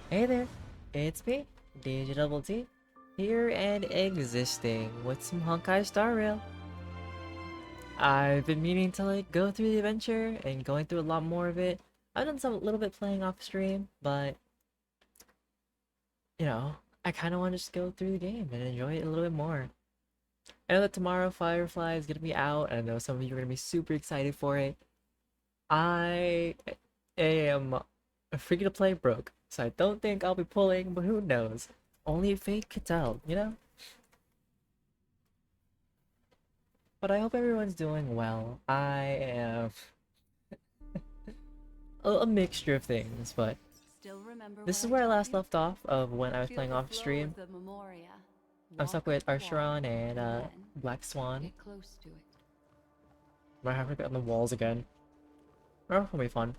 Hey there, it's me, DjDoubleT, here and existing with some Honkai Star Rail. I've been meaning to go through the adventure and going through a lot more of it. I've done some little bit playing off stream, but I kind of want to just go through the game and enjoy it a little bit more. I know that tomorrow Firefly is gonna be out, and I know some of you are gonna be super excited for it. I am free to play broke, so I don't think I'll be pulling, but who knows? Only fate could tell, you know? But I hope everyone's doing well. I am a mixture of things, but this is where I last left off of when I was playing off stream. I'm stuck with Arsharon and Black Swan. Might have to get on the walls again. Oh, that'll be fun.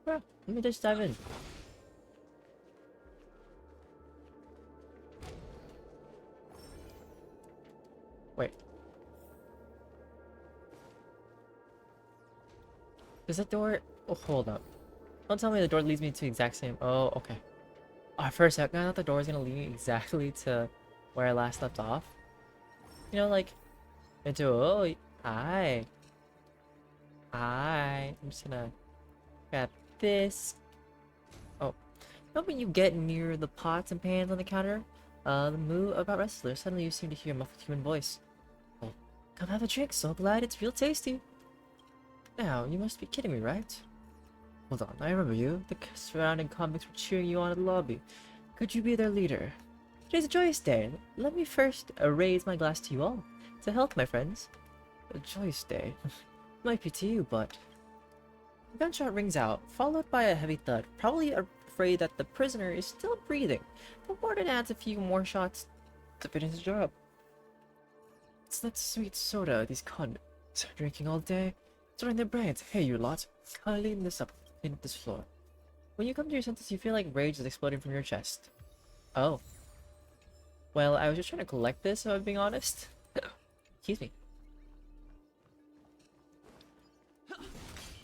Yeah, let me just dive in. Wait. Does that door... Oh, hold up. Don't tell me the door leads me to the exact same... Oh, okay. Oh, for a second, I thought the door was gonna lead me exactly to where I last left off. You know, like... Into... Oh, hi. Hi. I'm just gonna... Grab this. Oh. Not when you get near the pots and pans on the counter. The moo about wrestlers. Suddenly you seem to hear a muffled human voice. Oh, come have a drink. So glad it's real tasty. Now, you must be kidding me, right? Hold on, I remember you. The surrounding convicts were cheering you on at the lobby. Could you be their leader? Today's a joyous day. Let me first raise my glass to you all. To health, my friends. A joyous day. Might be to you, but... A gunshot rings out, followed by a heavy thud. Probably afraid that the prisoner is still breathing. The warden adds a few more shots to finish the job. It's that sweet soda these convicts are drinking all day. It's in their brains. Hey, you lot. Clean this up. Clean up this floor. When you come to your senses, you feel like rage is exploding from your chest. Oh. Well, I was just trying to collect this, if I'm being honest. Excuse me.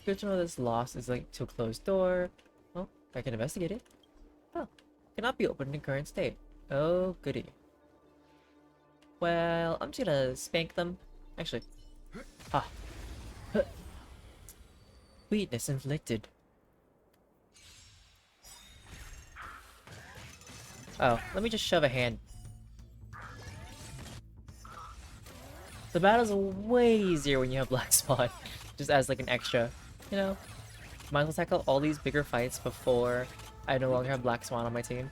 Good to know this loss is like to a closed door. Oh, I can investigate it. Oh, cannot be opened in current state. Oh, goody. Well, I'm just gonna spank them. Actually. Ah. Weakness inflicted. Oh, let me just shove a hand. The battle's way easier when you have Black Spot, just as like an extra, you know? Might as well tackle all these bigger fights before I no longer have Black Swan on my team.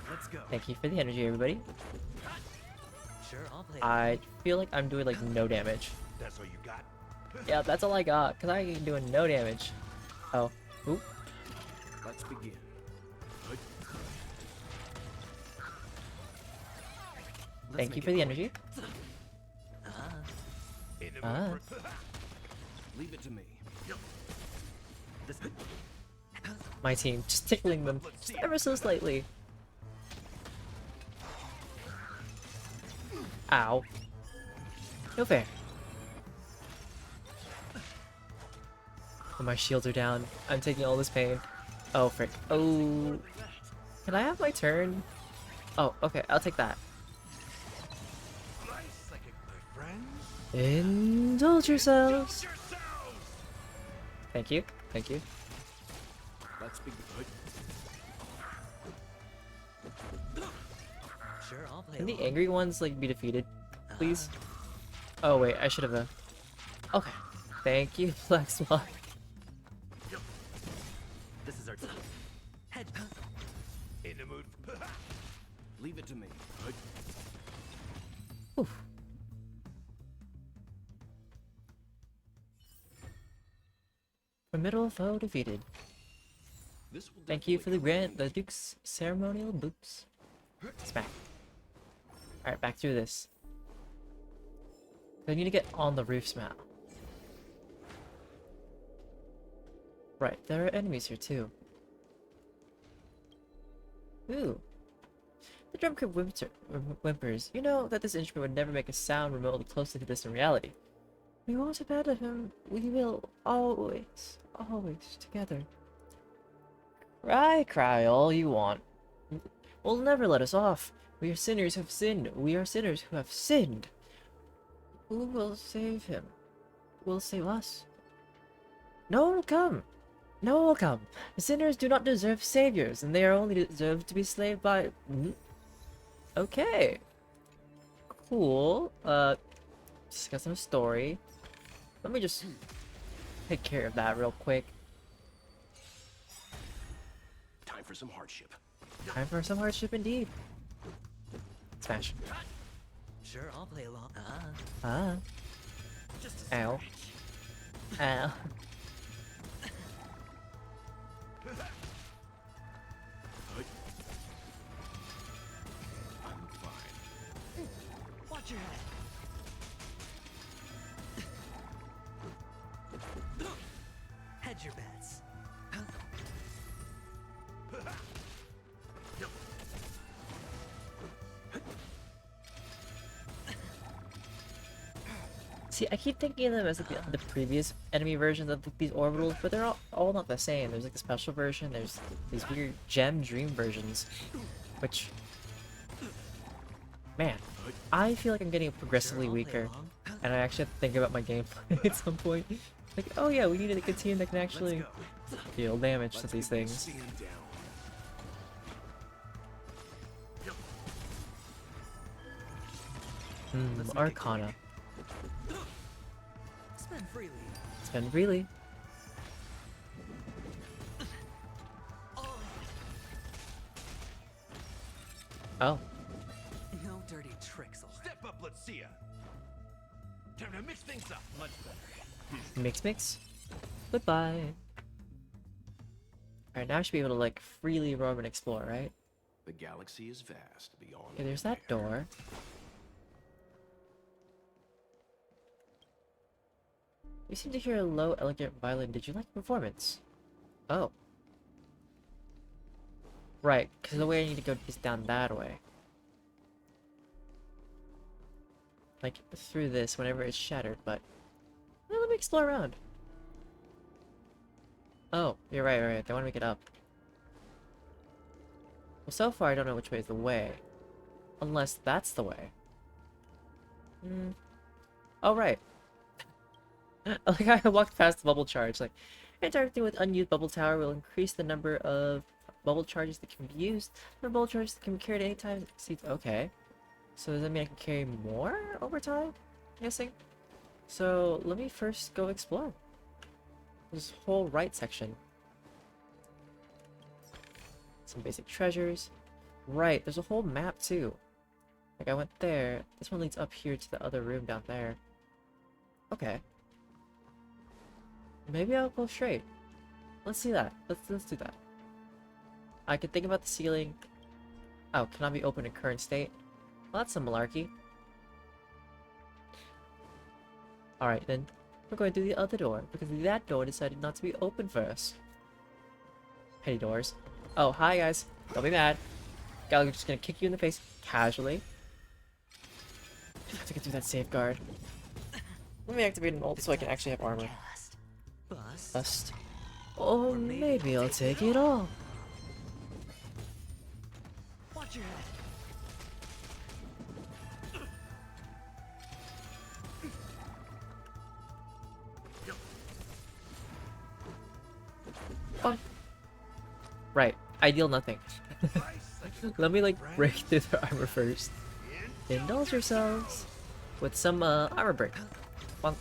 Let's go. Thank you for the energy, everybody. Sure, I'll play. I feel like I'm doing like no damage. That's all you got. Yeah, that's all I got, because I ain't doing no damage. Oh. Oop. Let's begin. Good. Thank you for the energy. Leave it to me. This... My team, just tickling them, just ever so slightly. Ow. No fair. Oh, my shields are down. I'm taking all this pain. Oh, frick. Oh. Can I have my turn? Oh, okay. I'll take that. Indulge yourselves. Thank you. Thank you. Let's begin. Sure, I'll play. Can the angry ones like be defeated, please? Oh wait, I should have. Okay. Thank you, Black Swan. This is our time. Head. In the mood. Leave it to me. Good. Oof. Formidable foe defeated. Thank you for the Duke's ceremonial boots. Smack. Alright, back through this. I need to get on the roofs now. Right, there are enemies here too. Ooh. The drum kit whimpers. You know that this instrument would never make a sound remotely close to this in reality. We won't abandon him. We will always together. Cry all you want. Will never let us off. We are sinners who have sinned. We are sinners who have sinned. Who will save him? Who will save us? No one will come. No one will come. The sinners do not deserve saviors, and they are only deserved to be slaved by... Okay. Cool. Discuss some story. Let me just take care of that real quick. Time for some hardship. Time for some hardship indeed. Smash. Sure, I'll play along. Ah. Just a Ow. scratch. Ow. I'm fine. Watch your head. Hedge your bets. See, I keep thinking of them as like the previous enemy versions of these orbitals, but they're all not the same. There's like the special version, there's these weird gem dream versions, which... Man, I feel like I'm getting progressively Sure, I'll play weaker, along. and I actually have to think about my gameplay at some point. Like, oh yeah, we needed a team that can actually deal damage to these things. Stand down. Arcana. Spend freely. Spend freely. Oh, No dirty tricks allowed. Step up, let's see ya. Time to mix things up. Much better. mix. Goodbye. Alright, now I should be able to like freely roam and explore, right? The galaxy is vast beyond. Okay, there's that door. You seem to hear a low, elegant violin. Did you like the performance? Oh. Right, because the way I need to go is down that way. Like, through this whenever it's shattered, but... Well, let me explore around. Oh, you're right. They want to make it up. Well, so far I don't know which way is the way. Unless that's the way. Oh, right. Like, I walked past the bubble charge, like, interacting with unused bubble tower will increase the number of bubble charges that can be used. The number of bubble charges that can be carried anytime exceeds... Okay. So does that mean I can carry more over time? I'm guessing. So, let me first go explore. This whole right section. Some basic treasures. Right, there's a whole map too. Like, I went there. This one leads up here to the other room down there. Okay. Maybe I'll go straight. Let's see that. Let's do that. I can think about the ceiling. Oh, cannot be opened in current state. Well, that's some malarkey. Alright then. We're going through the other door, because that door decided not to be open for us. Petty doors. Oh, hi guys. Don't be mad. Gallagher's just gonna kick you in the face casually. I have to get through that safeguard. Let me activate an ult so I can actually have armor. Cast. Bust. Bust. Oh, maybe I'll take it all. Watch your head. Fun. Right. I deal nothing. Let me like break through their armor first. Indulge yourselves with some armor break. Bonk.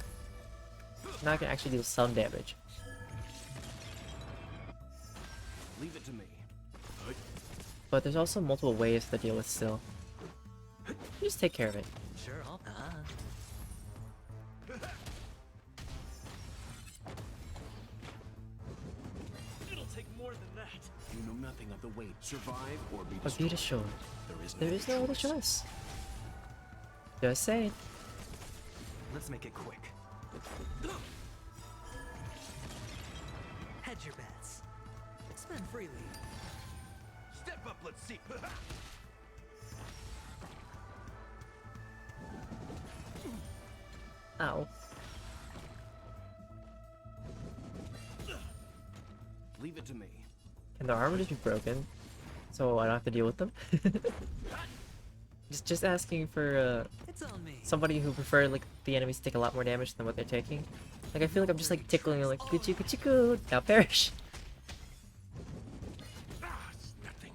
Now I can actually deal some damage. Leave it to me. But there's also multiple ways to deal with still. Just take care of it. Sure, I'll. It'll take more than that. You know nothing of the weight. Survive or be But be assured, there is no other choice. Just saying. Let's make it quick. Hedge your bets. Spend freely. Step up, let's see. Ow. Leave it to me. Can their armor just be broken? So I don't have to deal with them? Just asking for It's on me. somebody who prefer like the enemies to take a lot more damage than what they're taking. Like I feel like I'm just like tickling them like kuchi kuchi ku, now perish. Ah, it's nothing.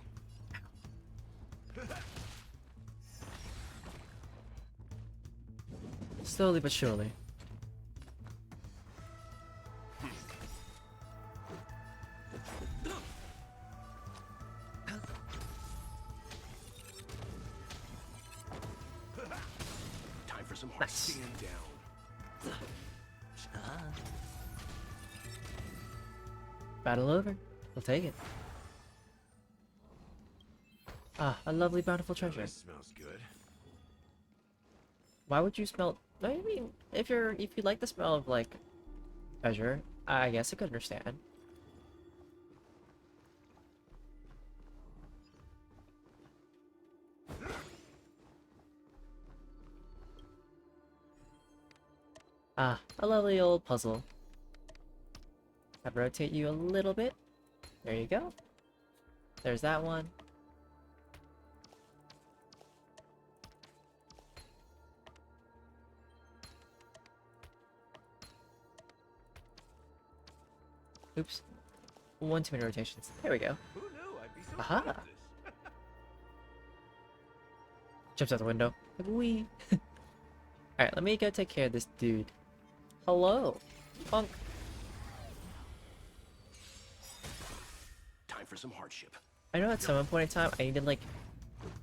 Slowly but surely. Time for some hard Nice. stand down. Battle over. We'll take it. Ah, a lovely bountiful treasure. This smells good. Why would you smell? I mean, if you like the smell of like treasure, I guess I could understand. Ah, a lovely old puzzle. I'd rotate you a little bit. There you go. There's that one. Oops. One too many rotations. There we go. Who knew I'd be so Aha. good at this? Jumps out the window. Like, wee. Alright, let me go take care of this dude. Hello. Funk. Time for some hardship. I know at some point in time I need to like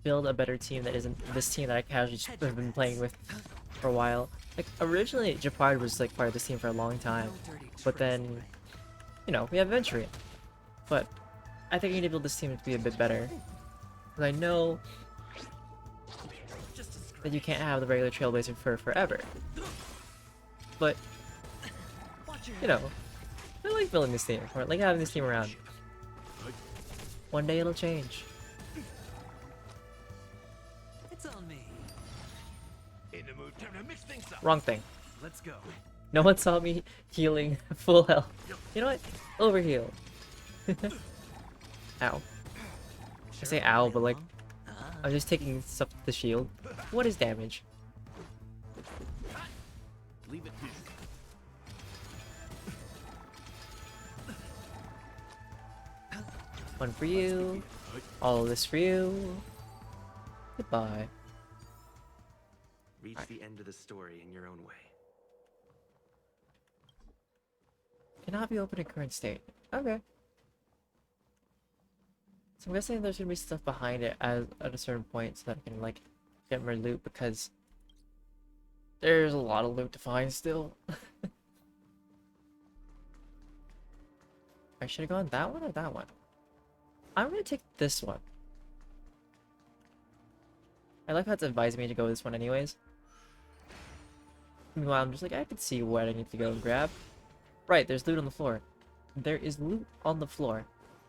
build a better team that isn't this team that I casually just have been playing with for a while. Like originally Japard was like part of this team for a long time, No dirty but tricks, then boy. you know we have Venturian. But I think I need to build this team to be a bit better. Because I know Just a scratch. that you can't have the regular Trailblazer for forever. But Watch your you know, I like building this team, or like having this team around. One day it'll change. It's on me. In the mood. Time to mix things up. Wrong thing. Let's go. No one saw me healing full health. You know what? Overheal. Ow. I say ow, but like, I'm just taking stuff to the shield. What is damage? Leave it. One for you. All of this for you. Goodbye. Reach the end of the story in your own way. Cannot be opened in current state. Okay. So I'm guessing there's gonna be stuff behind it at a certain point so that I can like get more loot because there's a lot of loot to find still. I should have gone that one or that one. I'm gonna take this one. I like how it's advising me to go this one anyways. Meanwhile, I'm just like, I can see what I need to go and grab. Right, there's loot on the floor. There is loot on the floor.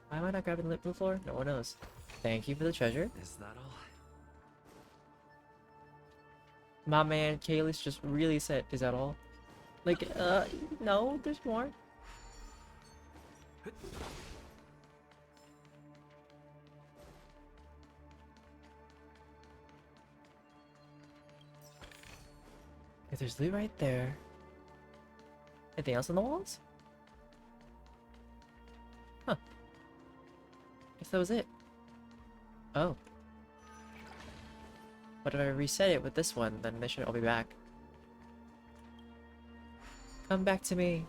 Why am I not grabbing loot on the floor? No one knows. Thank you for the treasure. Is that all? My man, Kaylee's just really said, is that all? Like, no, there's more. If there's loot right there. Anything else on the walls? Huh. Guess that was it. Oh. But if I reset it with this one, then they should all be back. Come back to me.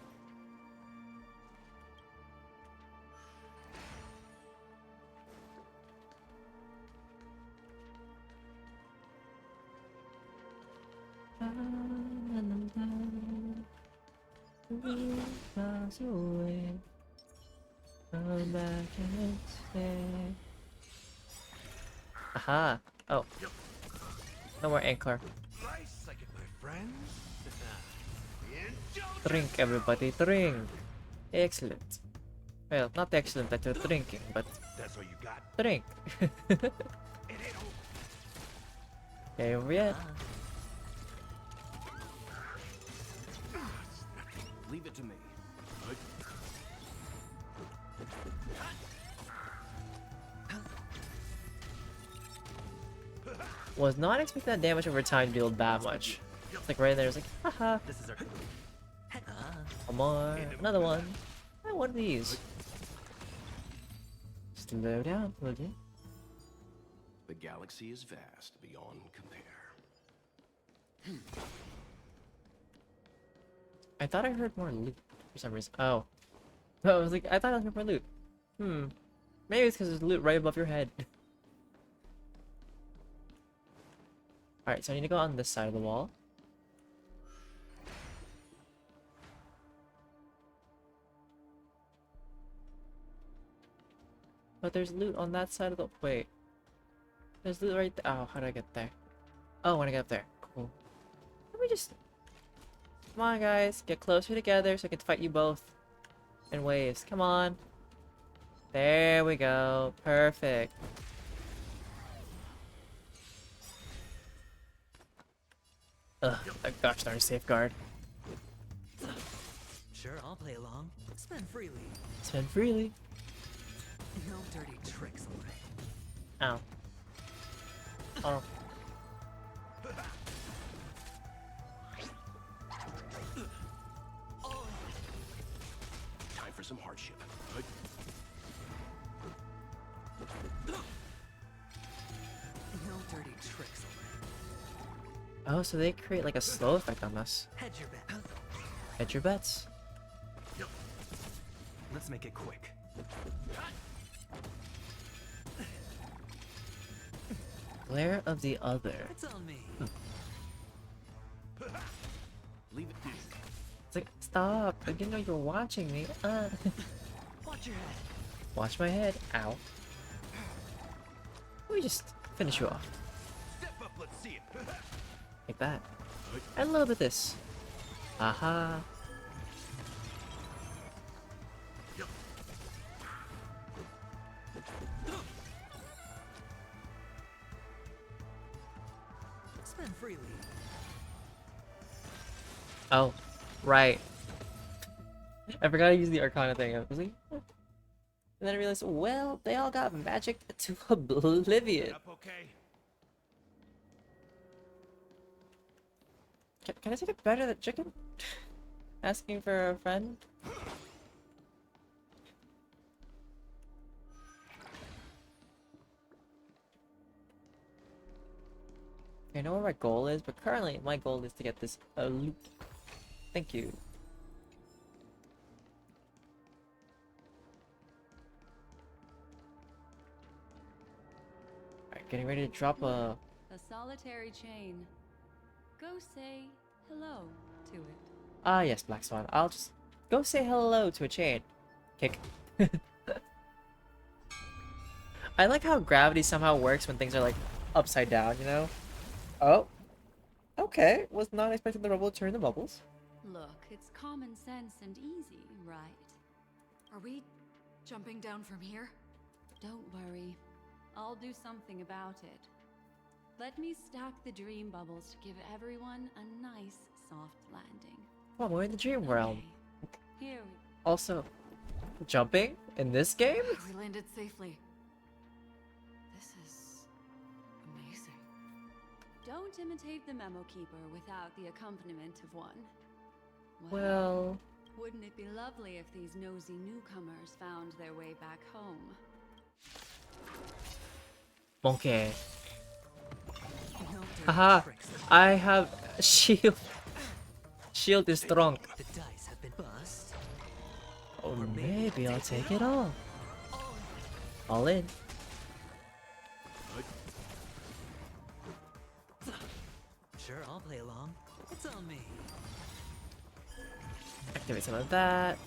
Miles away. Come back and stay. Aha. Oh. No more anchor. Nice, I get my friends. Indulgence. Drink, everybody, drink. Excellent. Well, not excellent that you're drinking, but That's all you got. drink. It ain't over. Okay, over yet. Leave it to me. Was not expecting that damage over time to deal that much. It's like right there, it's like, haha, This is our. one more, another one. I want these. Just low down, will you? The galaxy is vast beyond compare. I thought I heard more loot for some reason. Oh. I was like, I thought I heard more loot. Maybe it's because there's loot right above your head. Alright, so I need to go on this side of the wall. But there's loot on that side of the... Wait. There's loot right there. Oh, how do I get there? Oh, when I get up there. Cool. Let me just... Come on, guys. Get closer together so I can fight you both in waves. Come on. There we go. Perfect. Ugh, that gosh darn safeguard. Sure, I'll play along. Spend freely. Spend freely. No dirty tricks, alright. Ow. Oh. Time for some hardship. No dirty tricks, alright. Oh, so they create like a slow effect on us. Hedge your bet. Hedge your bets. Let's make it quick. Glare of the other. It's on me. Leave it. It's like, stop. I didn't know you were watching me. Watch your head. Watch my head. Ow. Let me just finish you off. Step up, let's see it. Like that. I love it this. Aha. Spend freely. Oh, right. I forgot to use the Arcana thing. I was like, "Huh." And then I realized, well, they all got magic to oblivion. Up okay? Can I take a bite of the chicken? Asking for a friend? I know what my goal is, but currently my goal is to get this loot. Thank you. Alright, getting ready to drop a... A solitary chain. Go say hello to it. Ah, yes, Black Swan. I'll just go say hello to a chain. Kick. I like how gravity somehow works when things are like upside down, you know? Oh. Okay. Was not expecting the rubble to turn the bubbles. Look, it's common sense and easy, right? Are we jumping down from here? Don't worry. I'll do something about it. Let me stack the dream bubbles to give everyone a nice, soft landing. Come on, we're in the dream realm. Okay. Here we Also, jumping in this game? We landed safely. This is amazing. Don't imitate the memo keeper without the accompaniment of one. Well, Wouldn't it be lovely if these nosy newcomers found their way back home? okay. No dirty Haha, tricks. I have a shield. Shield is strong. The dice have been bust. Oh, maybe I'll take it all. All in. Sure, I'll play along. It's on me. Activate some of that.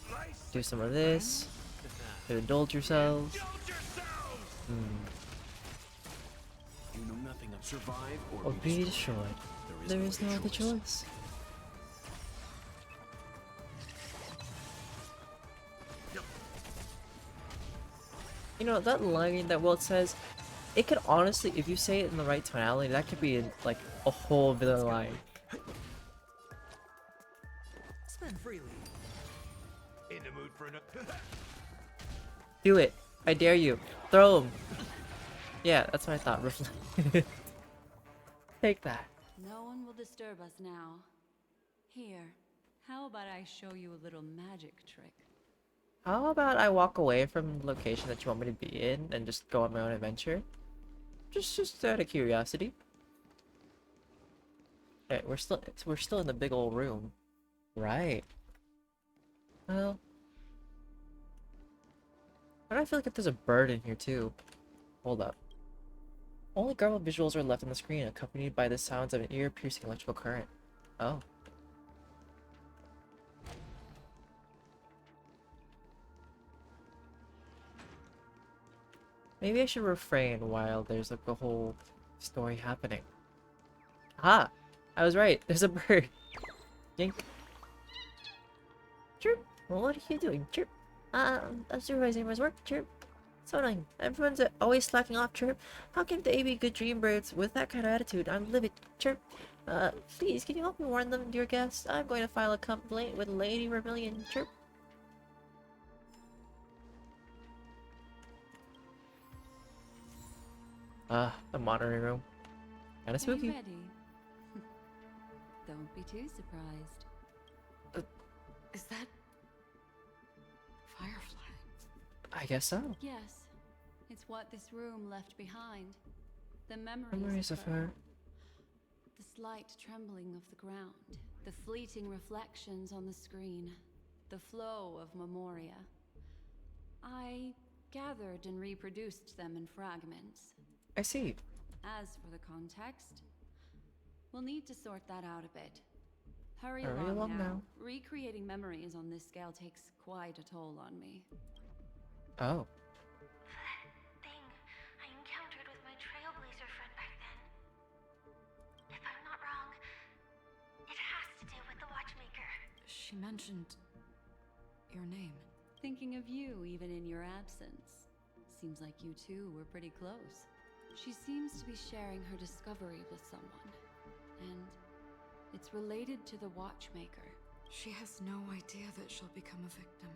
Do some of this. To indulge yourselves. Indulge yourselves! You know nothing of survive Or be destroyed. There is no other choice. You know, that line that Walt says, it could honestly, if you say it in the right tonality, that could be like a whole villain line. Spend freely. In the mood for another. Do it. I dare you. Throw him. Yeah, that's what I thought. Take that. No one will disturb us now. Here, how about I show you a little magic trick? How about I walk away from the location that you want me to be in and just go on my own adventure? Just out of curiosity. Okay, we're still in the big old room. Right. Well, why do I feel like if there's a bird in here too? Hold up. Only garbled visuals are left on the screen, accompanied by the sounds of an ear-piercing electrical current. Oh. Maybe I should refrain while there's like a whole story happening. Ah! I was right. There's a bird. Yink. Chirp. Well, what are you doing? Chirp. I'm supervising my work. Chirp. So annoying. Everyone's always slacking off. Chirp. How can they be good dream birds with that kind of attitude? I'm livid. Chirp. Please, can you help me warn them, dear guests? I'm going to file a complaint with Lady Vermilion. Chirp. The monitoring room. Kinda Are you spooky. ready? Don't be too surprised. Is that Firefly? I guess so. Yes, it's what this room left behind. The Memories of her. The slight trembling of the ground. The fleeting reflections on the screen. The flow of memoria. I gathered and reproduced them in fragments. I see. As for the context, we'll need to sort that out a bit. Hurry Hurry along now. Recreating memories on this scale takes quite a toll on me. Oh. That thing I encountered with my trailblazer friend back then. If I'm not wrong, it has to do with the watchmaker. She mentioned your name. Thinking of you even in your absence. Seems like you two were pretty close. She seems to be sharing her discovery with someone. And it's related to the watchmaker. She has no idea that she'll become a victim.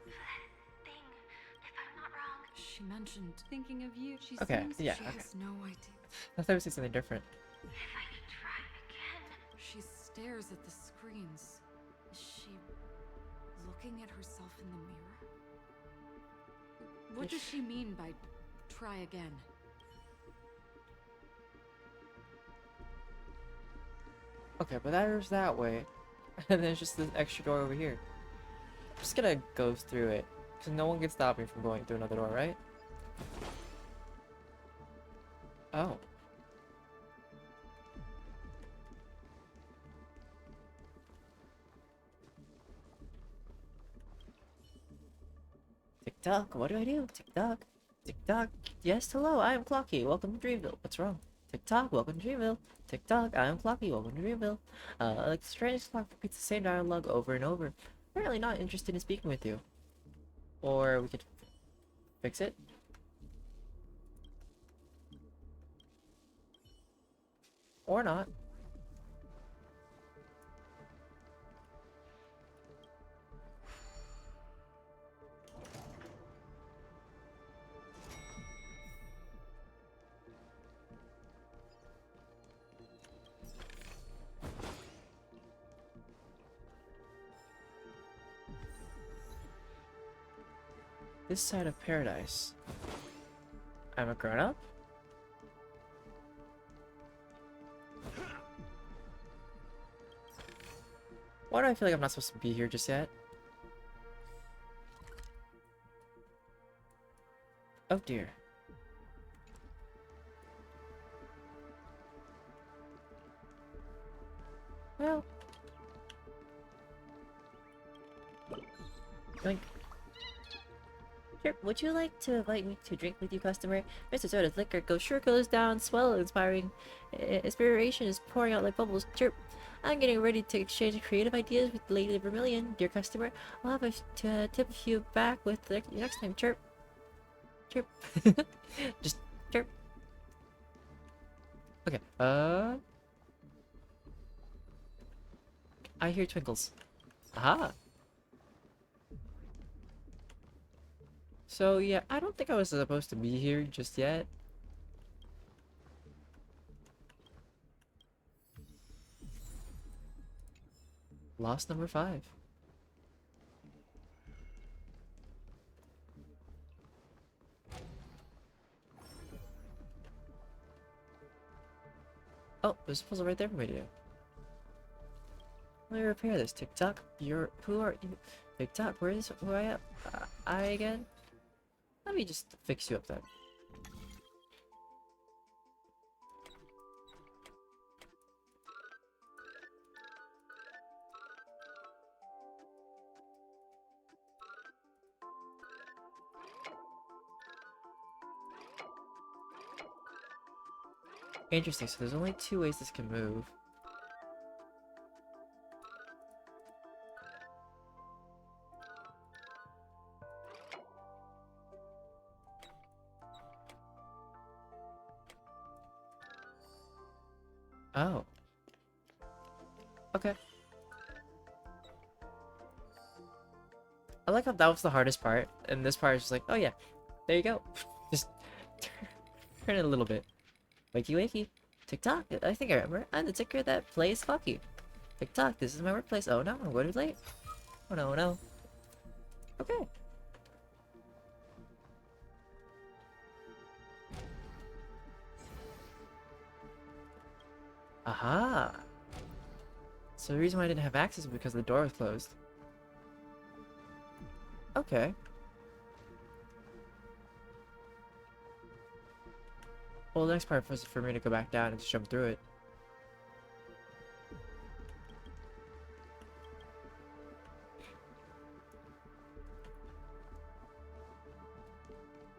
That thing, if I'm not wrong. She mentioned Thinking of you, she Okay, seems yeah. she Okay. has no idea. I thought I would say something different. If I could try again. She stares at the screens. Is she looking at herself in the mirror? What does she mean by try again? Okay, but there's that way. And there's just this extra door over here. I'm just gonna go through it. Because no one can stop me from going through another door, right? Oh. Tick tock, what do I do? Tick tock. Tick tock. Yes, hello, I am Clocky. Welcome to Dreamville. What's wrong? Tick tock, welcome to Dreamville. Tick tock, I am Clocky. Welcome to Dreamville. Like the strange clock repeats the same dialogue over and over. Apparently not interested in speaking with you. Or we could fix it. Or not. This side of paradise. I'm a grown-up? Why do I feel like I'm not supposed to be here just yet? Oh dear. Well. Yoink. Sure, would you like to invite me to drink with you, customer? Mr. Soda's liquor goes down, swell, inspiring. Inspiration is pouring out like bubbles. Chirp. I'm getting ready to exchange creative ideas with Lady Vermilion, dear customer. I'll have to tip you back with the next time. Chirp. Chirp. Just chirp. Okay. I hear twinkles. Aha. So yeah, I don't think I was supposed to be here just yet. Lost number 5. Oh, there's a puzzle right there for me to do. Let me repair this. TikTok, who are you? TikTok, who I am? I again? Let me just fix you up then. Interesting, so there's only 2 ways this can move. Oh. Okay. I like how that was the hardest part, and this part is just like, oh yeah, there you go. Just turn it a little bit. Wakey wakey. TikTok, I think I remember. I'm the ticker that plays hockey. TikTok, this is my workplace. Oh no, I'm going to be late. Oh no, oh no. Okay. Aha! So the reason why I didn't have access was because the door was closed. Okay. Well, the next part was for me to go back down and just jump through it.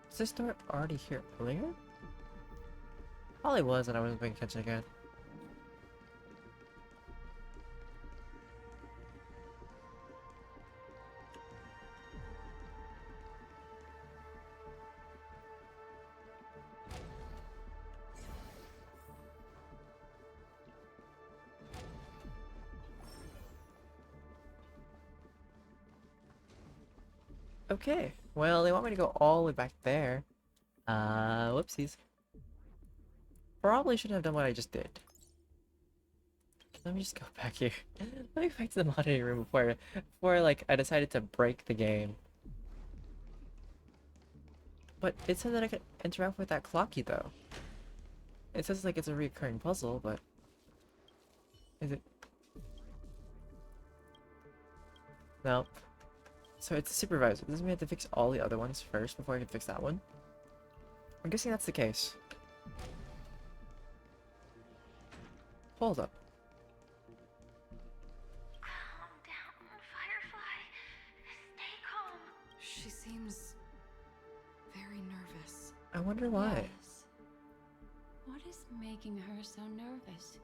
Was this door already here earlier? Probably was, and I wasn't paying attention again. Okay, well, they want me to go all the way back there. Whoopsies. Probably shouldn't have done what I just did. Let me just go back here. Let me go back to the moderating room before like, I decided to break the game. But it said that I could interact with that clocky, though. It says like it's a recurring puzzle, but... Is it? No. So it's a supervisor. Does this mean I have to fix all the other ones first before I can fix that one? I'm guessing that's the case. Hold up. Calm down, Firefly. Stay calm. She seems very nervous. I wonder why. Yes. What is making her so nervous?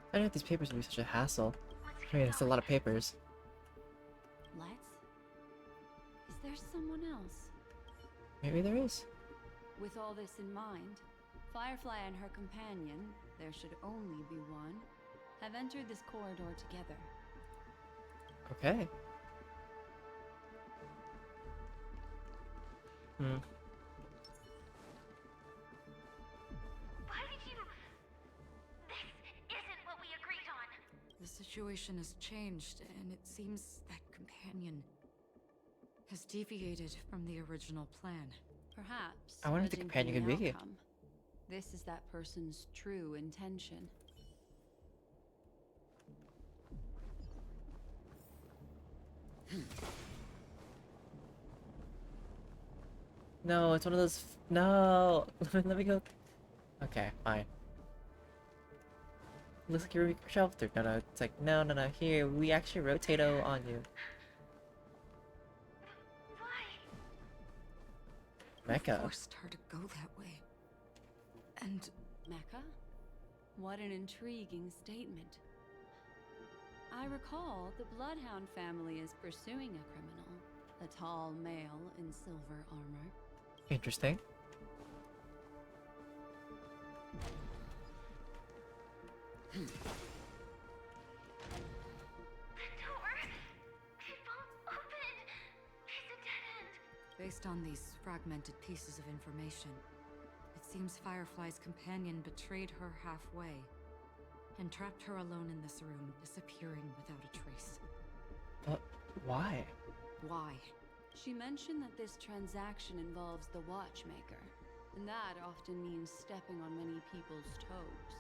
I didn't know these papers would be such a hassle. Let's I mean, get it's a lot of papers. Let's? Is there someone else? Maybe there is. With all this in mind, Firefly and her companion, there should only be one, have entered this corridor together. Okay. Why did you... This isn't what we agreed on. The situation has changed, and it seems that companion has deviated from the original plan. Perhaps. I wonder if the judging companion from could the be. outcome, this is that person's true intention. No, it's one of those. No, let me go. Okay, fine. Looks like you're sheltered. No, no, it's like no, no, no. Here, we actually rotato on you. Why? Mecca. Forced her to go that way. And Mecca? What an intriguing statement. I recall the Bloodhound family is pursuing a criminal, a tall male in silver armor. Interesting. Based on these fragmented pieces of information, it seems Firefly's companion betrayed her halfway and trapped her alone in this room, disappearing without a trace. But why? Why? She mentioned that this transaction involves the Watchmaker, and that often means stepping on many people's toes.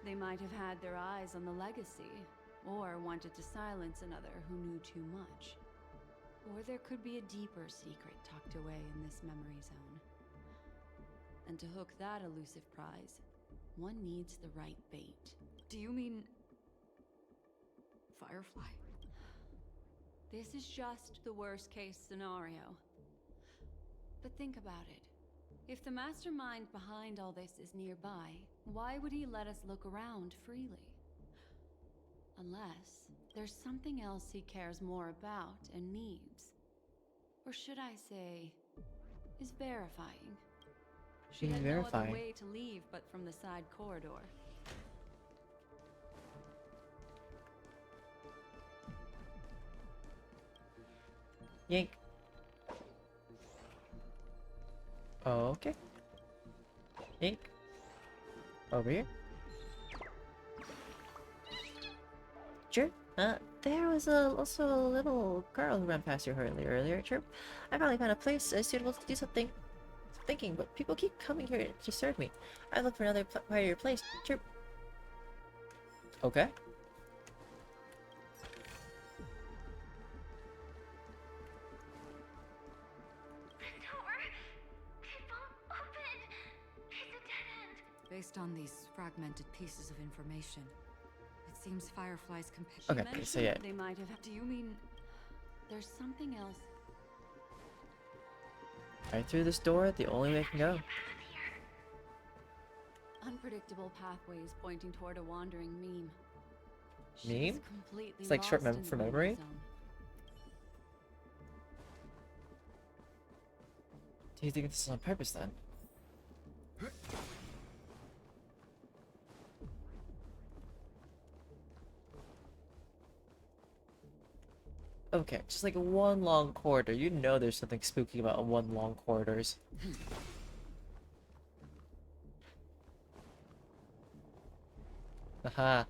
They might have had their eyes on the legacy, or wanted to silence another who knew too much. Or there could be a deeper secret tucked away in this memory zone. And to hook that elusive prize, one needs the right bait. Do you mean... Firefly? This is just the worst case scenario. But think about it. If the mastermind behind all this is nearby, why would he let us look around freely? Unless there's something else he cares more about and needs. Or should I say, is verifying. She had no other way to leave but from the side corridor. Yank. Okay. Yank. Over here. Sure. There was also a little girl who ran past you earlier. Chirp. I finally found a place suitable to do something. Thinking, but people keep coming here to serve me. I look for another part of your place. Chirp. Okay. The door! It won't open! It's a dead end! Based on these fragmented pieces of information, it seems Firefly's companion... She Okay, mentioned so yeah. they might have... Do you mean... There's something else. Right through this door, the only way I can go. Unpredictable pathways pointing toward a wandering meme. Meme? Completely It's like short lost in for the memory? zone. Do you think this is on purpose then? Okay, just like one long corridor. You know there's something spooky about one long corridors. Haha.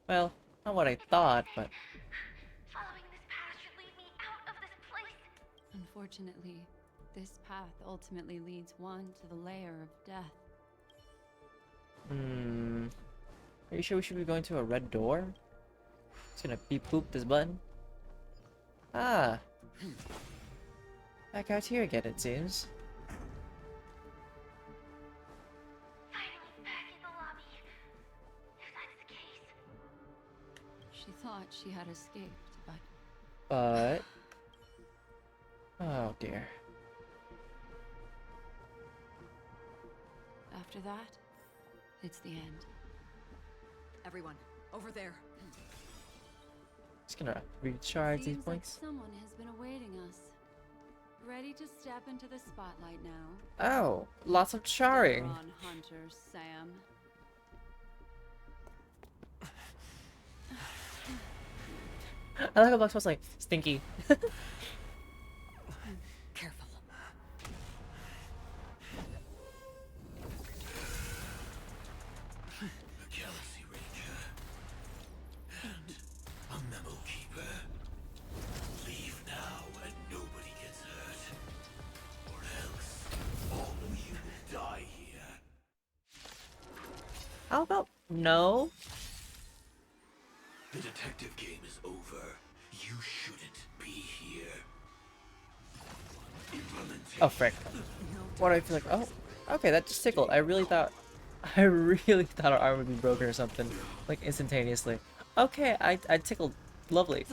Well, not what I thought, but... Following this path should lead me out of this place. Unfortunately, this path ultimately leads one to the lair of death. Are you sure we should be going to a red door? It's gonna beep boop this button. Ah. Back out here again, it seems. Finally back in the lobby. If that's the case. She thought she had escaped, but But... Oh dear. after that, it's the end. Everyone, over there. Just gonna recharge these Seems like points. someone has been awaiting us. Ready to step into the spotlight now. Oh, lots of charring. On Hunter, Sam. I like how Black smells like stinky. Careful. A Galaxy Ranger. And a memo keeper. Leave now and nobody gets hurt. Or else all of you will die here. How about no? The detective game is over. You shouldn't be here. Implementation. Oh frick. What do I feel like? Oh, okay, that just tickled. I really thought our arm would be broken or something, like instantaneously. Okay, I tickled. Lovely.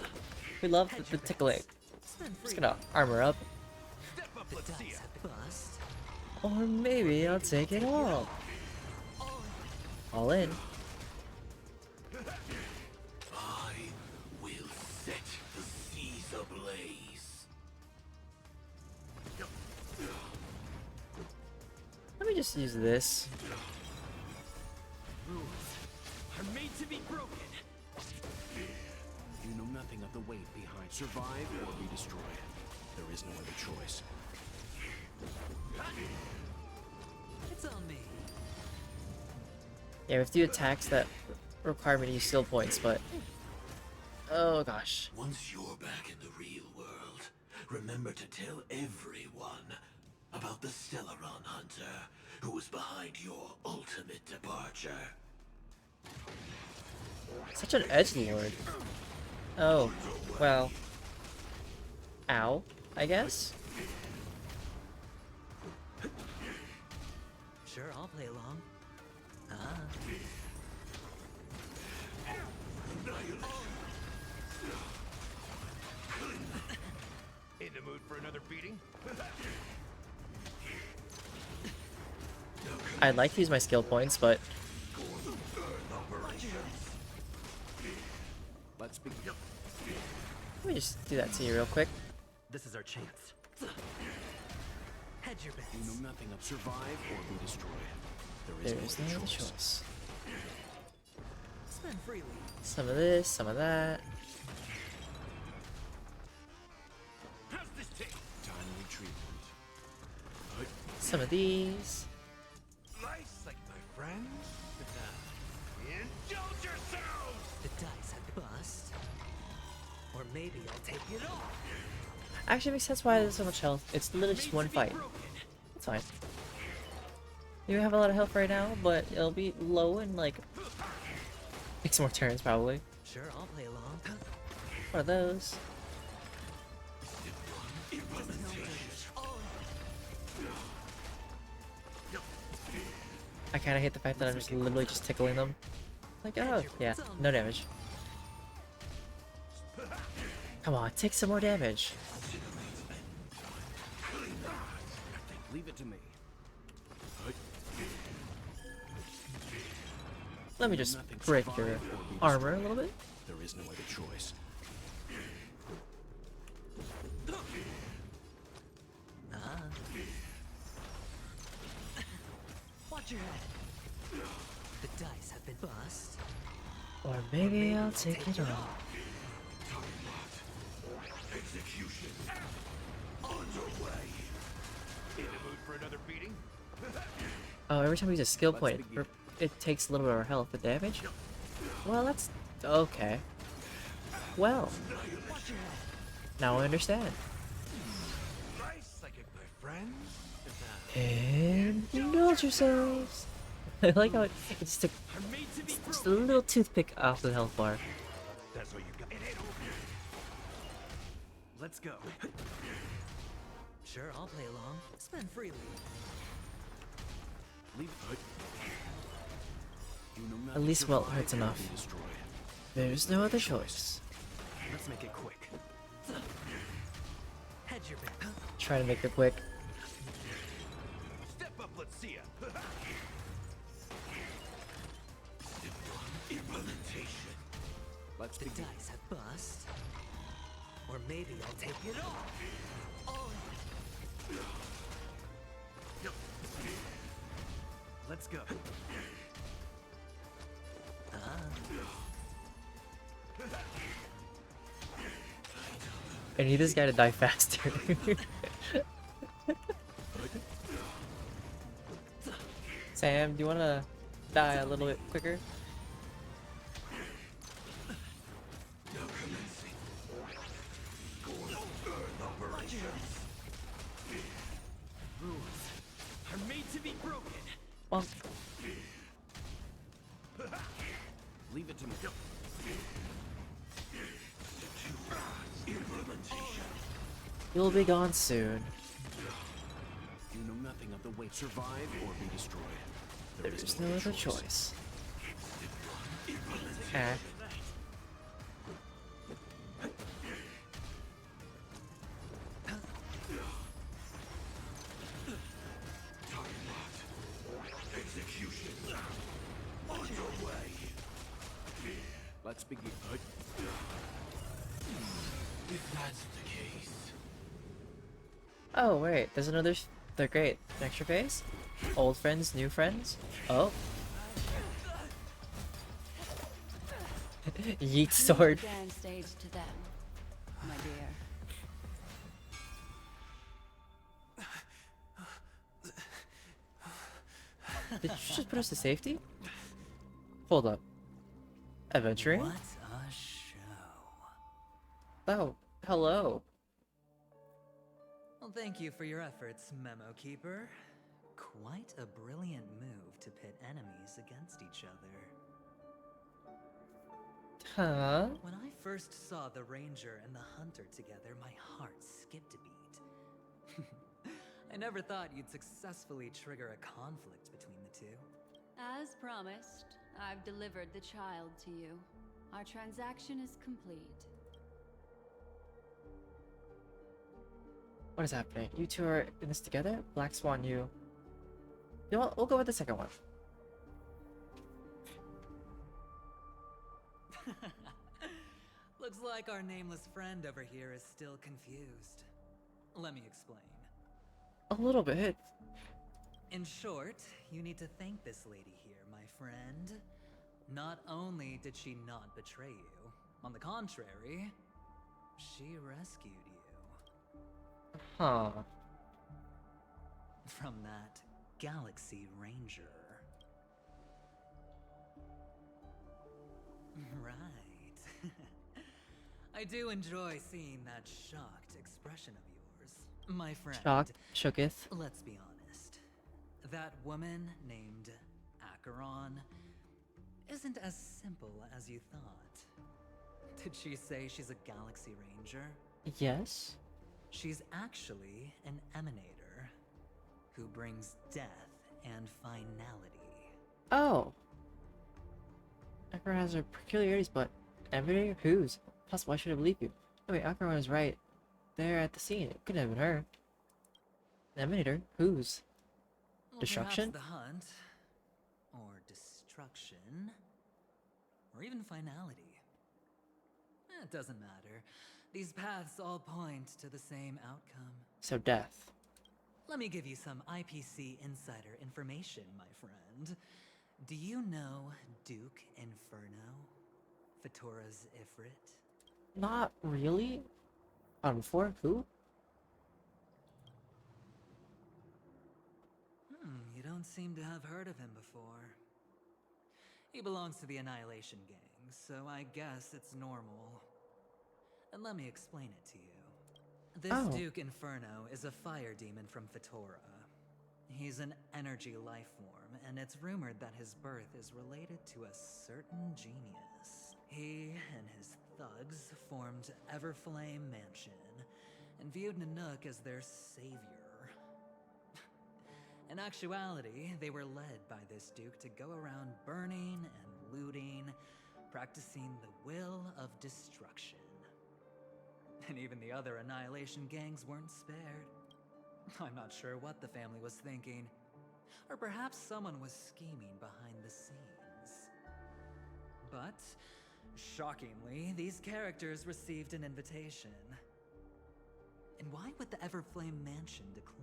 We love the tickling. Just gonna armor up, Step up, let's see it. Bust. or maybe I'll take it all. All in. I will set the seas ablaze. Let me just use this. Rules are made to be broken. You know nothing of the weight behind survive or be destroyed. There is no other choice. It's on me. Yeah, we have to do attacks that require me to use skill points, but oh gosh. Once you're back in the real world, remember to tell everyone about the Stellaron Hunter who was behind your ultimate departure. Such an edgelord. Oh, well. Ow, I guess? Sure, I'll play along. Ah. In the mood for another beating? I'd like to use my skill points, but Let's begin. let me just do that to you real quick. This is our chance. Hedge your You bets. know nothing of survive or be destroyed. There There's is no no other other choice. choice. Spend freely. Some of this, some of that. How's this take? Timely treatment. Some of these. Nice like my friends? Indulge yourselves! The dice have bust. Or maybe I'll take it all. Actually, makes sense why there's so much health. It's literally just one fight. It's fine. You have a lot of health right now, but it'll be low in like 6 more turns probably. Sure, I'll play along. What are those? I kind of hate the fact that I'm just literally just tickling them. Like, oh, yeah, no damage. Come on, take some more damage. Leave it to me. Let me just break your armor a little bit. There is no other choice. Ah. Watch your head. The dice have been bust. Or maybe I'll take it all. Execution underway. In the mood for another beating? Oh, every time we use a skill point, it takes a little bit of our health. The damage? Well, that's okay. Well, now I understand. Nice like it, my friends? Indulge yourselves. I like how it's just a, it's just a little toothpick off the health bar. That's what you got. It ain't over. Let's go. Sure, I'll play along. Spend freely. Leave it. You know At nothing least, well, survive hurts or enough. be destroyed. There's no other choice. Let's make it quick. Hedge your bet. Try to make it quick. Step up, let's see ya. Implementation. Let's The begin. dice have bust. Or maybe I'll take it all. Let's go. I need this guy to die faster. Sam, do you want to die a little bit quicker? Now commencing. Earth operations. Rules are made to be broken. Well, Leave it to me. Implementation. you'll be gone soon. You know nothing of the way. Survive or be destroyed. There's no other choice. Ah. Execution underway. Let's begin. If that's the case. Oh, wait, there's another. They're great. Extra phase? Old friends, new friends? Oh. Yeet sword. Grand stage to them, my dear. Did you just put us to safety? Hold up. Adventuring? What a show. Oh, hello. Well, thank you for your efforts, Memo Keeper. Quite a brilliant move to pit enemies against each other. Huh? When I first saw the Ranger and the Hunter together, my heart skipped a beat. I never thought you'd successfully trigger a conflict between the two. As promised, I've delivered the child to you. Our transaction is complete. What is happening? You two are in this together? Black Swan, you. You know what? We'll go with the second one. Looks like our nameless friend over here is still confused. Let me explain. A little bit. In short, you need to thank this lady here, my friend. Not only did she not betray you, on the contrary, she rescued you. Huh. From that Galaxy Ranger. Right. I do enjoy seeing that shocked expression of yours, my friend. Shocked. Shooketh. Let's be honest. That woman named Acheron isn't as simple as you thought. Did she say she's a Galaxy Ranger? Yes? She's actually an emanator who brings death and finality. Oh. Acheron has her peculiarities, but Emanator? Whose? Plus, why should I believe you? Oh wait, Acheron was right there at the scene. It couldn't have been her. Emanator? Whose? Well, Destruction? perhaps the hunt, or destruction, or even finality. It doesn't matter. These paths all point to the same outcome. So death. Let me give you some IPC insider information, my friend. Do you know Duke Inferno? Fatora's Ifrit? Not really? Before? Who? You don't seem to have heard of him before. He belongs to the Annihilation Gang, so I guess it's normal. And let me explain it to you. This Oh. Duke Inferno is a fire demon from Fatora. He's an energy life form, and it's rumored that his birth is related to a certain genius. He and his thugs formed Everflame Mansion, and viewed Nanook as their savior. In actuality, they were led by this Duke to go around burning and looting, practicing the will of destruction. And even the other Annihilation gangs weren't spared. I'm not sure what the family was thinking. Or perhaps someone was scheming behind the scenes. But, shockingly, these characters received an invitation. And why would the Everflame Mansion decline?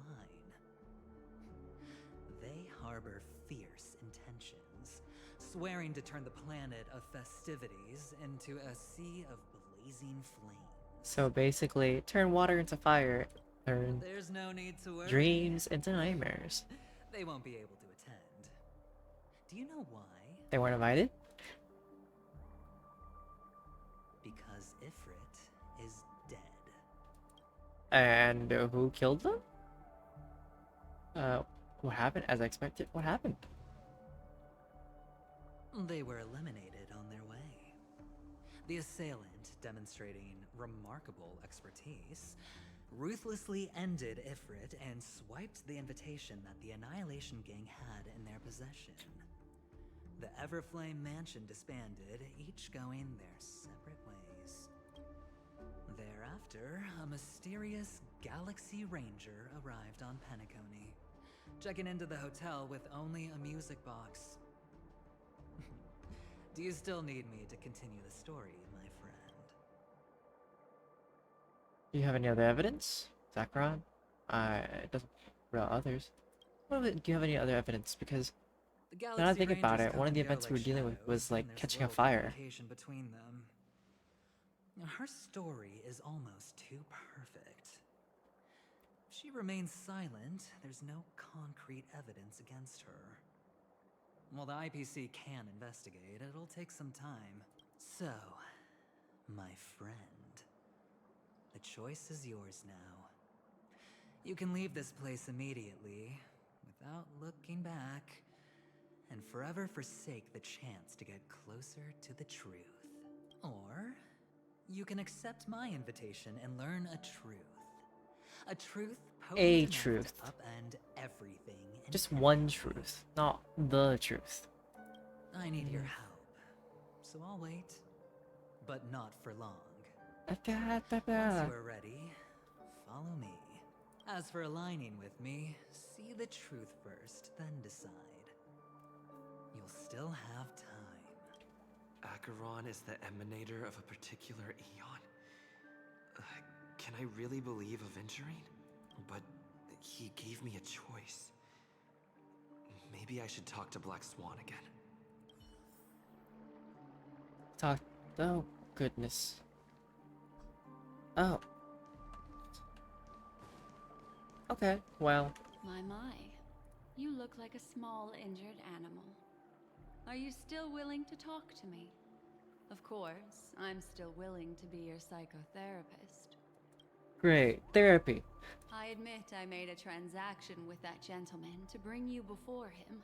They harbor fierce intentions, swearing to turn the planet of festivities into a sea of blazing flames. So basically, turn water into fire, turn There's no need to worry. dreams into nightmares. They won't be able to attend. Do you know why? They weren't invited? Because Ifrit is dead. And who killed them? What happened? As I expected, what happened? They were eliminated on their way. The assailant, demonstrating remarkable expertise, ruthlessly ended Ifrit and swiped the invitation that the Annihilation Gang had in their possession. The Everflame Mansion disbanded, each going their separate ways. Thereafter, a mysterious Galaxy Ranger arrived on Penacony, checking into the hotel with only a music box. Do you still need me to continue the story, my friend? Do you have any other evidence? Acheron? It doesn't about others. Do you have any other evidence? Because The now that I Galaxy think about Rangers it, come one of the and go events we were like dealing with shadows, was like and there's catching a little fire. communication between them. Her story is almost too perfect. She remains silent. There's no concrete evidence against her. while the IPC can investigate, it'll take some time. So, my friend, the choice is yours now. You can leave this place immediately, without looking back, and forever forsake the chance to get closer to the truth. Or, you can accept my invitation and learn a truth. A truth potent A enough truth. to upend everything. in Just Penacony. one truth, not the truth. I need your help, so I'll wait. But not for long. Once you are ready, follow me. As for aligning with me, see the truth first, then decide. You'll still have time. Acheron is the emanator of a particular eon? Can I really believe Aventurine? But he gave me a choice. Maybe I should talk to Black Swan again. Talk. Oh, goodness. Oh. Okay, well. My. You look like a small, injured animal. Are you still willing to talk to me? Of course, I'm still willing to be your psychotherapist. Great. Therapy. I admit I made a transaction with that gentleman to bring you before him,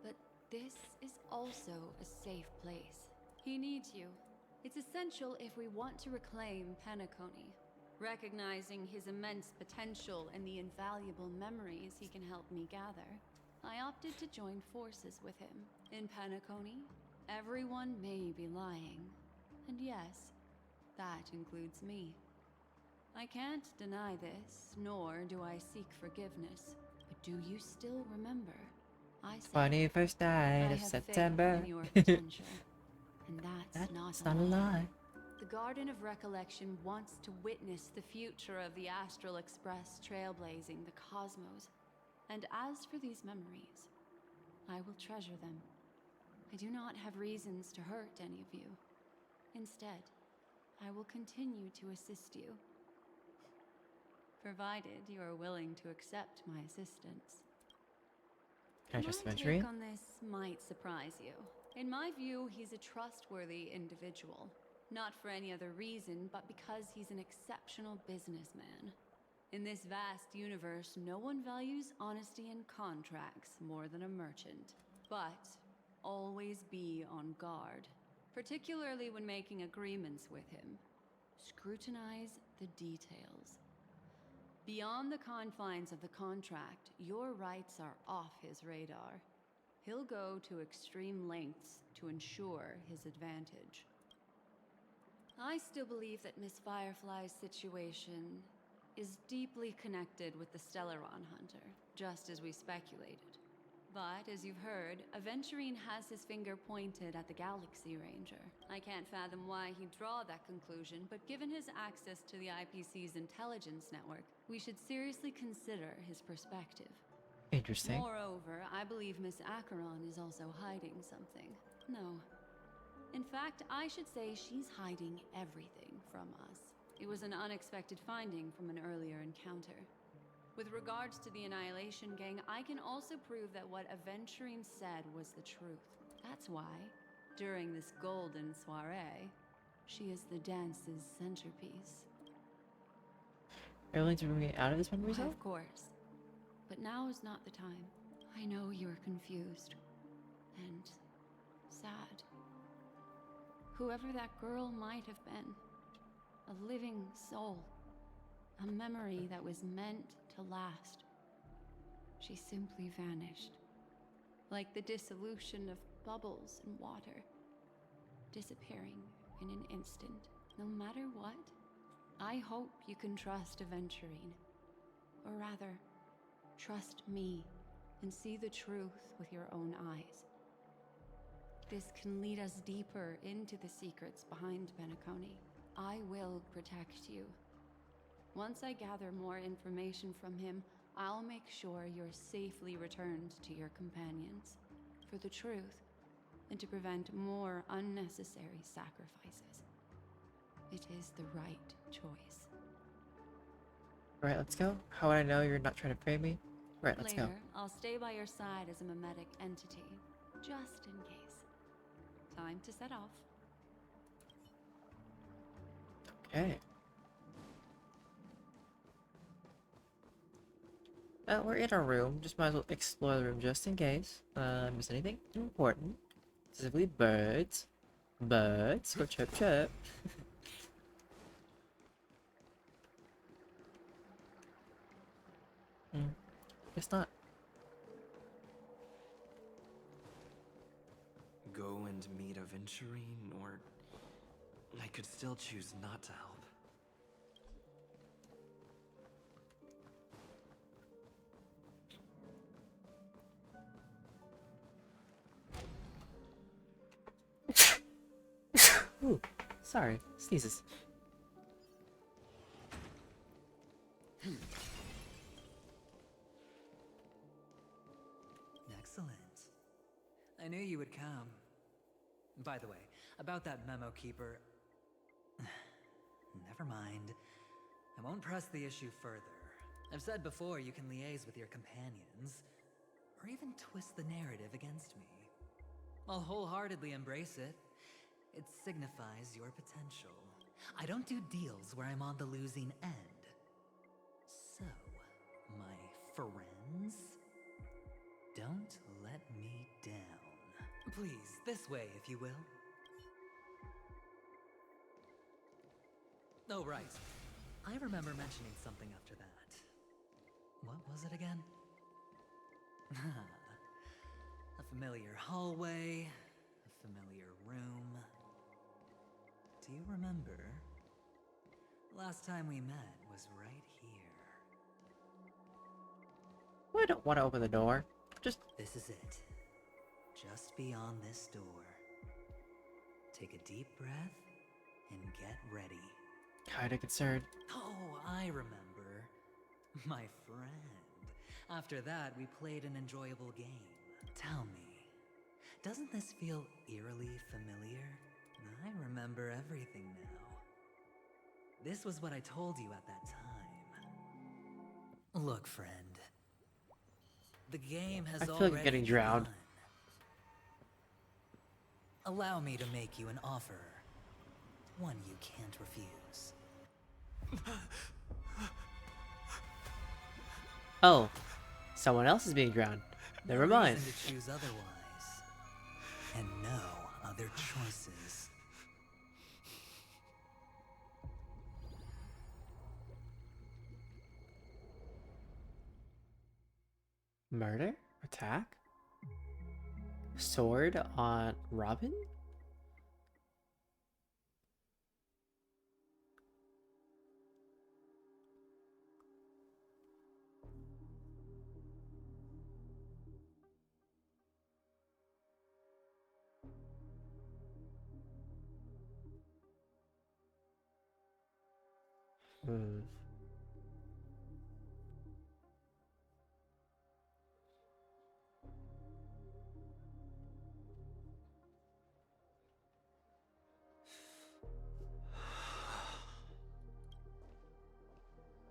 but this is also a safe place. He needs you. It's essential if we want to reclaim Penacony. Recognizing his immense potential and the invaluable memories he can help me gather, I opted to join forces with him. In Penacony, everyone may be lying. And yes, that includes me. I can't deny this, nor do I seek forgiveness. But do you still remember? I said 21st I night of have September. faith in your potential. And that's not a lie. The Garden of Recollection wants to witness the future of the Astral Express trailblazing the cosmos. And as for these memories, I will treasure them. I do not have reasons to hurt any of you. Instead, I will continue to assist you. Provided you are willing to accept my assistance. Can I trust My Aventurine? take on this might surprise you. In my view, he's a trustworthy individual. Not for any other reason, but because he's an exceptional businessman. In this vast universe, no one values honesty in contracts more than a merchant. But always be on guard, particularly when making agreements with him. Scrutinize the details. Beyond the confines of the contract, your rights are off his radar. He'll go to extreme lengths to ensure his advantage. I still believe that Miss Firefly's situation is deeply connected with the Stellaron Hunter, just as we speculated. But, as you've heard, Aventurine has his finger pointed at the Galaxy Ranger. I can't fathom why he'd draw that conclusion, but given his access to the IPC's intelligence network, we should seriously consider his perspective. Interesting. Moreover, I believe Miss Acheron is also hiding something. No. In fact, I should say she's hiding everything from us. It was an unexpected finding from an earlier encounter. With regards to the Annihilation Gang, I can also prove that what Aventurine said was the truth. That's why, during this golden soiree, she is the dance's centerpiece. Are you willing to bring me out of this memory Why, zone? of course. But now is not the time. I know you're confused. And sad. Whoever that girl might have been. A living soul. A memory that was meant to last. She simply vanished. Like the dissolution of bubbles in water. Disappearing in an instant. No matter what, I hope you can trust Aventurine. Or rather, trust me and see the truth with your own eyes. This can lead us deeper into the secrets behind Penacony. I will protect you. Once I gather more information from him, I'll make sure you're safely returned to your companions. For the truth, and to prevent more unnecessary sacrifices. It is the right choice. Alright, let's go. How would I know you're not trying to frame me? Right, let's Later, go. I'll stay by your side as a mimetic entity. just in case. Time to set off. Okay. We're in our room. Just might as well explore the room just in case. Miss anything important? Specifically birds. Birds. Go chirp chirp. Guess not. Go and meet Aventurine, or I could still choose not to help. Ooh, sorry. Sneezes. Excellent. I knew you would come. By the way, about that memo keeper... Never mind. I won't press the issue further. I've said before you can liaise with your companions, or even twist the narrative against me. I'll wholeheartedly embrace it. It signifies your potential. I don't do deals where I'm on the losing end. So, my friends, don't let me down. Please, this way, if you will. Oh, right. I remember mentioning something after that. What was it again? A familiar hallway, a familiar room. Do you remember? Last time we met was right here. I don't want to open the door. Just... This is it. Just beyond this door. Take a deep breath and get ready. Kinda concerned. Oh, I remember. My friend. After that, we played an enjoyable game. Tell me, doesn't this feel eerily familiar? I remember everything now. This was what I told you at that time. Look, friend. The game has I feel already like I'm getting drowned. begun. Allow me to make you an offer. One you can't refuse. Oh, someone else is being drowned. Never mind. No reason to choose otherwise. And no other choices. Murder? Attack? Sword on Robin? Hmm.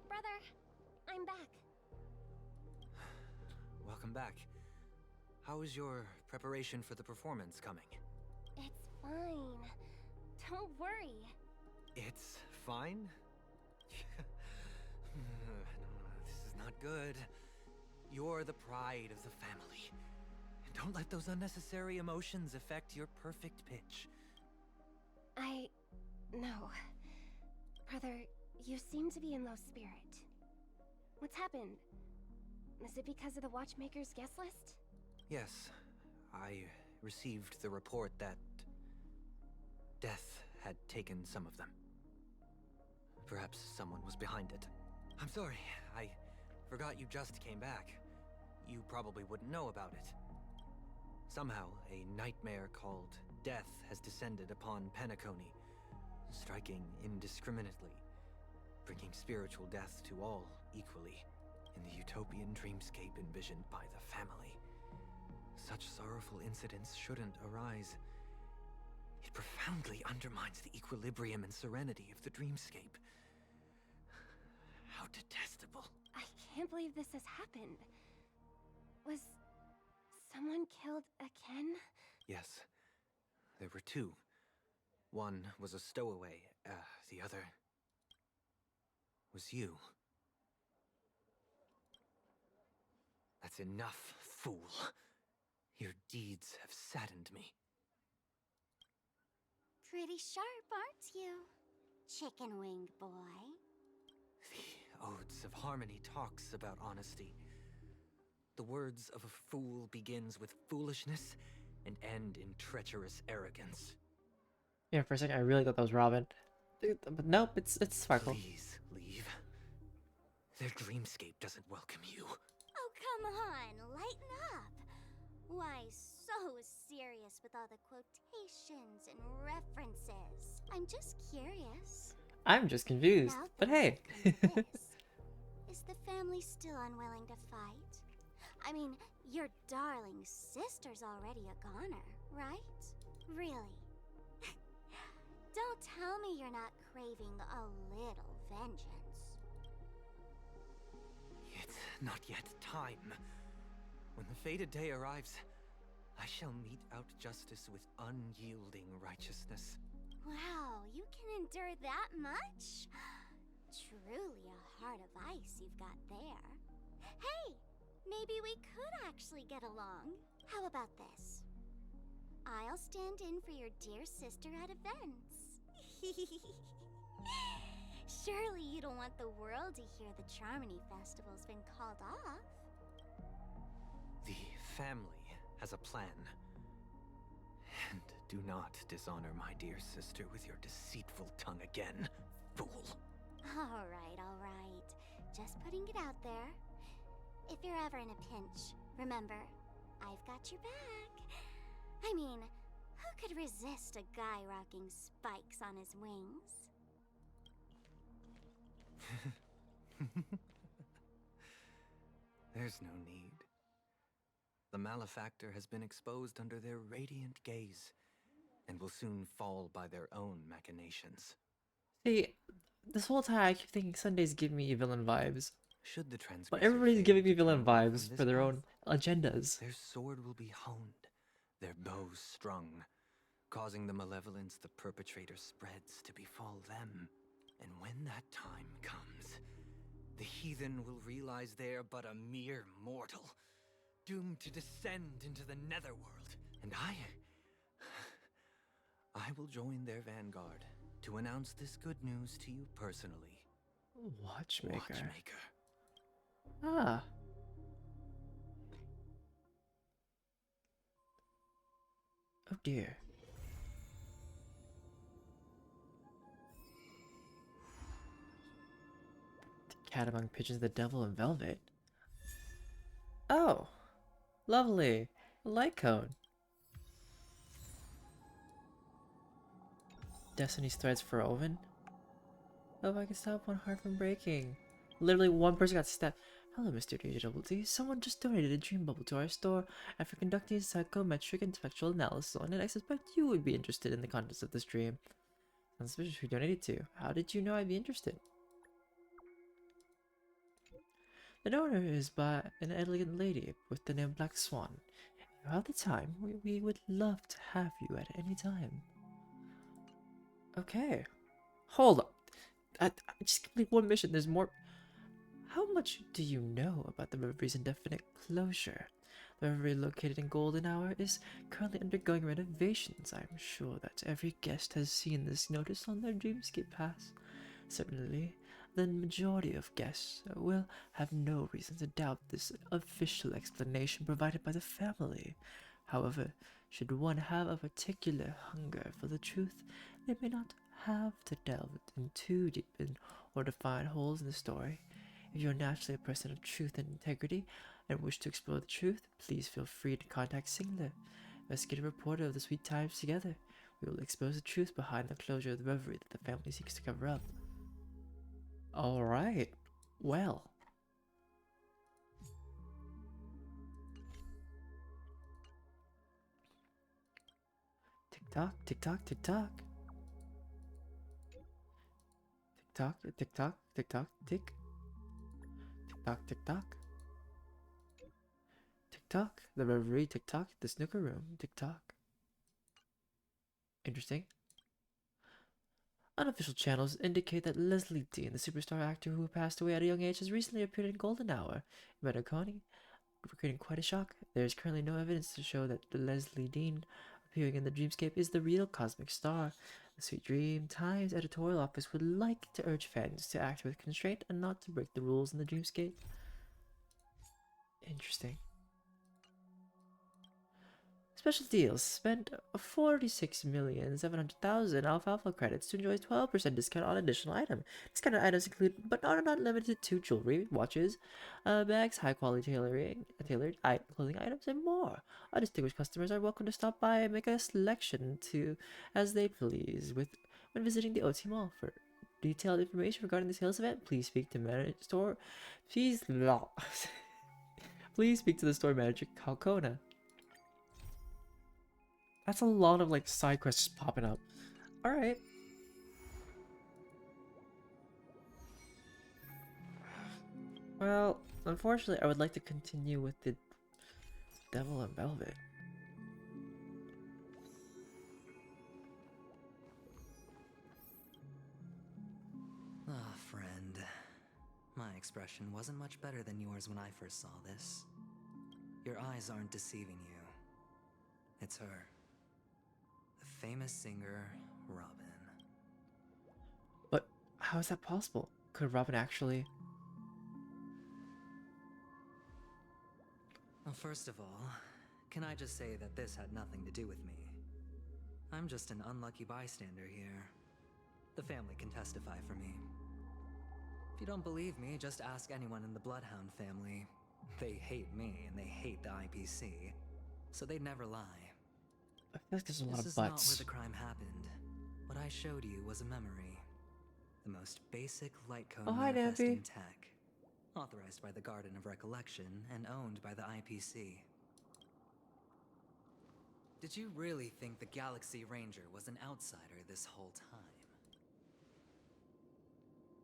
Brother, I'm back. Welcome back. How is your preparation for the performance coming? It's fine. Don't worry. It's fine? This is not good. You're the pride of the family. Don't let those unnecessary emotions affect your perfect pitch. No. Brother, you seem to be in low spirit. What's happened? Is it because of the Watchmaker's guest list? Yes, I received the report that death had taken some of them. Perhaps someone was behind it. I'm sorry, I forgot you just came back. You probably wouldn't know about it. Somehow, a nightmare called death has descended upon Penacony, striking indiscriminately, bringing spiritual death to all equally in the utopian dreamscape envisioned by the family. Such sorrowful incidents shouldn't arise. It profoundly undermines the equilibrium and serenity of the dreamscape. How detestable. I can't believe this has happened. Was Someone killed Ken? Yes, there were two. One was a stowaway, the other was you. That's enough, fool. Your deeds have saddened me. Pretty sharp, aren't you? Chicken-winged boy. The Odes of Harmony talks about honesty. The words of a fool begins with foolishness and end in treacherous arrogance. Yeah, for a second I really thought that was Robin. But nope, it's Sparkle. Please leave. Their dreamscape doesn't welcome you. Oh, come on, lighten up. Why so serious with all the quotations and references? I'm just curious. I'm just confused. Now But that hey. I've come to this, is the family still unwilling to fight? I mean, your darling sister's already a goner, right? Really? Don't tell me you're not craving a little vengeance. It's not yet time. When the fated day arrives, I shall mete out justice with unyielding righteousness. Wow, you can endure that much? Truly a heart of ice you've got there. Hey, maybe we could actually get along. How about this? I'll stand in for your dear sister at events. Surely you don't want the world to hear the Charmony Festival's been called off. The family has a plan. And do not dishonor my dear sister with your deceitful tongue again, fool. All right. Just putting it out there. If you're ever in a pinch, remember, I've got your back. I mean, who could resist a guy rocking spikes on his wings? There's no need. The malefactor has been exposed under their radiant gaze, and will soon fall by their own machinations. See, this whole time I keep thinking Sundays give me villain vibes. Should the But transgressor everybody's fail giving me to villain turn away vibes from for this their path, own agendas. their sword will be honed, their bows strung, causing the malevolence the perpetrator spreads to befall them. And when that time comes, the heathen will realize they're but a mere mortal, doomed to descend into the netherworld. And I will join their vanguard to announce this good news to you personally. Watchmaker. Watchmaker. Ah. Oh dear. The cat among pigeons, the devil in velvet. Oh. Lovely. A light cone. Destiny's threads for Oven. Oh, if I can stop one heart from breaking. Literally one person got stabbed. Hello, Mr. DjDoubleT. Someone just donated a dream bubble to our store after conducting a psychometric and spectral analysis on it. I suspect you would be interested in the contents of this dream. Sounds suspicious who donated to. How did you know I'd be interested? The donor is by an elegant lady with the name Black Swan. If you have the time, we would love to have you at any time. Okay. Hold up. I just complete one mission. There's more. How much do you know about the Reveries Indefinite Closure? The Reverie located in Golden Hour is currently undergoing renovations. I'm sure that every guest has seen this notice on their Dreamscape Pass. Certainly, the majority of guests will have no reason to doubt this official explanation provided by the family. However, should one have a particular hunger for the truth, they may not have to delve in too deep in order to find holes in the story. If you're naturally a person of truth and integrity and wish to explore the truth, please feel free to contact Singler, investigative reporter of the Sweet Times Together. We will expose the truth behind the closure of the reverie that the family seeks to cover up. Alright, well. Tick-tock, tick-tock, tick-tock. Tick-tock, tick-tock, tick-tock, tick. Tick-tock, tick-tock. Tick-tock. The reverie tick-tock. The snooker room. Tick-tock. Interesting. Unofficial channels indicate that Leslie Dean, the superstar actor who passed away at a young age, has recently appeared in Golden Hour in Penacony, creating quite a shock. There is currently no evidence to show that Leslie Dean appearing in the dreamscape is the real cosmic star. The Sweet Dream Times editorial office would like to urge fans to act with constraint and not to break the rules in the dreamscape. Interesting. Special deals. Spend 46,700,000 alfalfa credits to enjoy 12% discount on additional item. Discounted items include, but are not limited to, jewelry, watches, bags, high-quality tailored clothing items, and more. Our distinguished customers are welcome to stop by and make a selection to as they please when visiting the OT Mall. For detailed information regarding the sales event, please speak to please speak to the store manager, Kalkona. That's a lot of like side quests popping up. Alright. Well, unfortunately, I would like to continue with the Devil in Velvet. Ah, friend. My expression wasn't much better than yours when I first saw this. Your eyes aren't deceiving you. It's her. The famous singer, Robin. But how is that possible? Could Robin actually... Well, first of all, can I just say that this had nothing to do with me? I'm just an unlucky bystander here. The family can testify for me. If you don't believe me, just ask anyone in the Bloodhound family. They hate me and they hate the IPC, so they'd never lie. I feel like there's a lot This of is not butts. where the crime happened. What I showed you was a memory. The most basic light cone Oh, hi, manifesting Nappy. tech. Authorized by the Garden of Recollection and owned by the IPC. Did you really think the Galaxy Ranger was an outsider this whole time?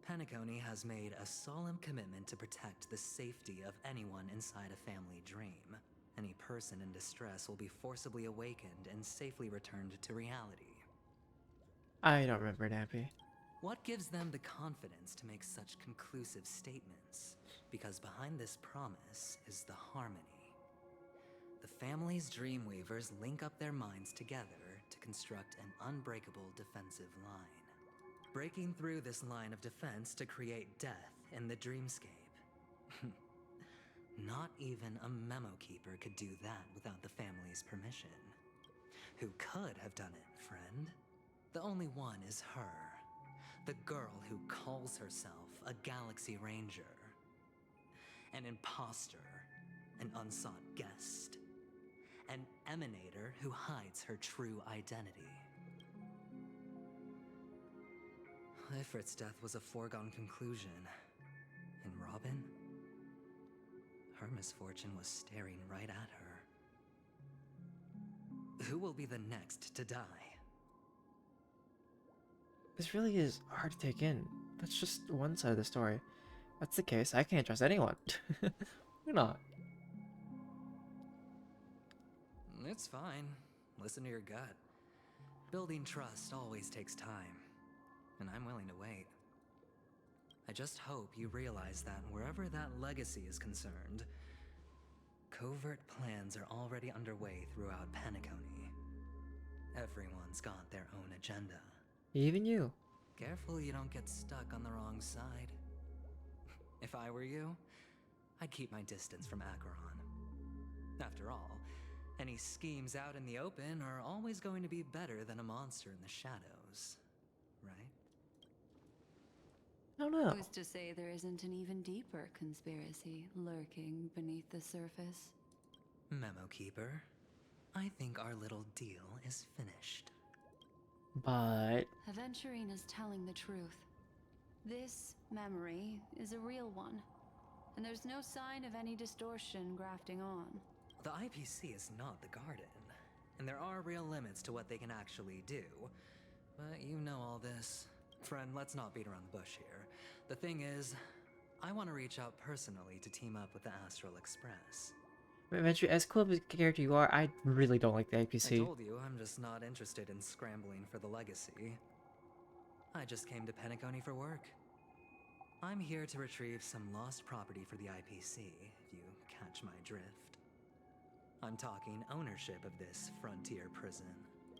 Penacony has made a solemn commitment to protect the safety of anyone inside a family dream. Any person in distress will be forcibly awakened and safely returned to reality. I don't remember Nappy. What gives them the confidence to make such conclusive statements? Because behind this promise is the harmony. The family's Dreamweavers link up their minds together to construct an unbreakable defensive line. Breaking through this line of defense to create death in the dreamscape. Not even a memo keeper could do that without the family's permission. Who could have done it, friend? The only one is her. The girl who calls herself a Galaxy Ranger. An imposter. An unsought guest. An emanator who hides her true identity. Ifrit's death was a foregone conclusion. And Robin? Her misfortune was staring right at her. Who will be the next to die? This really is hard to take in. That's just one side of the story. If that's the case, I can't trust anyone. Why not? It's fine. Listen to your gut. Building trust always takes time. And I'm willing to wait. I just hope you realize that wherever that legacy is concerned, covert plans are already underway throughout Penacony. Everyone's got their own agenda. Even you. Careful you don't get stuck on the wrong side. If I were you, I'd keep my distance from Acheron. After all, any schemes out in the open are always going to be better than a monster in the shadows, right? I don't know. Who's to say there isn't an even deeper conspiracy lurking beneath the surface? Memo Keeper, I think our little deal is finished. But... Aventurine is telling the truth. This memory is a real one, and there's no sign of any distortion grafting on. The IPC is not the Garden, and there are real limits to what they can actually do. But you know all this. Friend, let's not beat around the bush here. The thing is, I want to reach out personally to team up with the Astral Express. Eventually, as cool of a character you are, I really don't like the I IPC. told you I'm just not interested in scrambling for the legacy. I just came to Penacony for work. I'm here to retrieve some lost property for the IPC, if you catch my drift. I'm talking ownership of this frontier prison.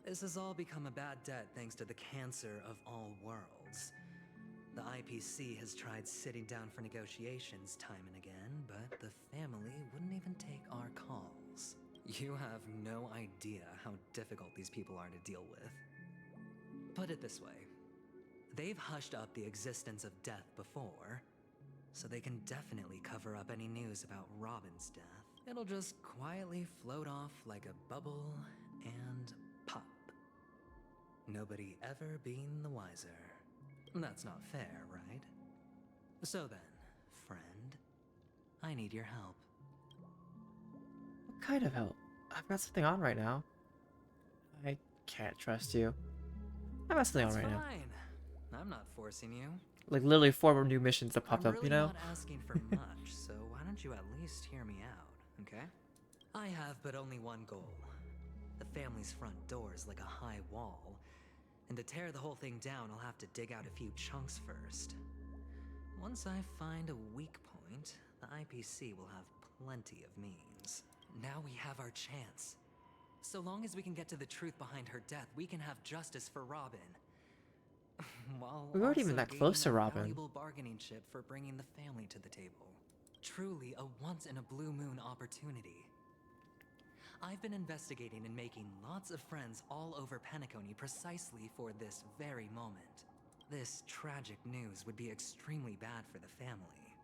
This has all become a bad debt thanks to the cancer of all worlds. The IPC has tried sitting down for negotiations time and again, but the family wouldn't even take our calls. You have no idea how difficult these people are to deal with. Put it this way. They've hushed up the existence of death before, so they can definitely cover up any news about Robin's death. It'll just quietly float off like a bubble and pop. Nobody ever being the wiser. That's not fair, right? So then, friend, I need your help. What kind of help? I've got something on right now. I can't trust you. I've got something on right now. Fine. I'm not forcing you. Like literally 4 new missions that popped I'm up, really you know? not asking for much, so why don't you at least hear me out, okay? I have but only one goal. The family's front door is like a high wall, and to tear the whole thing down, I'll have to dig out a few chunks first. Once I find a weak point, the IPC will have plenty of means. Now we have our chance. So long as we can get to the truth behind her death, we can have justice for Robin. While We weren't even also that close to gaining a Robin. valuable bargaining chip for bringing the family to the table. Truly a once-in-a-blue-moon opportunity. I've been investigating and making lots of friends all over Penacony precisely for this very moment. This tragic news would be extremely bad for the family,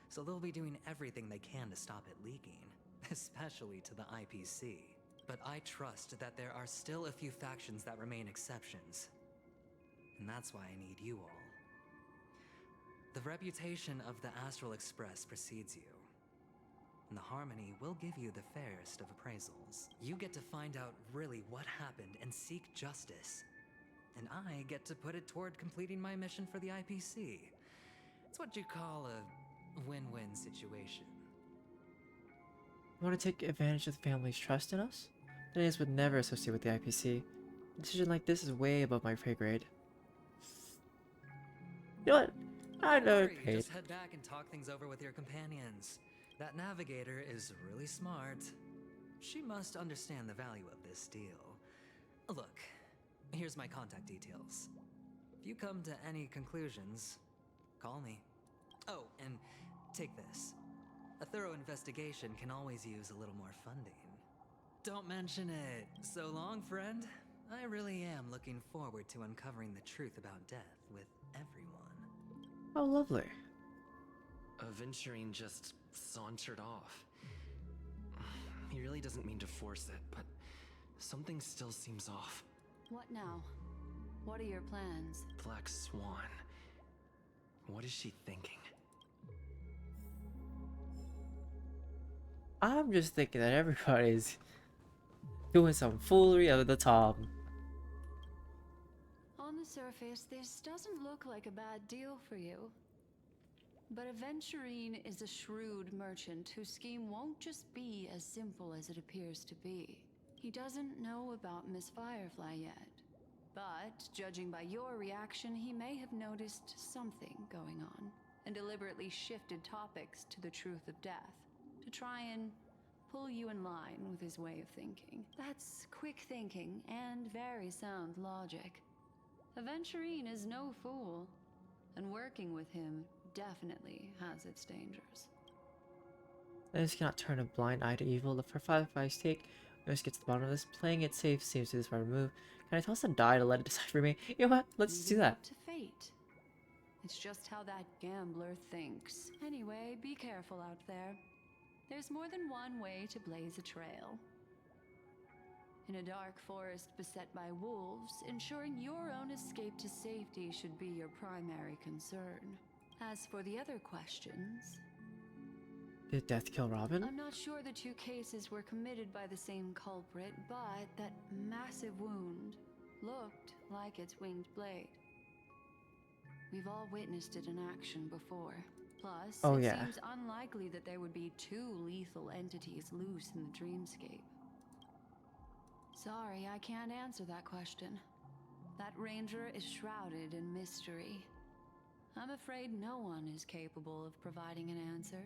so they'll be doing everything they can to stop it leaking, especially to the IPC. But I trust that there are still a few factions that remain exceptions, and that's why I need you all. The reputation of the Astral Express precedes you, and the Harmony will give you the fairest of appraisals. You get to find out really what happened and seek justice, and I get to put it toward completing my mission for the IPC. It's what you call a win-win situation. You want to take advantage of the family's trust in us? Denise would never associate with the IPC. A decision like this is way above my pay grade. You know what? I know Don't worry, paid. just head back and talk things over with your companions. That navigator is really smart. She must understand the value of this deal. Look, here's my contact details. If you come to any conclusions, call me. Oh, and take this. A thorough investigation can always use a little more funding. Don't mention it. So long, friend. I really am looking forward to uncovering the truth about death with everyone. Oh, lovely. Aventurine just sauntered off. He really doesn't mean to force it, but something still seems off. What now? What are your plans? Black Swan. What is she thinking? I'm just thinking that everybody's doing some foolery over the top. On the surface, this doesn't look like a bad deal for you. But Aventurine is a shrewd merchant whose scheme won't just be as simple as it appears to be. He doesn't know about Miss Firefly yet. But, judging by your reaction, he may have noticed something going on, and deliberately shifted topics to the truth of death, to try and pull you in line with his way of thinking. That's quick thinking and very sound logic. Aventurine is no fool, and working with him definitely has its dangers. Dennis cannot turn a blind eye to evil. For Firefly's take, let's get to the bottom of this. Playing it safe seems to be the smart move. Can I toss a die to let it decide for me? You know what? Let's do Leaving it that. up to fate. It's just how that gambler thinks. Anyway, be careful out there. There's more than one way to blaze a trail. In a dark forest beset by wolves, ensuring your own escape to safety should be your primary concern. As for the other questions, Did Death kill Robin? I'm not sure the two cases were committed by the same culprit, but that massive wound looked like its winged blade. We've all witnessed it in action before. Plus, Oh, it yeah. seems unlikely that there would be two lethal entities loose in the dreamscape. Sorry, I can't answer that question. That ranger is shrouded in mystery. I'm afraid no one is capable of providing an answer.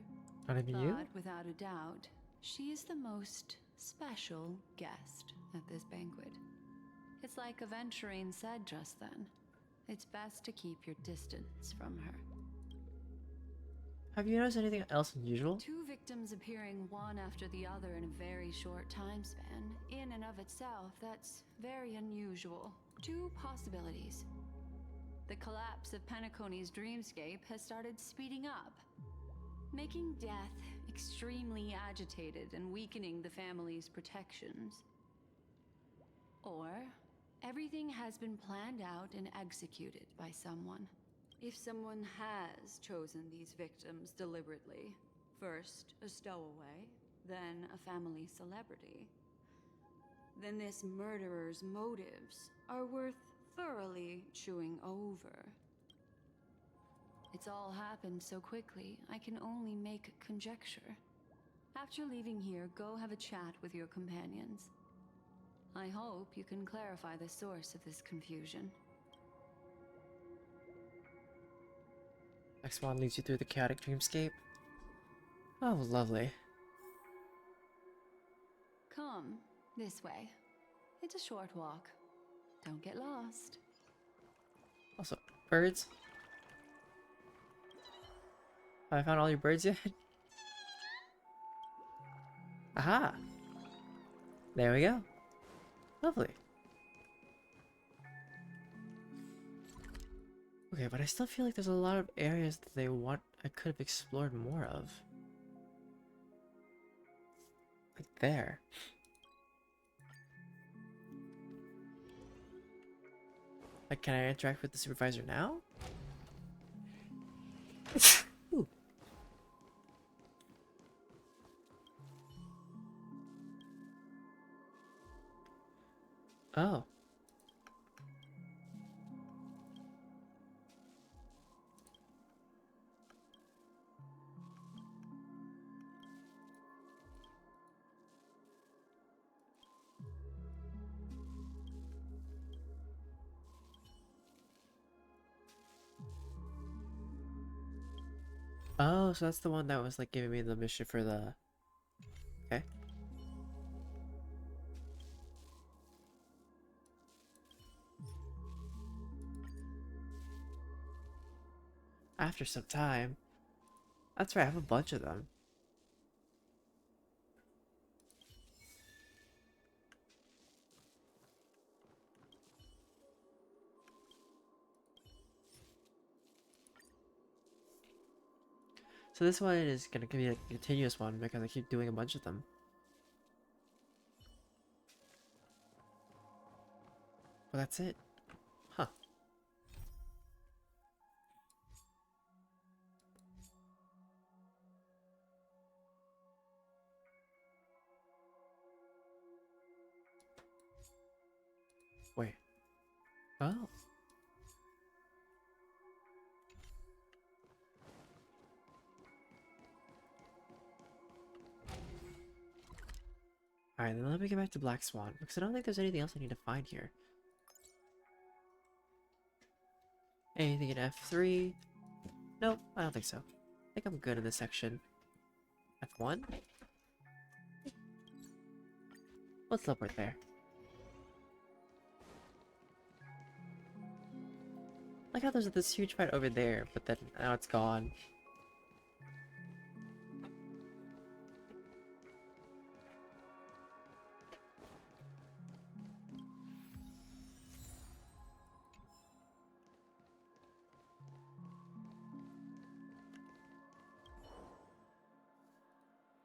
Not even But you? without a doubt, she is the most special guest at this banquet. It's like Aventurine said just then. It's best to keep your distance from her. Have you noticed anything else unusual? Two victims appearing one after the other in a very short time span, in and of itself, that's very unusual. Two possibilities. The collapse of Penacony's dreamscape has started speeding up, making death extremely agitated and weakening the family's protections. Or everything has been planned out and executed by someone. If someone has chosen these victims deliberately, first a stowaway, then a family celebrity, then this murderer's motives are worth thoroughly chewing over. It's all happened so quickly, I can only make conjecture. After leaving here, go have a chat with your companions. I hope you can clarify the source of this confusion. Next one leads you through the chaotic dreamscape. Oh, lovely. Come, this way. It's a short walk. Don't get lost. Also, birds. Have I found all your birds yet? Aha! There we go. Lovely. Okay, but I still feel like there's a lot of areas that I could have explored more of. Like there. Like, can I interact with the supervisor now? Ooh. Oh. Oh, so that's the one that was like giving me the mission for the... Okay. After some time. That's right, I have a bunch of them. So this one is gonna be a continuous one because I keep doing a bunch of them. Well, that's it. Huh. Wait. Oh. Alright, then let me get back to Black Swan, because I don't think there's anything else I need to find here. Anything in F3? Nope, I don't think so. I think I'm good in this section. F1? Let's teleport there. Like how there's this huge fight over there, but then now it's gone.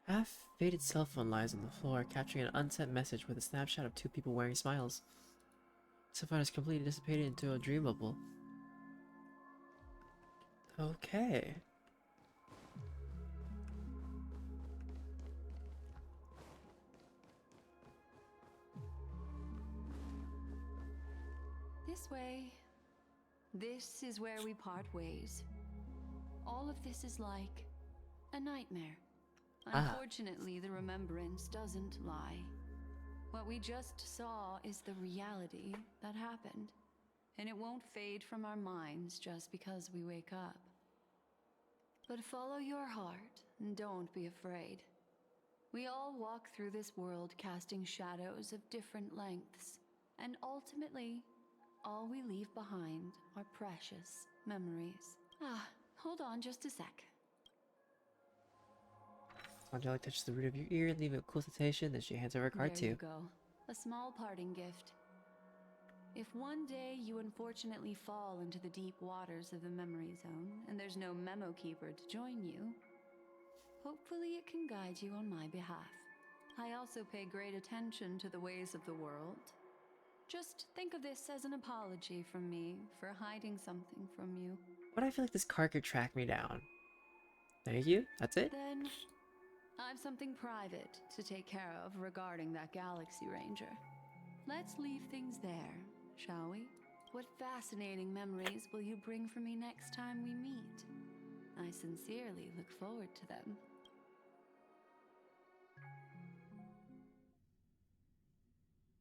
Half-faded cell phone lies on the floor, capturing an unsent message with a snapshot of two people wearing smiles. Cell phone has completely dissipated into a dream bubble. Okay. This way. This is where we part ways. All all of this is like a nightmare. Ah. Unfortunately, the remembrance doesn't lie. What we just saw is the reality that happened, and it won't fade from our minds just because we wake up. But follow your heart and don't be afraid. We all walk through this world casting shadows of different lengths, and ultimately, all we leave behind are precious memories. Ah, hold on just a sec. Angelic touches the root of your ear, leaving a cool sensation, then she hands over a card There to you you. go. A small parting gift. If one day you unfortunately fall into the deep waters of the memory zone, and there's no memo keeper to join you, hopefully it can guide you on my behalf. I also pay great attention to the ways of the world. Just think of this as an apology from me for hiding something from you. But I feel like this card could track me down. Thank you. That's it? Then, I've something private to take care of regarding that Galaxy Ranger. Let's leave things there, shall we? What fascinating memories will you bring for me next time we meet? I sincerely look forward to them.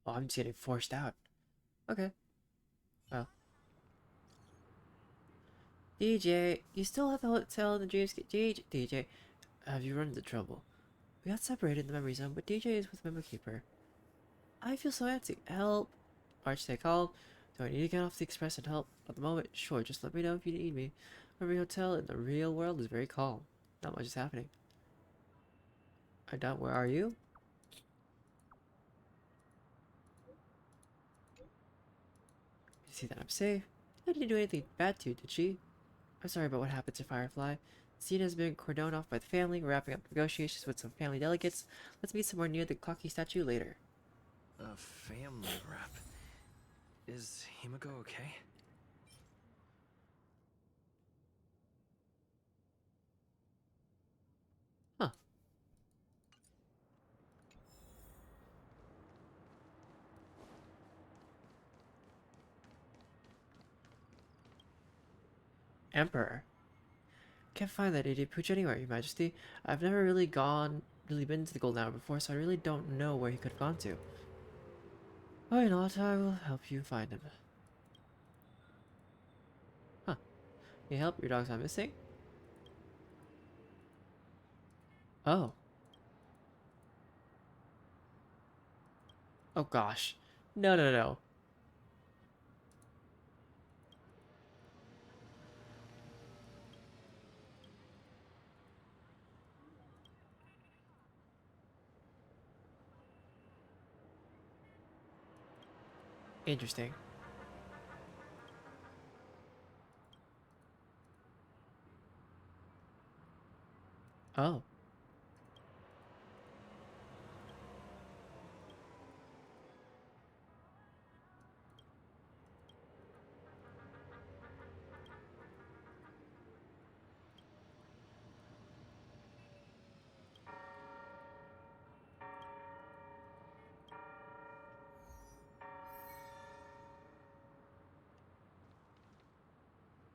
Oh, I'm just getting forced out. Okay. Well. DJ, you still have the hotel in the dreamscape. DJ, have you run into trouble? We got separated in the memory zone, but DJ is with the Memory Keeper. I feel so antsy. Help! Arch, stay calm. Do I need to get off the express and help? At the moment, sure, just let me know if you need me. Memory Hotel in the real world is very calm. Not much is happening. I doubt, where are you? You see that I'm safe. I didn't do anything bad to you, did she? I'm sorry about what happened to Firefly. The scene has been cordoned off by the family. We're wrapping up negotiations with some family delegates. Let's meet somewhere near the Clocky statue later. A family rep. Is Himiko okay? Huh. Emperor. Can't find that idiot Pooch anywhere, Your Majesty. I've never really been to the Golden Hour before, so I really don't know where he could have gone to. Why not? I will help you find him. Huh. Need help? Your dog's not missing? Oh. Oh gosh. No, no, no. Interesting. Oh.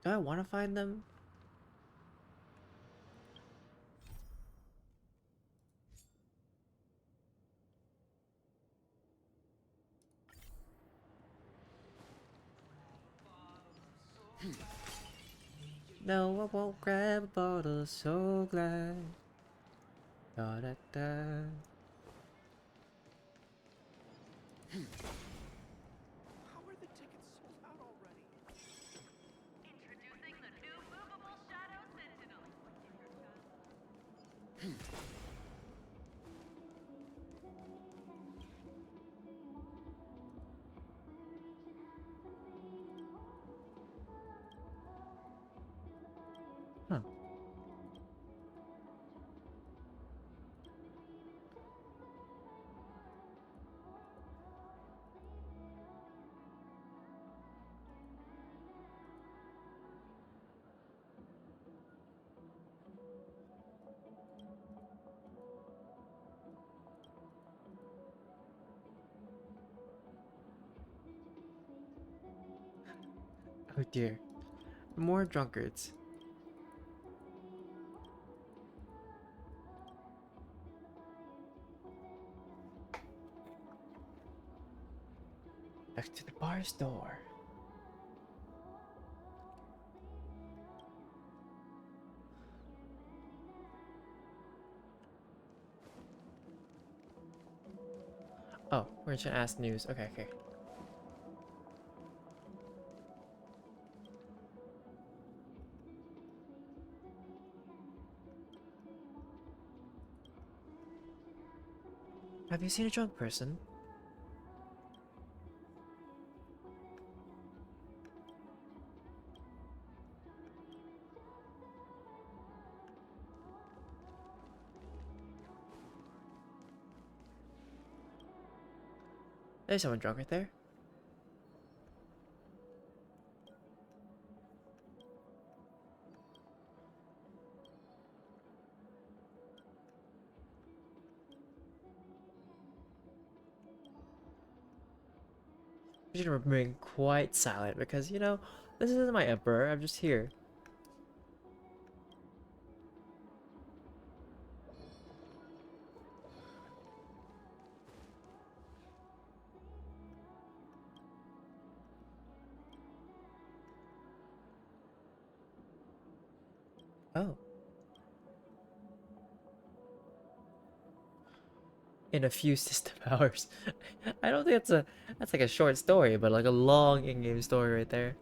Do I want to find them? No, I won't grab a bottle. So glad. Da da da. How are the tickets sold out already? Introducing the new movable Shadow Sentinel. Huh. Oh dear. More drunkards. Next to the bar's door. Oh, we're just gonna ask news. Okay, okay. Have you seen a drunk person? There's someone drunk right there. I'm just gonna remain quite silent because, you know, this isn't my emperor. I'm just here. Oh. In a few system hours. I don't think that's like a short story, but like a long in-game story right there.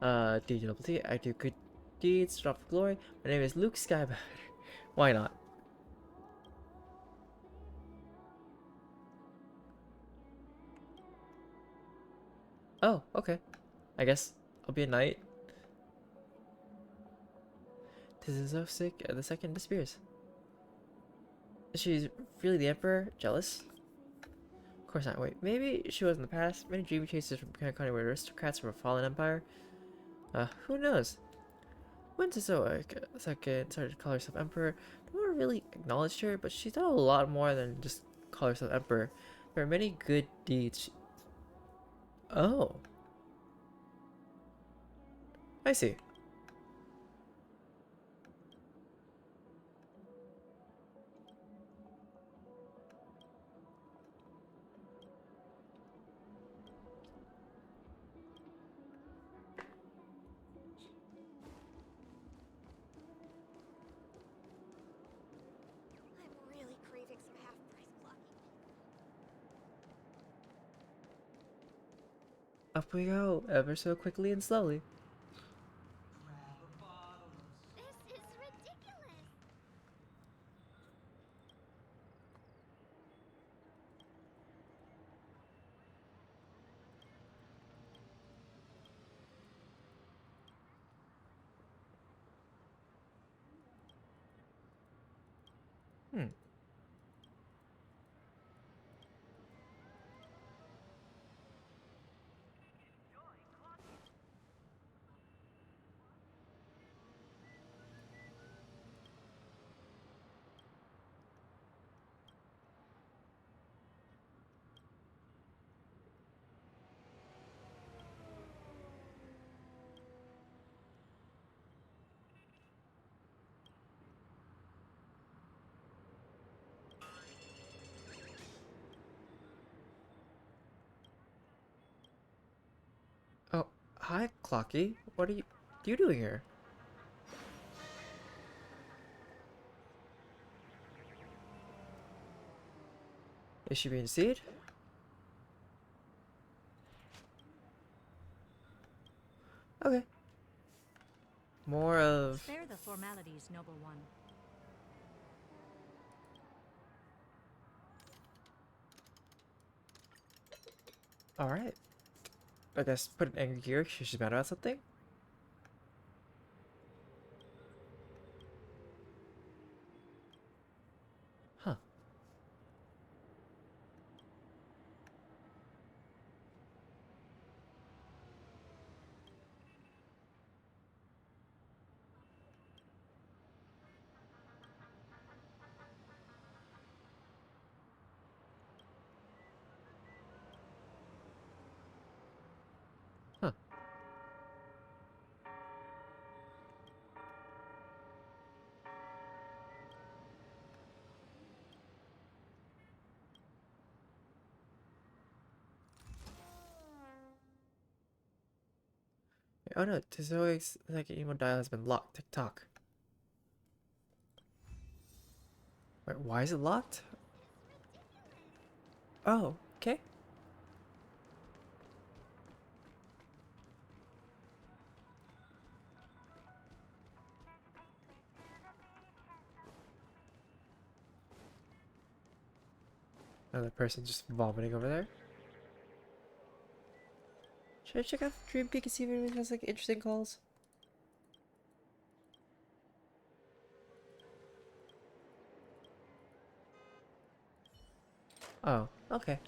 DjDoubleT, I do good deeds, strive for glory. My name is Luke Skybowser. Why not? Oh, okay. I guess I'll be a knight. This is so sick. The second disappears. She's really the emperor? Jealous? Of course not. Wait, maybe she was in the past. Many dream chasers from Penacony were aristocrats from a fallen empire. Who knows? When Tezoa second started to call herself emperor, no one really acknowledged her, but she's done a lot more than just call herself emperor. There are many good deeds. Oh. I see. I'm really craving some half-price blocking. Up we go, ever so quickly and slowly. This is ridiculous! Hmm. Oh, hi, Clocky. What are you doing here? Is she being seed? Okay. More of... Spare the formalities, noble one. Alright. I guess put an angry gear because she's mad about something? Huh. Huh. Oh no, Tizoic's like emo dial has been locked. TikTok. Wait, why is it locked? Oh, okay. Another person just vomiting over there. Should I check out Dream Peak and see if anyone has like interesting calls? Oh, okay.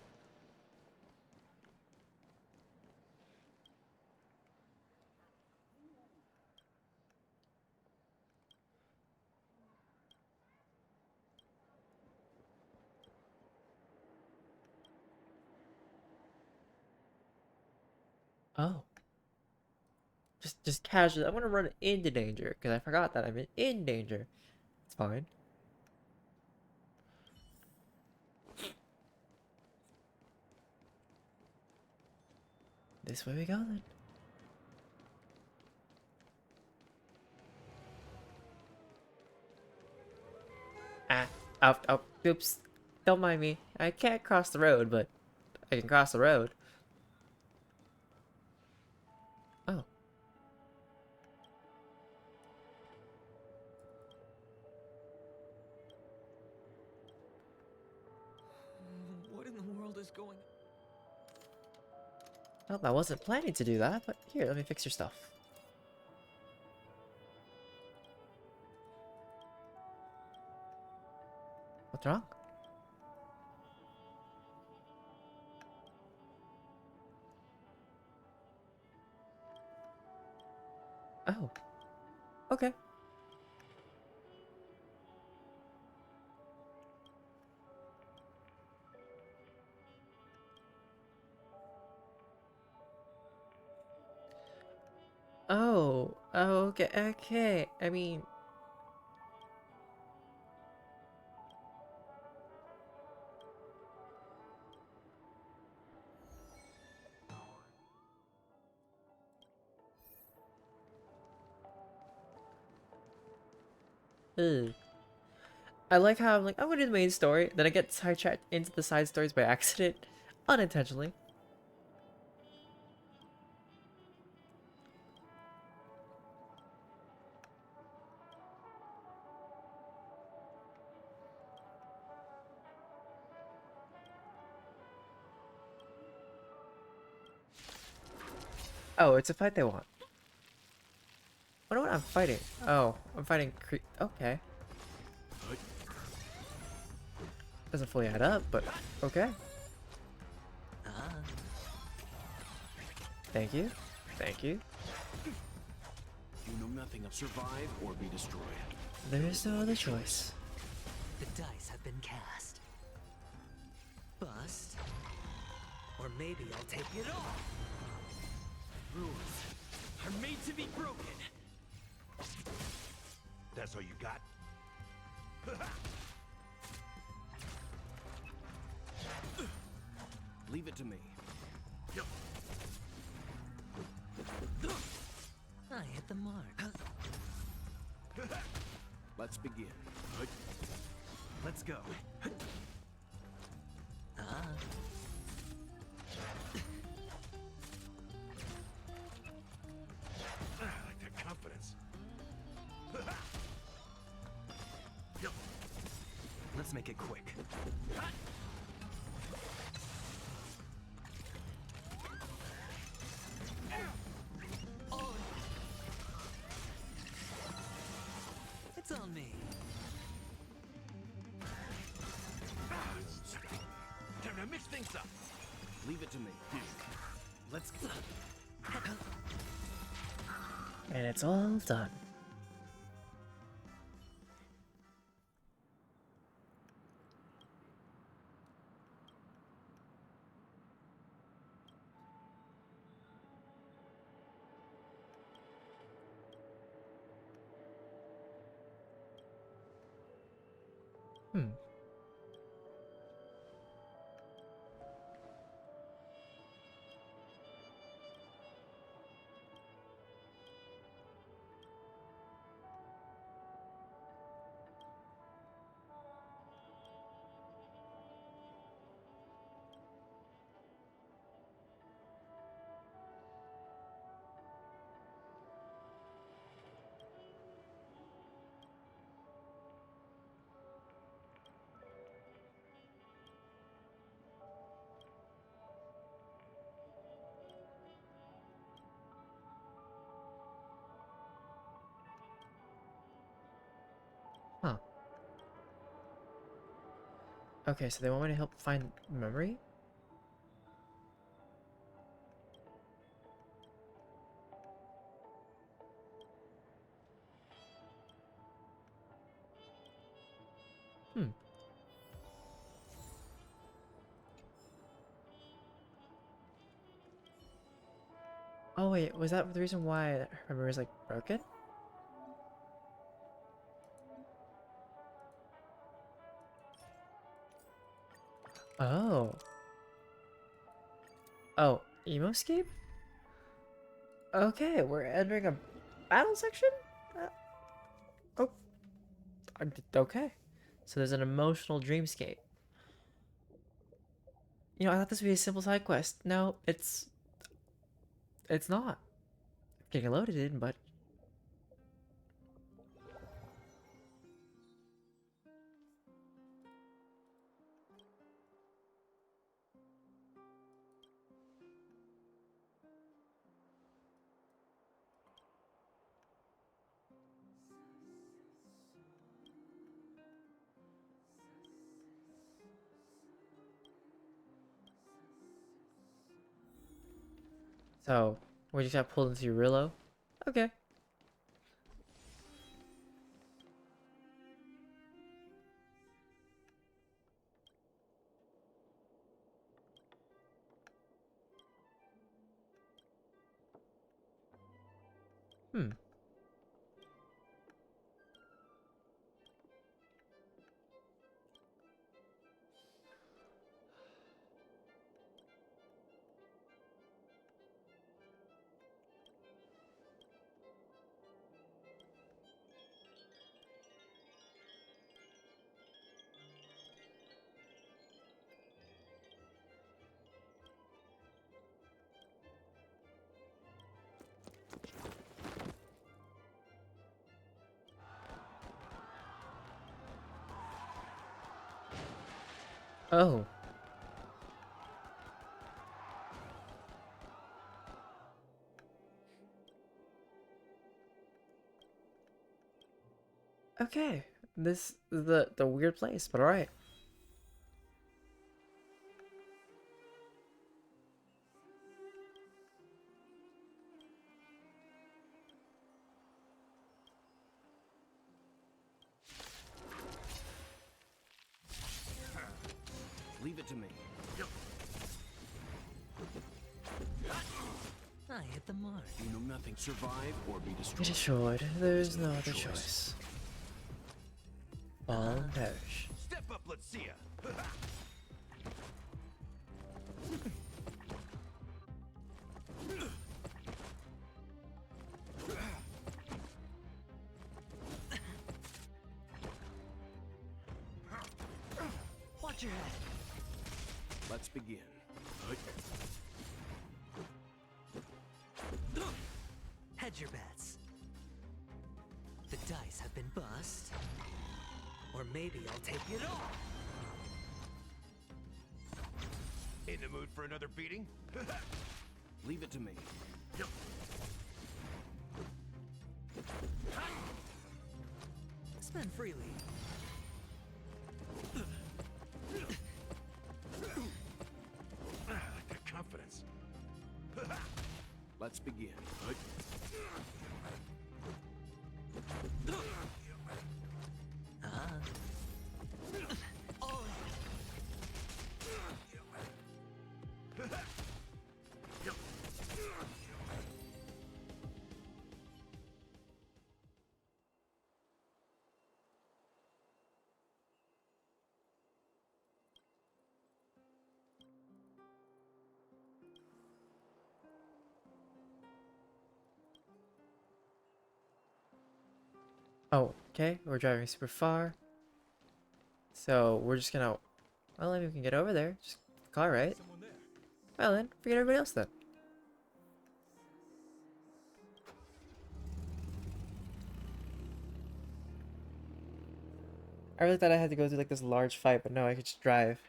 Oh. Just casually. I'm gonna run into danger because I forgot that I'm in danger. It's fine. This way we go then. Ah, oh, oops. Don't mind me. I can't cross the road, but I can cross the road. Oh. What in the world is going? Well, I wasn't planning to do that, but here, let me fix your stuff. What's wrong? Oh. Okay. Oh. Okay. Okay. I mean. Ugh. I like how I'm like, I'm gonna do the main story, then I get sidetracked into the side stories by accident, unintentionally. Oh, it's a fight they want. Wonder what I'm fighting. Oh, I'm fighting okay. Doesn't fully add up, but okay. Thank you. Thank you. You know nothing of survive or be destroyed. There is no other choice. The dice have been cast. Bust. Or maybe I'll take it all. Rules are made to be broken. That's all you got? Leave it to me. I hit the mark. Let's begin. Let's go. I like that confidence. Let's make it quick. It's on me. Time to mix things up. Leave it to me. Let's go. And it's all done. Hmm. Okay, so they want me to help find memory? Hmm. Oh wait, was that the reason why her memory is like broken? Oh. Oh, Emoscape? Okay, we're entering a battle section? Oh, okay. So there's an emotional dreamscape. You know, I thought this would be a simple side quest. No, it's not. Getting loaded in, but so we just got pulled into Urillo. Okay. Hmm. Oh. Okay. This is the weird place, but alright. Leave it to me. I hit the mark. You know nothing. Survive or be Be destroyed. destroyed. There's no other choice. Fall and perish. Step up, let's see ya. Watch your head. Let's begin. Hedge your bets. The dice have been bust. Or maybe I'll take it all. In the mood for another beating? Leave it to me. Spend freely. I like that confidence. Let's begin. Oh, okay. We're driving super far. So we're just gonna. Well, maybe we can get over there. Just the car, right? Well then, forget everybody else then. I really thought I had to go through like this large fight, but no, I could just drive.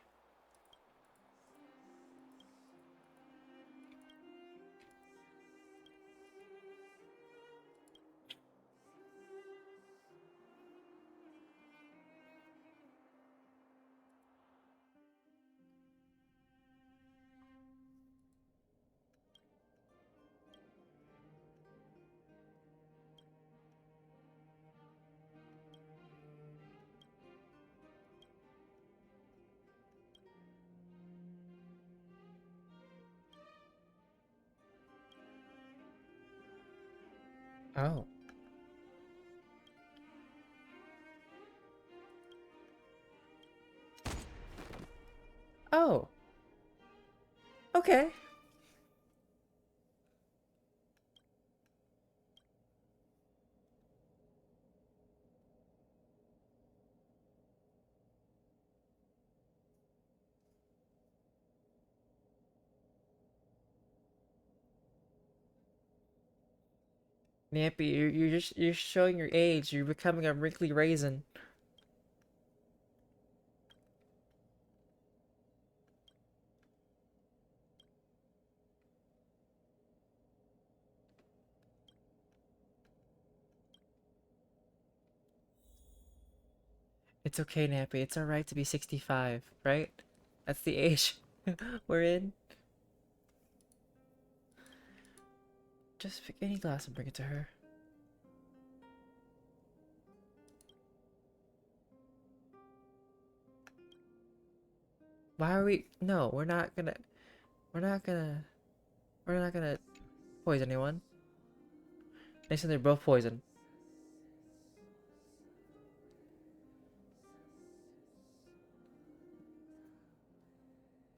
Oh. Oh. Okay. Nappy, you're showing your age. You're becoming a wrinkly raisin. It's okay, Nappy. It's alright to be 65, right? That's the age we're in. Just pick any glass and bring it to her. Why are we? No, we're not gonna. We're not gonna. We're not gonna poison anyone. Next time they're both poisoned.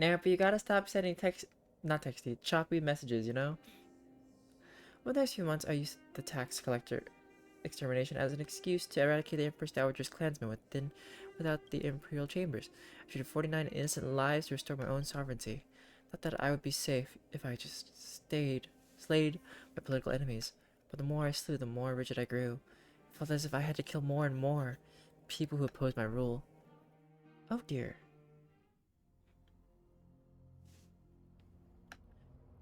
Nappy, you gotta stop sending not texty, choppy messages, you know? Over the next few months, I used the tax collector extermination as an excuse to eradicate the Empress Dowager's clansmen without the Imperial Chambers. I treated 49 innocent lives to restore my own sovereignty. Thought that I would be safe if I just slayed my political enemies. But the more I slew, the more rigid I grew. It felt as if I had to kill more and more people who opposed my rule. Oh dear.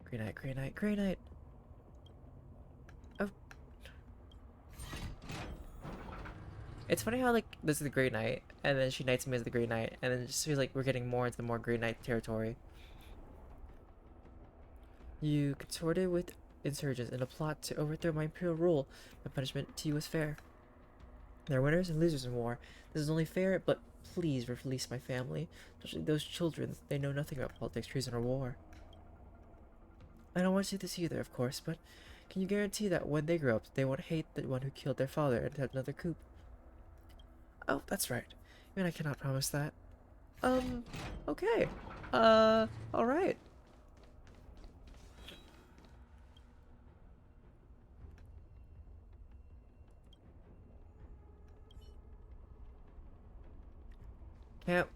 Grey Knight, Grey Knight, Grey Knight! Oh. It's funny how, like, this is the Grey Knight, and then she knights me as the Grey Knight, and then it just feels like we're getting more into the more Grey Knight territory. You consorted with insurgents in a plot to overthrow my imperial rule. My punishment to you was fair. There are winners and losers in war. This is only fair, but please release my family, especially those children. They know nothing about politics, treason, or war. I don't want to do this either, of course, but can you guarantee that when they grow up, they won't hate the one who killed their father and have another coup? Oh, that's right. I mean, I cannot promise that. Okay. Alright. Can't...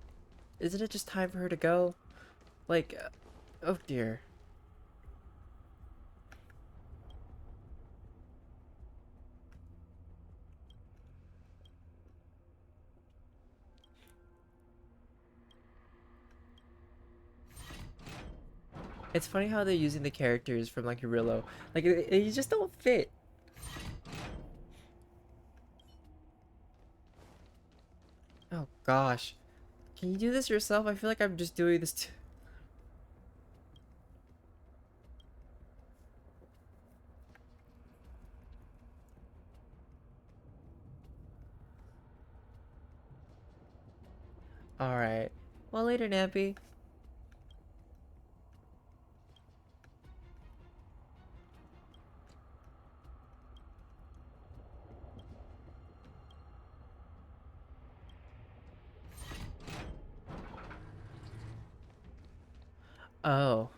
Isn't it just time for her to go? Like, oh dear. It's funny how they're using the characters from, like, Rillo. Like, you just don't fit. Oh, gosh. Can you do this yourself? I feel like I'm just doing this too. Alright. Well, later, Nappy. Oh.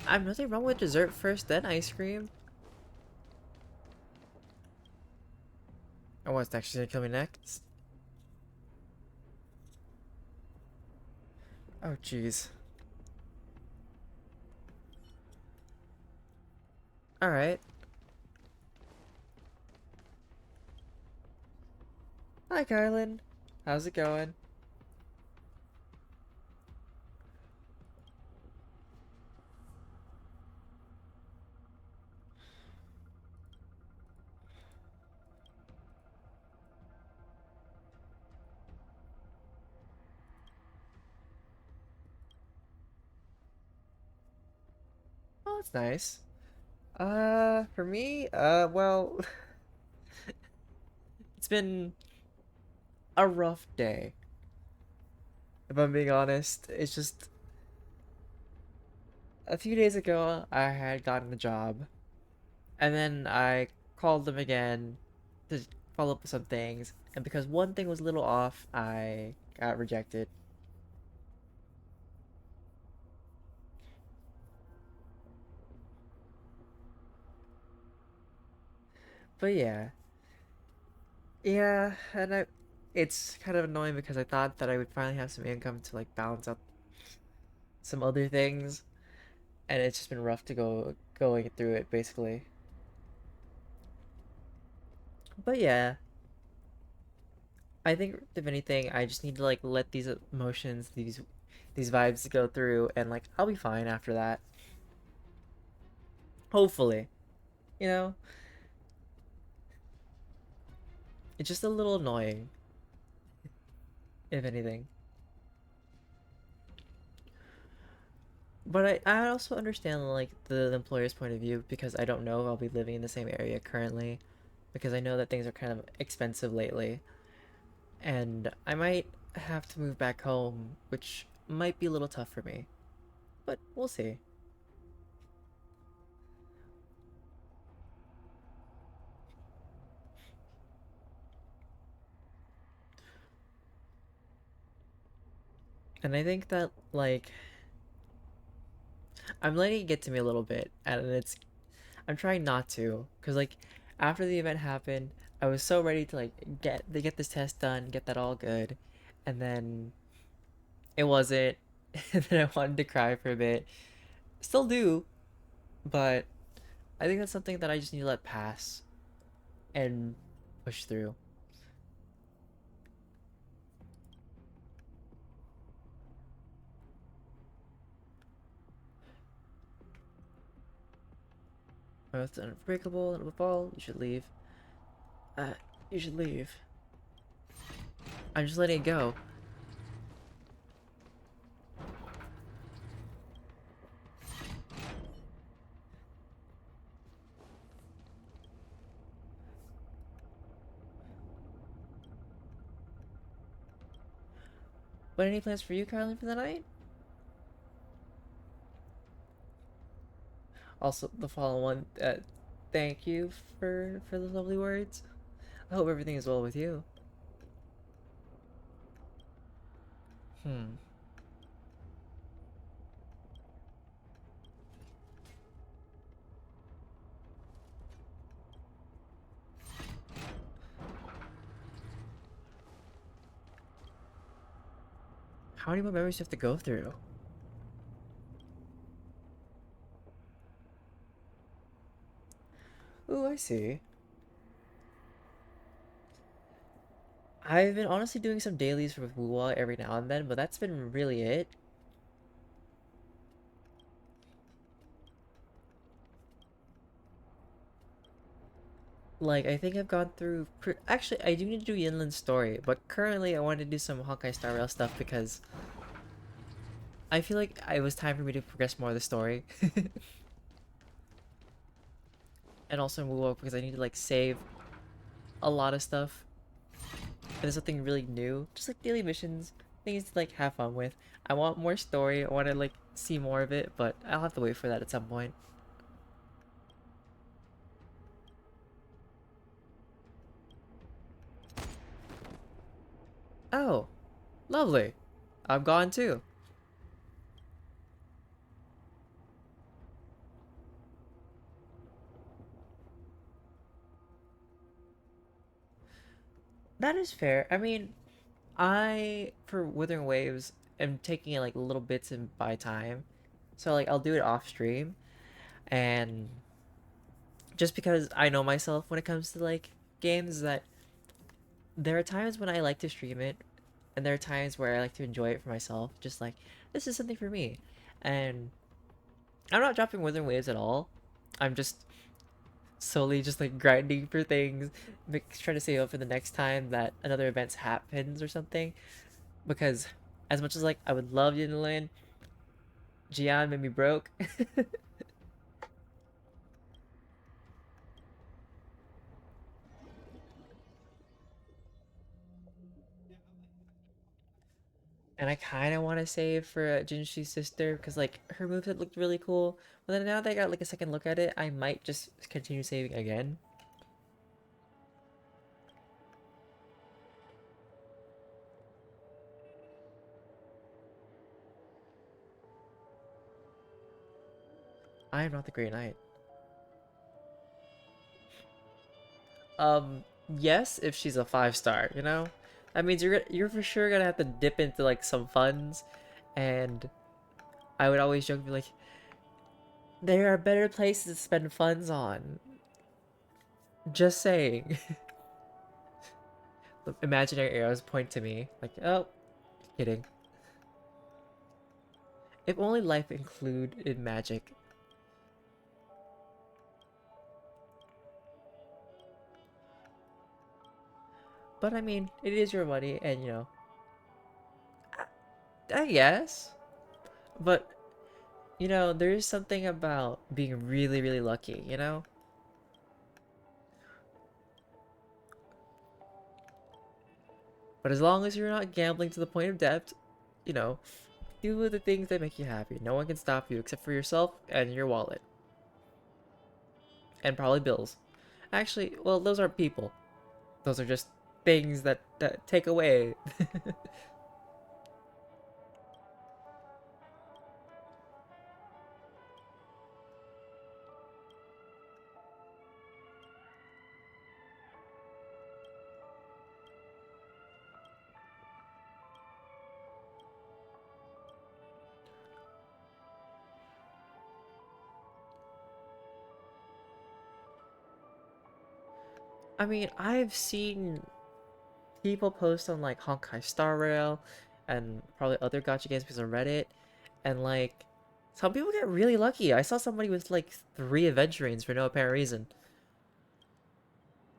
I'm nothing wrong with dessert first, then ice cream. Oh, what's actually gonna kill me next? Oh, jeez. Alright. Hi, Kylan. How's it going? Oh, that's nice. For me, well, It's been a rough day. If I'm being honest, it's just a few days ago I had gotten a job, and then I called them again to follow up with some things, and because one thing was a little off, I got rejected. But yeah, and it's kind of annoying because I thought that I would finally have some income to like balance out some other things, and it's just been rough to going through it basically. But yeah, I think if anything, I just need to like let these emotions, these vibes go through, and like I'll be fine after that. Hopefully, you know, it's just a little annoying, if anything. But I also understand like the employer's point of view because I don't know if I'll be living in the same area currently, because I know that things are kind of expensive lately, and I might have to move back home, which might be a little tough for me. But we'll see. And I think that like I'm letting it get to me a little bit, and I'm trying not to, cause like after the event happened, I was so ready to like get this test done, get that all good, and then it wasn't, and then I wanted to cry for a bit. Still do, but I think that's something that I just need to let pass and push through. Oh, it's unbreakable, and above all, you should leave. Uh, you should leave. I'm just letting it go. But any plans for you, Carlin, for the night? Also, the following one. Thank you for the lovely words. I hope everything is well with you. Hmm. How many more memories do you have to go through? Ooh, I see. I've been honestly doing some dailies with Wuwa every now and then, but that's been really it. Like, I think I've gone through... Actually, I do need to do Yinlin's story, but currently I want to do some Honkai Star Rail stuff because I feel like it was time for me to progress more of the story. And also in Wuwa because I need to, like, save a lot of stuff. And there's something really new. Just, like, daily missions. Things to, like, have fun with. I want more story. I want to, like, see more of it, but I'll have to wait for that at some point. Oh, lovely. I'm gone too. That is fair. I mean, for Withering Waves, am taking it like little bits and by time. So like I'll do it off stream, and just because I know myself when it comes to like games, that there are times when I like to stream it, and there are times where I like to enjoy it for myself. Just like this is something for me, and I'm not dropping Withering Waves at all. I'm just solely just like grinding for things, trying to save up for the next time that another event happens or something. Because as much as like I would love Yinlin, Jian made me broke. And I kind of want to save for Jinshi's sister because like her moveset looked really cool. But then now that I got like a second look at it, I might just continue saving again. I am not the Grey Knight. Yes, if she's a 5-star, you know? That means you're for sure gonna have to dip into like some funds, and I would always joke be like, there are better places to spend funds on. Just saying. The imaginary arrows point to me, like, oh, kidding. If only life included magic. But I mean, it is your money, and you know, I guess. But you know, there is something about being really, really lucky, you know? But as long as you're not gambling to the point of debt, you know, do the things that make you happy. No one can stop you except for yourself and your wallet. And probably bills. Actually, well, those aren't people. Those are just things that take away. I mean, I've seen people post on like Honkai Star Rail and probably other gacha games because on Reddit, and like some people get really lucky. I saw somebody with like 3 adventurines for no apparent reason.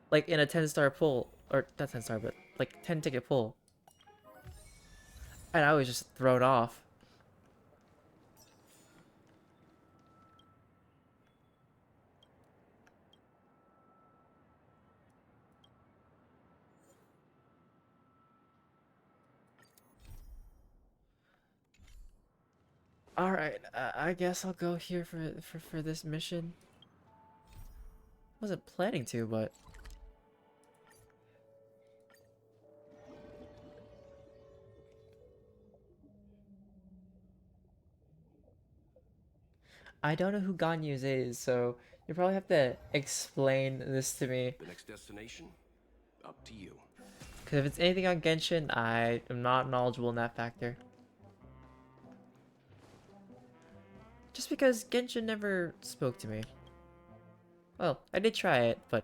Like in a 10-star pull, or not 10-star, but like 10-ticket pull. And I was just thrown off. Alright, I guess I'll go here for this mission. Wasn't planning to, but... I don't know who Ganyu's is, so you probably have to explain this to me. The next destination? Up to you. Because if it's anything on Genshin, I am not knowledgeable in that factor. Just because Genshin never spoke to me. Well, I did try it, but...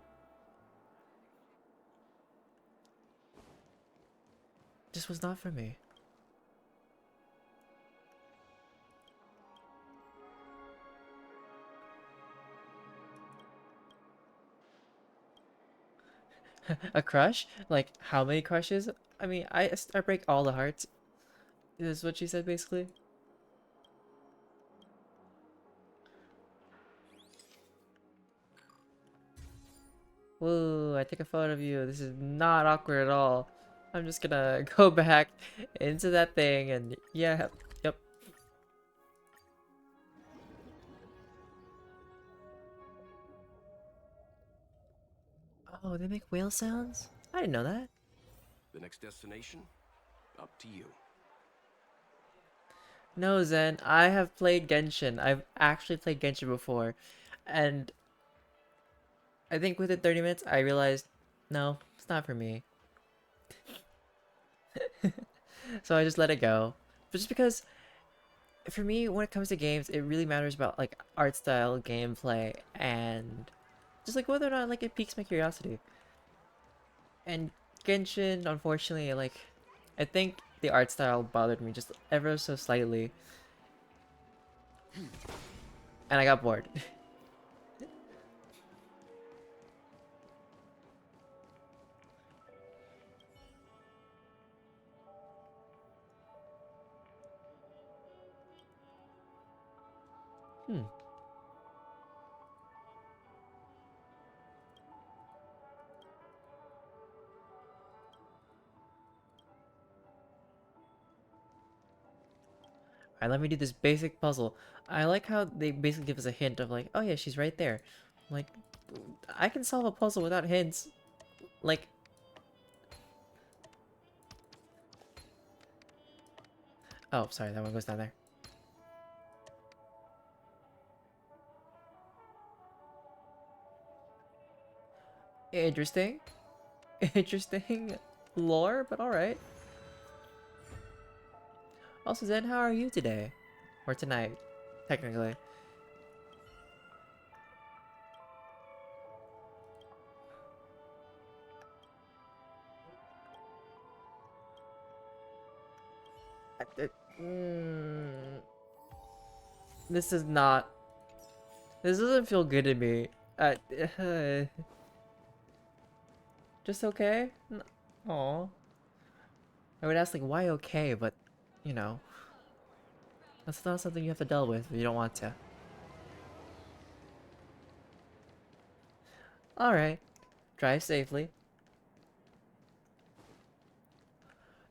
just was not for me. A crush? Like, how many crushes? I mean, I break all the hearts. Is what she said, basically. Whoa, I take a photo of you. This is not awkward at all. I'm just gonna go back into that thing and yeah, yep. Oh, they make whale sounds? I didn't know that. The next destination? Up to you. No, Zen, I have played Genshin. I've actually played Genshin before. And I think within 30 minutes, I realized, no, it's not for me. So I just let it go. But just because, for me, when it comes to games, it really matters about, like, art style, gameplay, and just, like, whether or not, like, it piques my curiosity. And Genshin, unfortunately, like, I think the art style bothered me just ever so slightly. And I got bored. Hmm. Alright, let me do this basic puzzle. I like how they basically give us a hint of like, oh yeah, she's right there. Like, I can solve a puzzle without hints. Like, oh, sorry, that one goes down there. Interesting. Interesting lore, but alright. Also, Zen, how are you today? Or tonight, technically. Mm, this is not... This doesn't feel good to me. Just okay? Aw. I would ask like, why okay, but, you know. That's not something you have to deal with if you don't want to. Alright. Drive safely.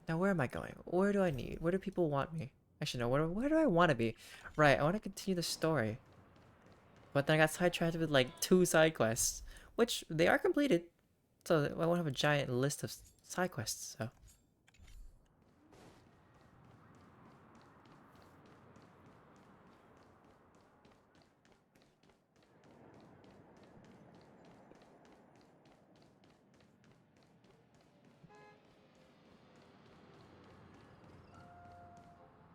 Now where am I going? Where do I need? Where do people want me? Actually no, where do I want to be? Right, I want to continue the story. But then I got sidetracked with like 2 side quests. Which, they are completed. So I won't have a giant list of side quests, so.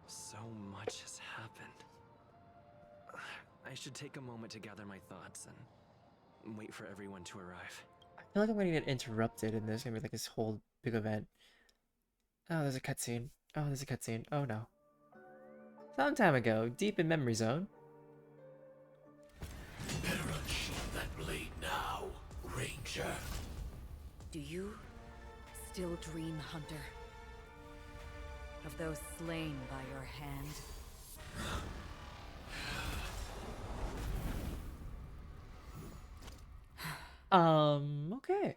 So much has happened. I should take a moment to gather my thoughts and wait for everyone to arrive. I feel like I'm gonna get interrupted and there's gonna be like this whole big event. Oh, there's a cutscene. Oh, there's a cutscene. Oh no. Some time ago, deep in memory zone. Better unsheath that blade now, Ranger. Do you still dream, Hunter? Of those slain by your hand? Okay.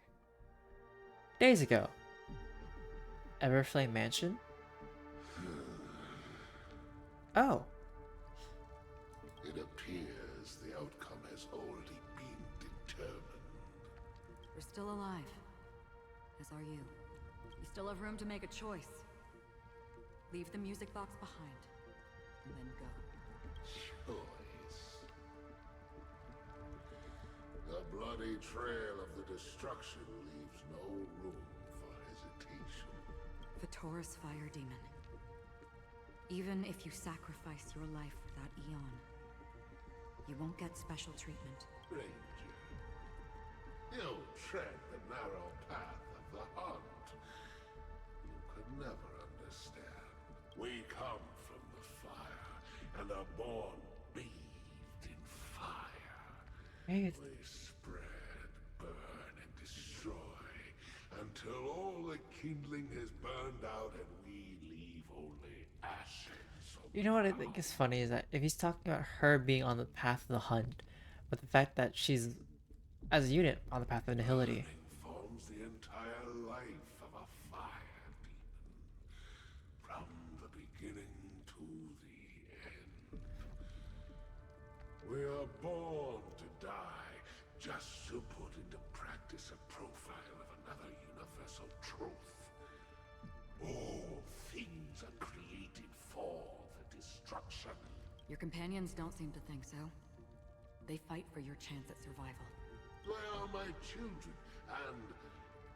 Days ago. Everflame Mansion? Oh. It appears the outcome has already been determined. We're still alive. As are you. You still have room to make a choice. Leave the music box behind, and then go. Choice. The bloody trail of the destruction leaves no room for hesitation. Vitora's fire demon. Even if you sacrifice your life for that Eon, you won't get special treatment. Ranger, you tread the narrow path of the hunt. You could never understand. We come from the fire, and are born bathed in fire. Hey, We spread, burn, and destroy, until all the kindling has burned out and we leave only ashes. you know what I think is funny is that if he's talking about her being on the path of the hunt, but the fact that she's, as a unit, on the path of nihility. Burning forms the entire life of a fire demon, from the beginning to the end. We are born to die, just to put into practice a profile of another universal truth. All things are created for the destruction. Your companions don't seem to think so. They fight for your chance at survival. They are my children, and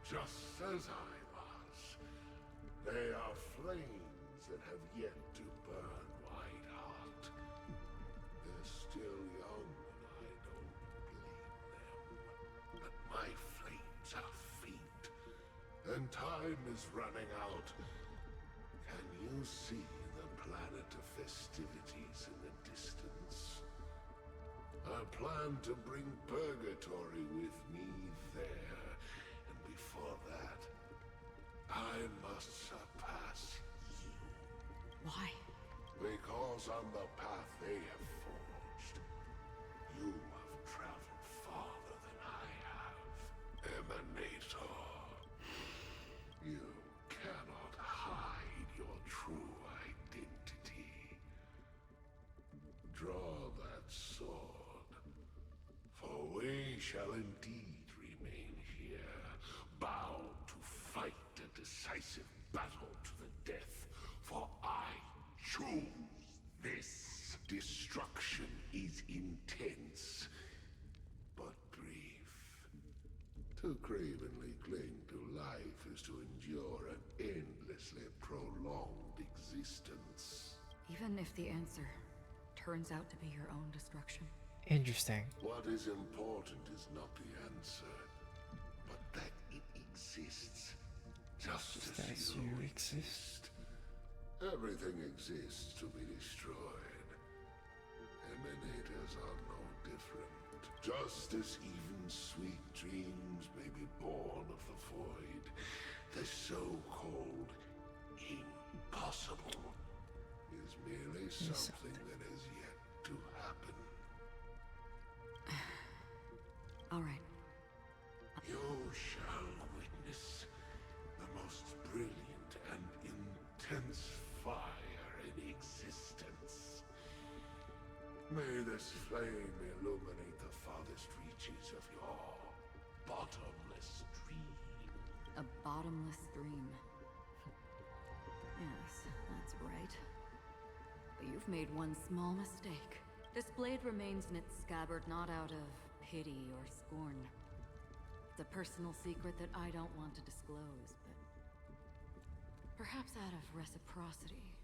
just as I was, they are flames that have yet to burn Whiteheart. They're still young, and I don't blame them. But my flames are faint, and time is running out. Can you see the planet of festivities in the distance? I plan to bring Purgatory with me there, and before that, I must surpass you. Why? Because on the path they have forged, you have traveled farther than I have. Emanator. You cannot hide your true identity. shall indeed remain here, bound to fight a decisive battle to the death, for I choose this. Destruction is intense, but brief. To cravenly cling to life is to endure an endlessly prolonged existence. Even if the answer turns out to be your own destruction. Interesting. What is important is not the answer, but that it exists, just as you exist. Everything exists to be destroyed. Emanators are no different. Just as even sweet dreams may be born of the void, the so-called impossible is merely something that has yet to happen. All right. You shall witness the most brilliant and intense fire in existence. May this flame illuminate the farthest reaches of your bottomless dream. A bottomless dream. Yes, that's right. But you've made one small mistake. This blade remains in its scabbard not out of pity or scorn. It's a personal secret that I don't want to disclose, but perhaps out of reciprocity.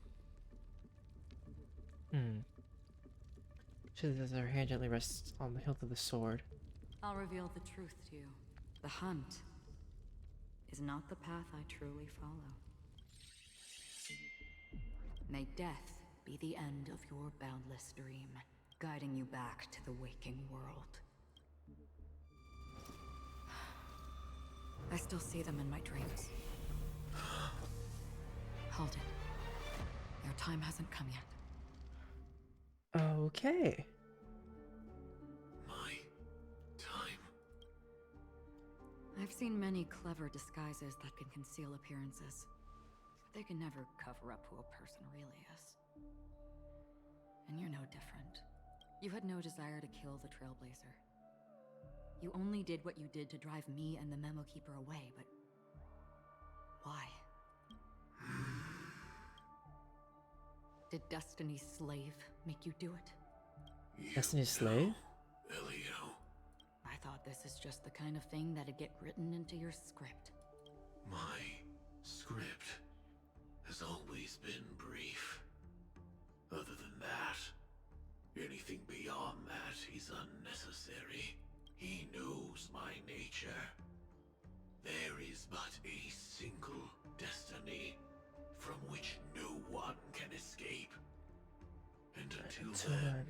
She says her hand gently rests on the hilt of the sword. I'll reveal the truth to you. The hunt is not the path I truly follow. May death be the end of your boundless dream, guiding you back to the waking world. I still see them in my dreams. Hold it. Your time hasn't come yet. Okay. My time? I've seen many clever disguises that can conceal appearances, but they can never cover up who a person really is. And you're no different. You had no desire to kill the Trailblazer. You only did what you did to drive me and the Memo Keeper away, but why? Did Destiny's slave make you do it? Destiny's slave? Elio. I thought this is just the kind of thing that'd get written into your script. My script has always been brief. Other than that, anything beyond that is unnecessary. He knows my nature. There is but a single destiny from which no one can escape. And until then,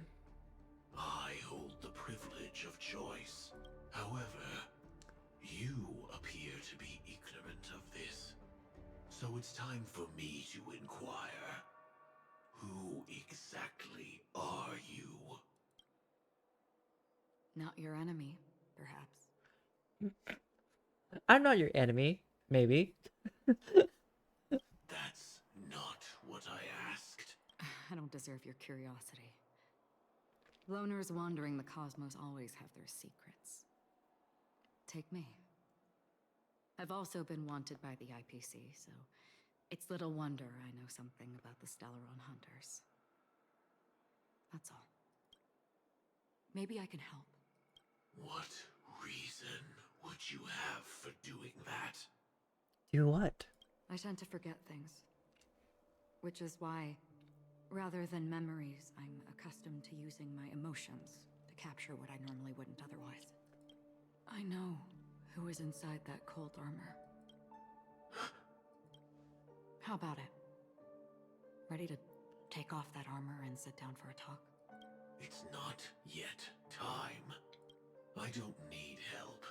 I hold the privilege of choice. However, you appear to be ignorant of this. So it's time for me to inquire. Who exactly are you? Not your enemy, perhaps. I'm not your enemy, maybe. That's not what I asked. I don't deserve your curiosity. Loners wandering the cosmos always have their secrets. Take me. I've also been wanted by the IPC, so it's little wonder I know something about the Stellaron Hunters. That's all. Maybe I can help. What reason would you have for doing that? Do what? I tend to forget things. Which is why, rather than memories, I'm accustomed to using my emotions to capture what I normally wouldn't otherwise. I know who is inside that cold armor. How about it? Ready to take off that armor and sit down for a talk? It's not yet time. I don't need help.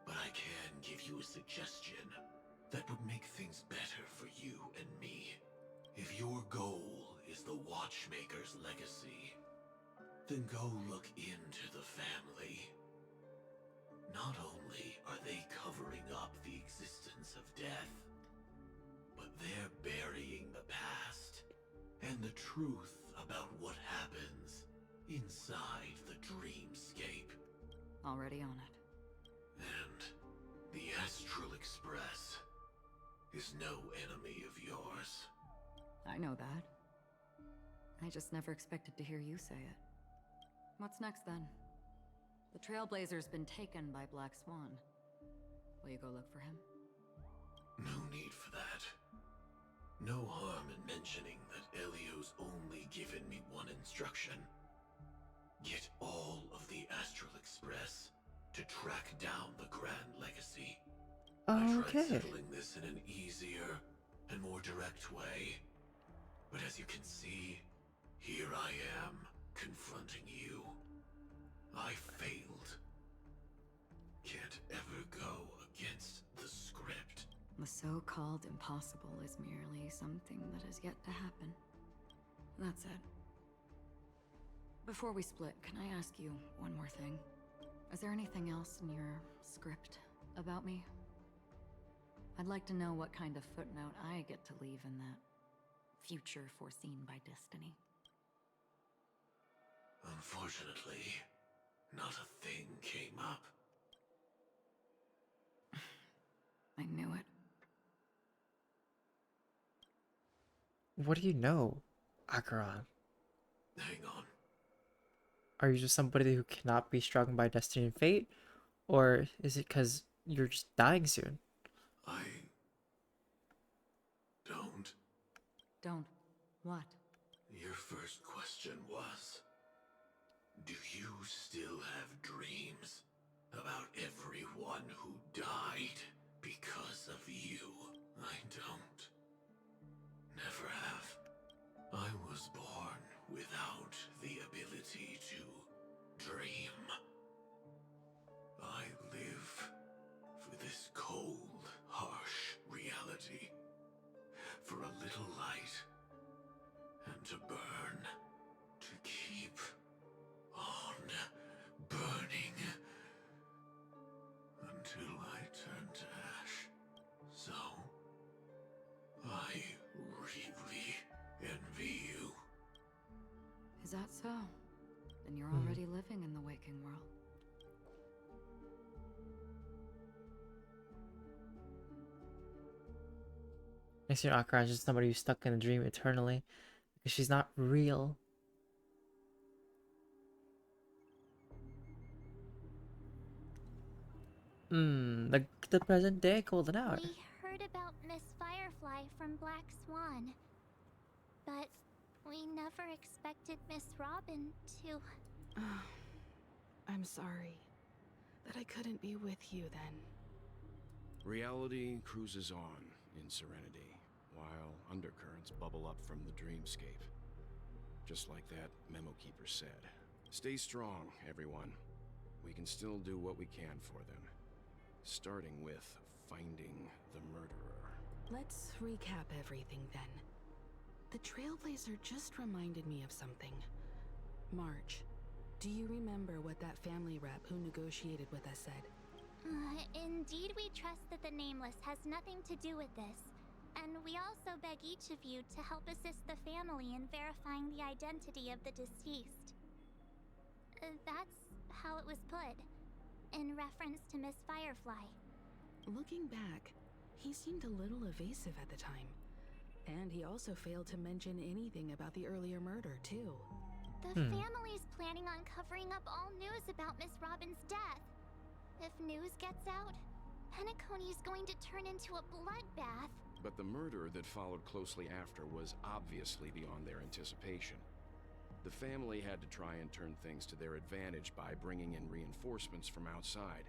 But I can give you a suggestion that would make things better for you and me. If your goal is the Watchmaker's legacy, then go look into the family. Not only are they covering up the existence of death, but they're burying the past and the truth about what happens inside the dreamscape. Already on it. And the Astral Express is no enemy of yours. I know that. I just never expected to hear you say it. What's next then? The Trailblazer's been taken by Black Swan. Will you go look for him? No need for that. No harm in mentioning that Elio's only given me one instruction. Get all of the Astral Express to track down the Grand Legacy. I tried settling this in an easier and more direct way. But as you can see, here I am, confronting you. I failed. Can't ever go against the script. The so-called impossible is merely something that has yet to happen. That's it. Before we split, can I ask you one more thing? Is there anything else in your script about me? I'd like to know what kind of footnote I get to leave in that future foreseen by destiny. Unfortunately, not a thing came up. I knew it. What do you know, Acheron? Hang on. Are you just somebody who cannot be strung by destiny and fate? Or is it because you're just dying soon? I don't. Don't. What? Your first question was, do you still have dreams about everyone who died because of you? I don't. Never have. I was born without the ability to dream. I live for this cold, harsh reality. For a little light. And to burn. To keep on burning. Until I turn to ash. So, I really envy you. Is that so? Then you're already living in the waking world. Next year, Acheron is just somebody who's stuck in a dream eternally because she's not real. The present day golden hour. We heard about Miss Firefly from Black Swan, but we never expected Miss Robin to... I'm sorry that I couldn't be with you then. Reality cruises on in serenity, while undercurrents bubble up from the dreamscape. Just like that memo keeper said. Stay strong, everyone. We can still do what we can for them. Starting with finding the murderer. Let's recap everything then. The Trailblazer just reminded me of something. March, do you remember what that family rep who negotiated with us said? Indeed, we trust that the Nameless has nothing to do with this. And we also beg each of you to help assist the family in verifying the identity of the deceased. That's how it was put, in reference to Miss Firefly. Looking back, he seemed a little evasive at the time. And he also failed to mention anything about the earlier murder, too. The family's planning on covering up all news about Miss Robin's death. If news gets out, Penacony's going to turn into a bloodbath. But the murder that followed closely after was obviously beyond their anticipation. The family had to try and turn things to their advantage by bringing in reinforcements from outside.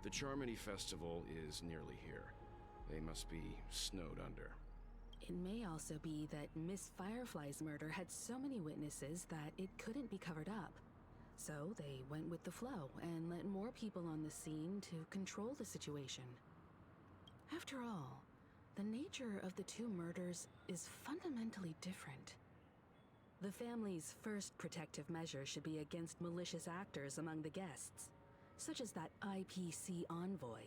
The Charmony Festival is nearly here. They must be snowed under. It may also be that Miss Firefly's murder had so many witnesses that it couldn't be covered up. So they went with the flow and let more people on the scene to control the situation. After all, the nature of the two murders is fundamentally different. The family's first protective measure should be against malicious actors among the guests, such as that IPC envoy.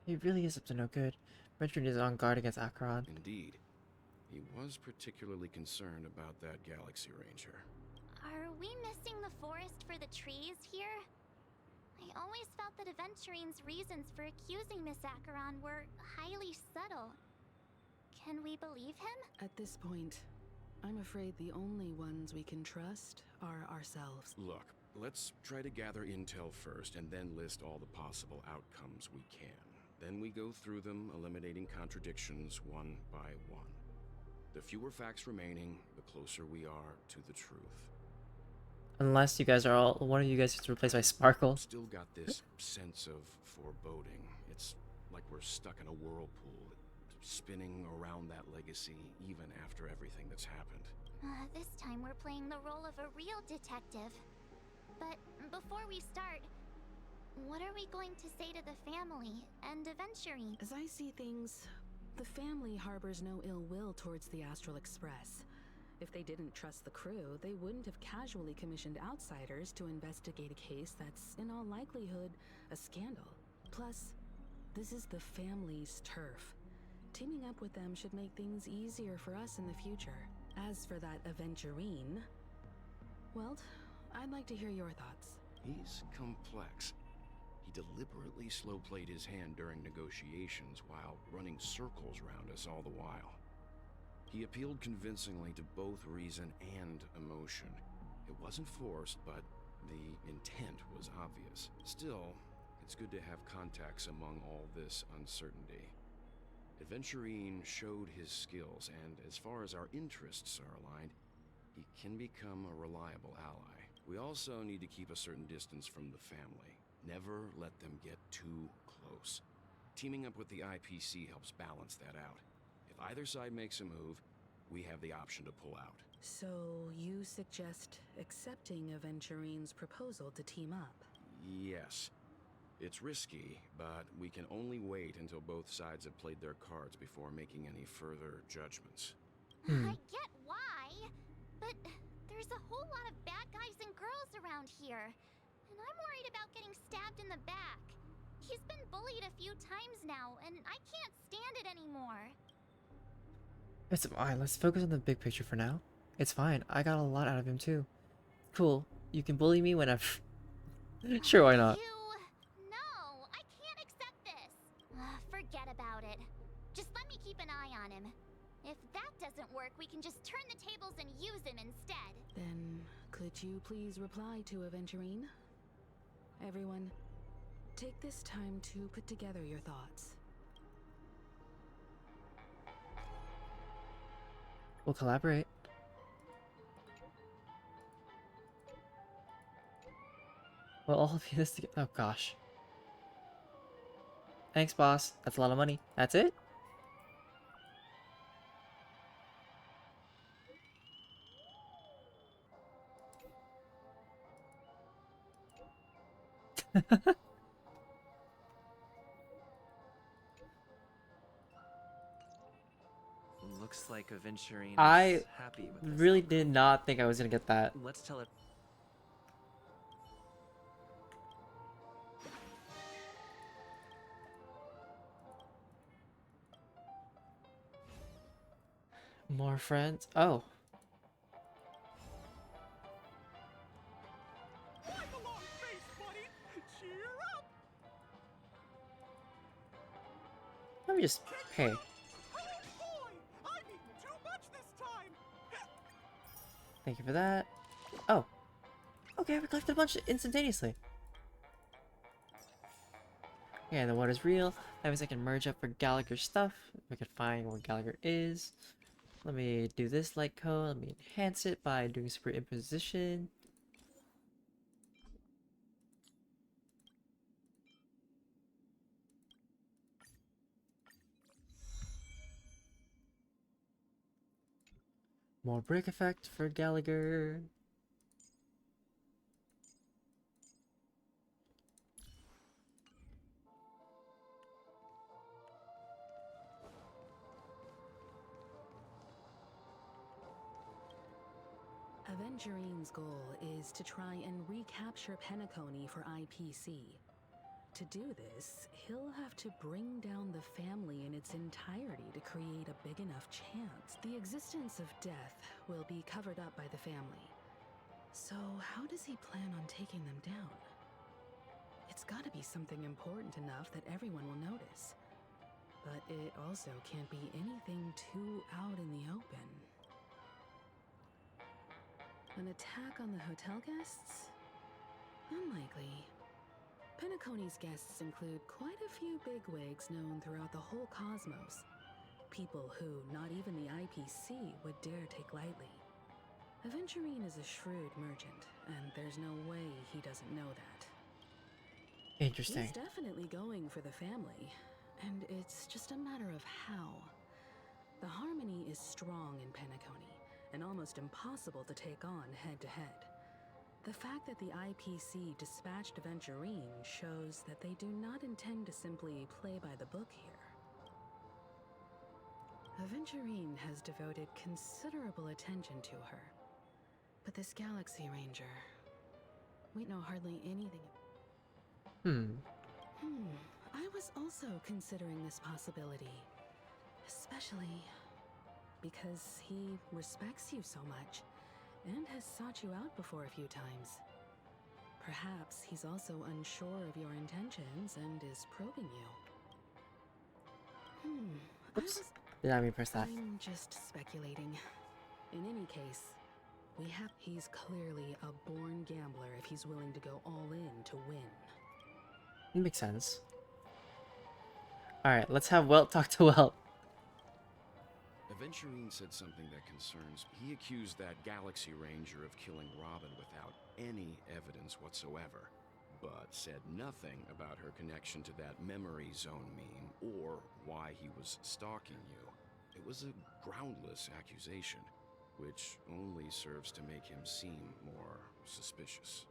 He really is up to no good. Richard is on guard against Acheron. Indeed. He was particularly concerned about that Galaxy Ranger. Are we missing the forest for the trees here? I always felt that Aventurine's reasons for accusing Miss Acheron were highly subtle. Can we believe him? At this point, I'm afraid the only ones we can trust are ourselves. Look, let's try to gather intel first and then list all the possible outcomes we can. Then we go through them, eliminating contradictions one by one. The fewer facts remaining, the closer we are to the truth. Unless you guys are all, one of you guys gets replaced by Sparkle. Still got this sense of foreboding. It's like we're stuck in a whirlpool, spinning around that legacy even after everything that's happened. This time we're playing the role of a real detective. But before we start, what are we going to say to the family and Aventurine? As I see things, the family harbors no ill will towards the Astral Express. If they didn't trust the crew, they wouldn't have casually commissioned outsiders to investigate a case that's, in all likelihood, a scandal. Plus, this is the family's turf. Teaming up with them should make things easier for us in the future. As for that Aventurine, well, I'd like to hear your thoughts. He's complex. He deliberately slow-played his hand during negotiations while running circles around us all the while. He appealed convincingly to both reason and emotion. It wasn't forced, but the intent was obvious. Still, it's good to have contacts among all this uncertainty. Aventurine showed his skills, and as far as our interests are aligned, he can become a reliable ally. We also need to keep a certain distance from the family. Never let them get too close. Teaming up with the IPC helps balance that out. If either side makes a move, we have the option to pull out. So, you suggest accepting Aventurine's proposal to team up? Yes. It's risky, but we can only wait until both sides have played their cards before making any further judgments. I get why, but there's a whole lot of bad guys and girls around here, and I'm worried about getting stabbed in the back. He's been bullied a few times now, and I can't stand it anymore. It's fine. Let's focus on the big picture for now. It's fine. I got a lot out of him too. Cool. You can bully me whenever. Sure, why not? No, I can't accept this. Forget about it. Just let me keep an eye on him. If that doesn't work, we can just turn the tables and use him instead. Then, could you please reply to Aventurine? Everyone, take this time to put together your thoughts. We'll collaborate. We'll all do this together. Oh gosh. Thanks, boss. That's a lot of money. That's it? Looks like Aventurine is I happy with this. really did not think I was gonna get that. Let's tell it. More friends? Oh. Let me just... Hey. Thank you for that. Oh. Okay, we collected a bunch instantaneously. Yeah, the water's real. That means I can merge up for Gallagher's stuff. If I can find where Gallagher is. Let me do this light code. Let me enhance it by doing superimposition. More break effect for Gallagher. Aventurine's goal is to try and recapture Penacony for IPC. To do this, he'll have to bring down the family in its entirety to create a big enough chance. The existence of death will be covered up by the family. So, how does he plan on taking them down? It's gotta be something important enough that everyone will notice. But it also can't be anything too out in the open. An attack on the hotel guests? Unlikely. Penacony's guests include quite a few bigwigs known throughout the whole cosmos. People who not even the IPC would dare take lightly. Aventurine is a shrewd merchant, and there's no way he doesn't know that. Interesting. He's definitely going for the family, and it's just a matter of how. The harmony is strong in Penacony, and almost impossible to take on head-to-head. The fact that the IPC dispatched Aventurine shows that they do not intend to simply play by the book here. Aventurine has devoted considerable attention to her. But this Galaxy Ranger, we know hardly anything. I was also considering this possibility. Especially because he respects you so much and has sought you out before a few times. Perhaps he's also unsure of your intentions and is probing you. Oops. Did not mean press that. I'm just speculating. In any case, he's clearly a born gambler if he's willing to go all in to win. It makes sense. Alright, let's have Welt talk to Welt. Aventurine said something that concerns me. He accused that Galaxy Ranger of killing Robin without any evidence whatsoever, but said nothing about her connection to that memory zone meme or why he was stalking you. It was a groundless accusation, which only serves to make him seem more suspicious.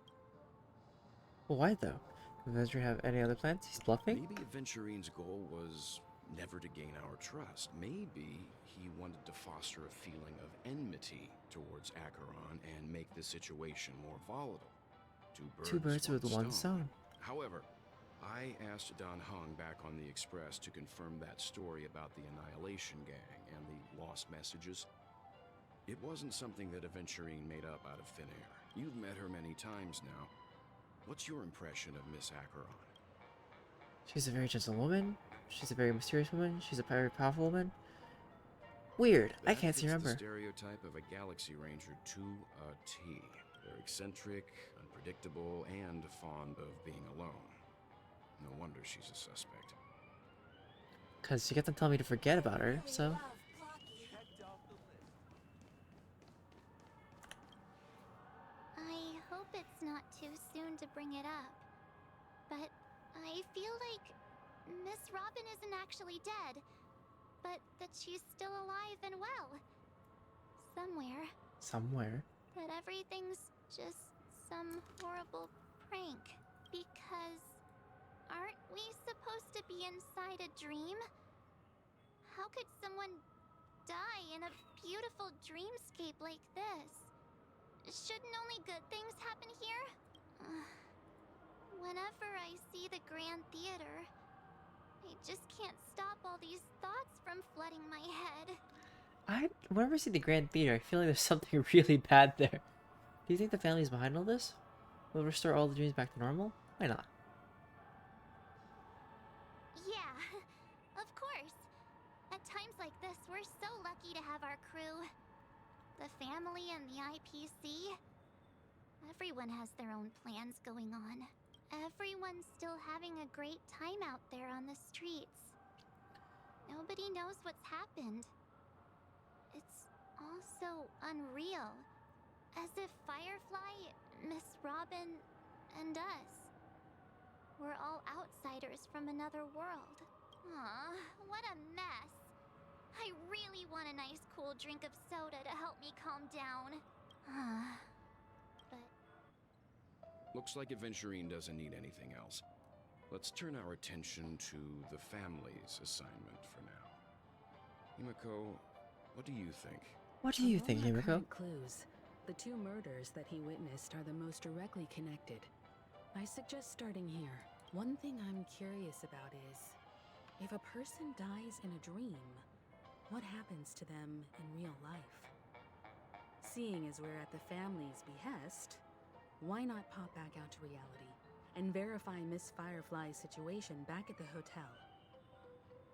Well, why though? Does Aventurine have any other plans? He's bluffing? Maybe Aventurine's goal was never to gain our trust. Maybe he wanted to foster a feeling of enmity towards Acheron and make the situation more volatile. Two birds with one stone. However, I asked Don Hung back on the Express to confirm that story about the Annihilation Gang and the lost messages. It wasn't something that Aventurine made up out of thin air. You've met her many times now. What's your impression of Miss Acheron? She's a very gentle woman. She's a very mysterious woman. She's a very powerful woman. Weird. I can't see remember. The stereotype of a Galaxy Ranger to a T. They're eccentric, unpredictable, and fond of being alone. No wonder she's a suspect. Because she kept on telling me to forget about her, so... I hope it's not too soon to bring it up, but I feel like Miss Robin isn't actually dead, but that she's still alive and well. Somewhere. Somewhere? That everything's just some horrible prank. Because aren't we supposed to be inside a dream? How could someone die in a beautiful dreamscape like this? Shouldn't only good things happen here? Whenever I see the Grand Theater, I just can't stop all these thoughts from flooding my head. Whenever I see the Grand Theater, I feel like there's something really bad there. Do you think the family's behind all this? Will restore all the dreams back to normal? Why not? Yeah, of course. At times like this, we're so lucky to have our crew. The family and the IPC. Everyone has their own plans going on. Everyone's still having a great time out there on the streets. Nobody knows what's happened. It's all so unreal. As if Firefly, Miss Robin, and us were all outsiders from another world. Aw, what a mess. I really want a nice cool drink of soda to help me calm down. But... Looks like Aventurine doesn't need anything else. Let's turn our attention to the family's assignment for now. Himiko, what do you think? What do you think, Among our Himiko? current clues, the two murders that he witnessed are the most directly connected. I suggest starting here. One thing I'm curious about is, if a person dies in a dream, what happens to them in real life? seeing as we're at the family's behest, why not pop back out to reality and verify Miss Firefly's situation back at the hotel?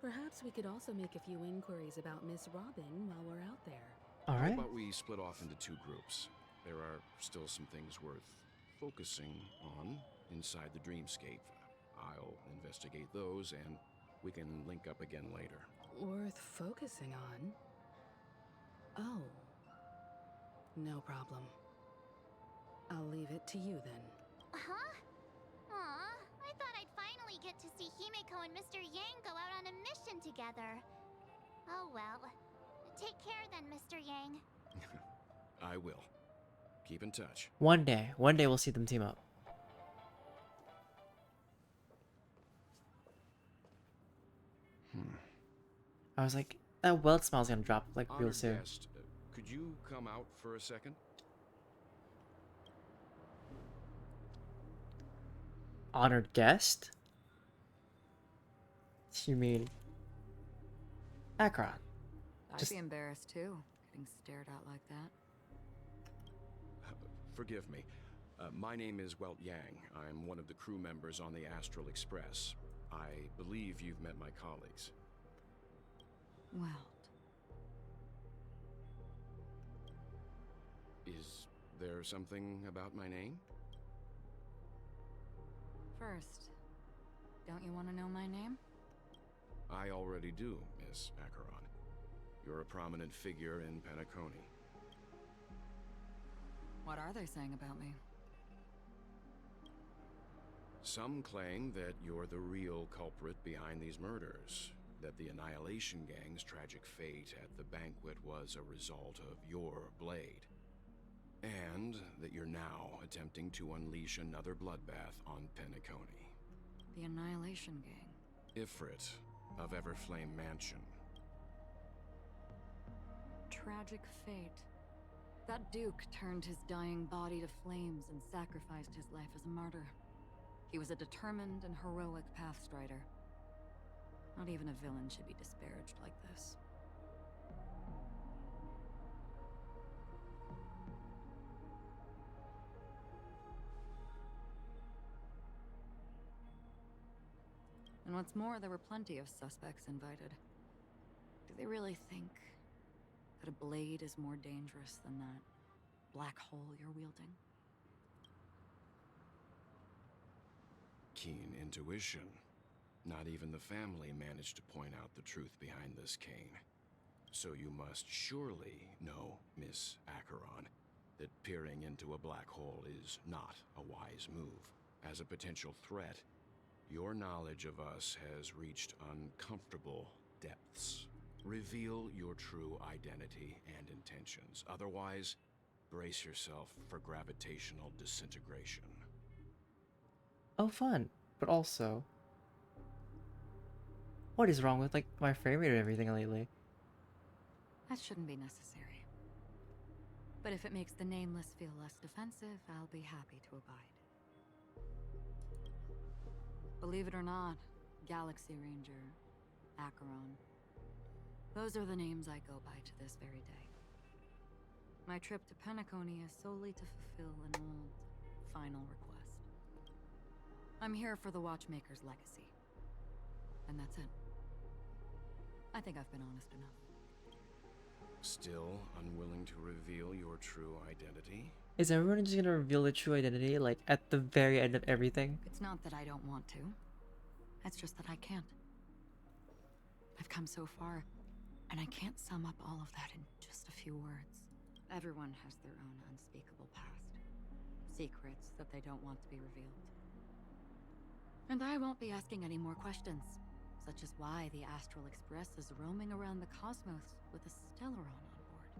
Perhaps we could also make a few inquiries about Miss Robin while we're out there. How Alright. about we split off into two groups? There are still some things worth focusing on inside the dreamscape. I'll investigate those, and we can link up again later. Worth focusing on? Oh. No problem. I'll leave it to you then. Huh? Aw, I thought I'd finally get to see Himeko and Mr. Yang go out on a mission together. Oh well. Take care then, Mr. Yang. I will. Keep in touch. One day we'll see them team up. I was like, that weld smell's gonna drop like real Honored soon. guest, could you come out for a second? Honored guest? You mean Akron? I'd be embarrassed too, getting stared at like that. Forgive me. My name is Welt Yang. I'm one of the crew members on the Astral Express. I believe you've met my colleagues. Well, Is there something about my name? first, don't you want to know my name? I already do, Miss Acheron. You're a prominent figure in Penacony. What are they saying about me? Some claim that you're the real culprit behind these murders, that the Annihilation Gang's tragic fate at the banquet was a result of your blade, and that you're now attempting to unleash another bloodbath on Penacony. The Annihilation Gang. Ifrit of Everflame Mansion. Tragic fate. That Duke turned his dying body to flames and sacrificed his life as a martyr. He was a determined and heroic pathstrider. Not even a villain should be disparaged like this. And what's more, there were plenty of suspects invited. Do they really think that a blade is more dangerous than that black hole you're wielding? Keen intuition. Not even the family managed to point out the truth behind this cane. So you must surely know, Miss Acheron, that peering into a black hole is not a wise move. As a potential threat, your knowledge of us has reached uncomfortable depths. Reveal your true identity and intentions. Otherwise, brace yourself for gravitational disintegration. Oh, fun. But also, what is wrong with like my frame rate and everything lately? That shouldn't be necessary. But if it makes the Nameless feel less defensive, I'll be happy to abide. Believe it or not, Galaxy Ranger, Acheron, those are the names I go by to this very day. My trip to Penacony is solely to fulfill an old, final request. I'm here for the Watchmaker's legacy. And that's it. I think I've been honest enough. Still unwilling to reveal your true identity? Is everyone just gonna reveal their true identity like at the very end of everything? It's not that I don't want to. It's just that I can't. I've come so far, and I can't sum up all of that in just a few words. Everyone has their own unspeakable past. Secrets that they don't want to be revealed. And I won't be asking any more questions, such as why the Astral Express is roaming around the cosmos with a Stellaron on board.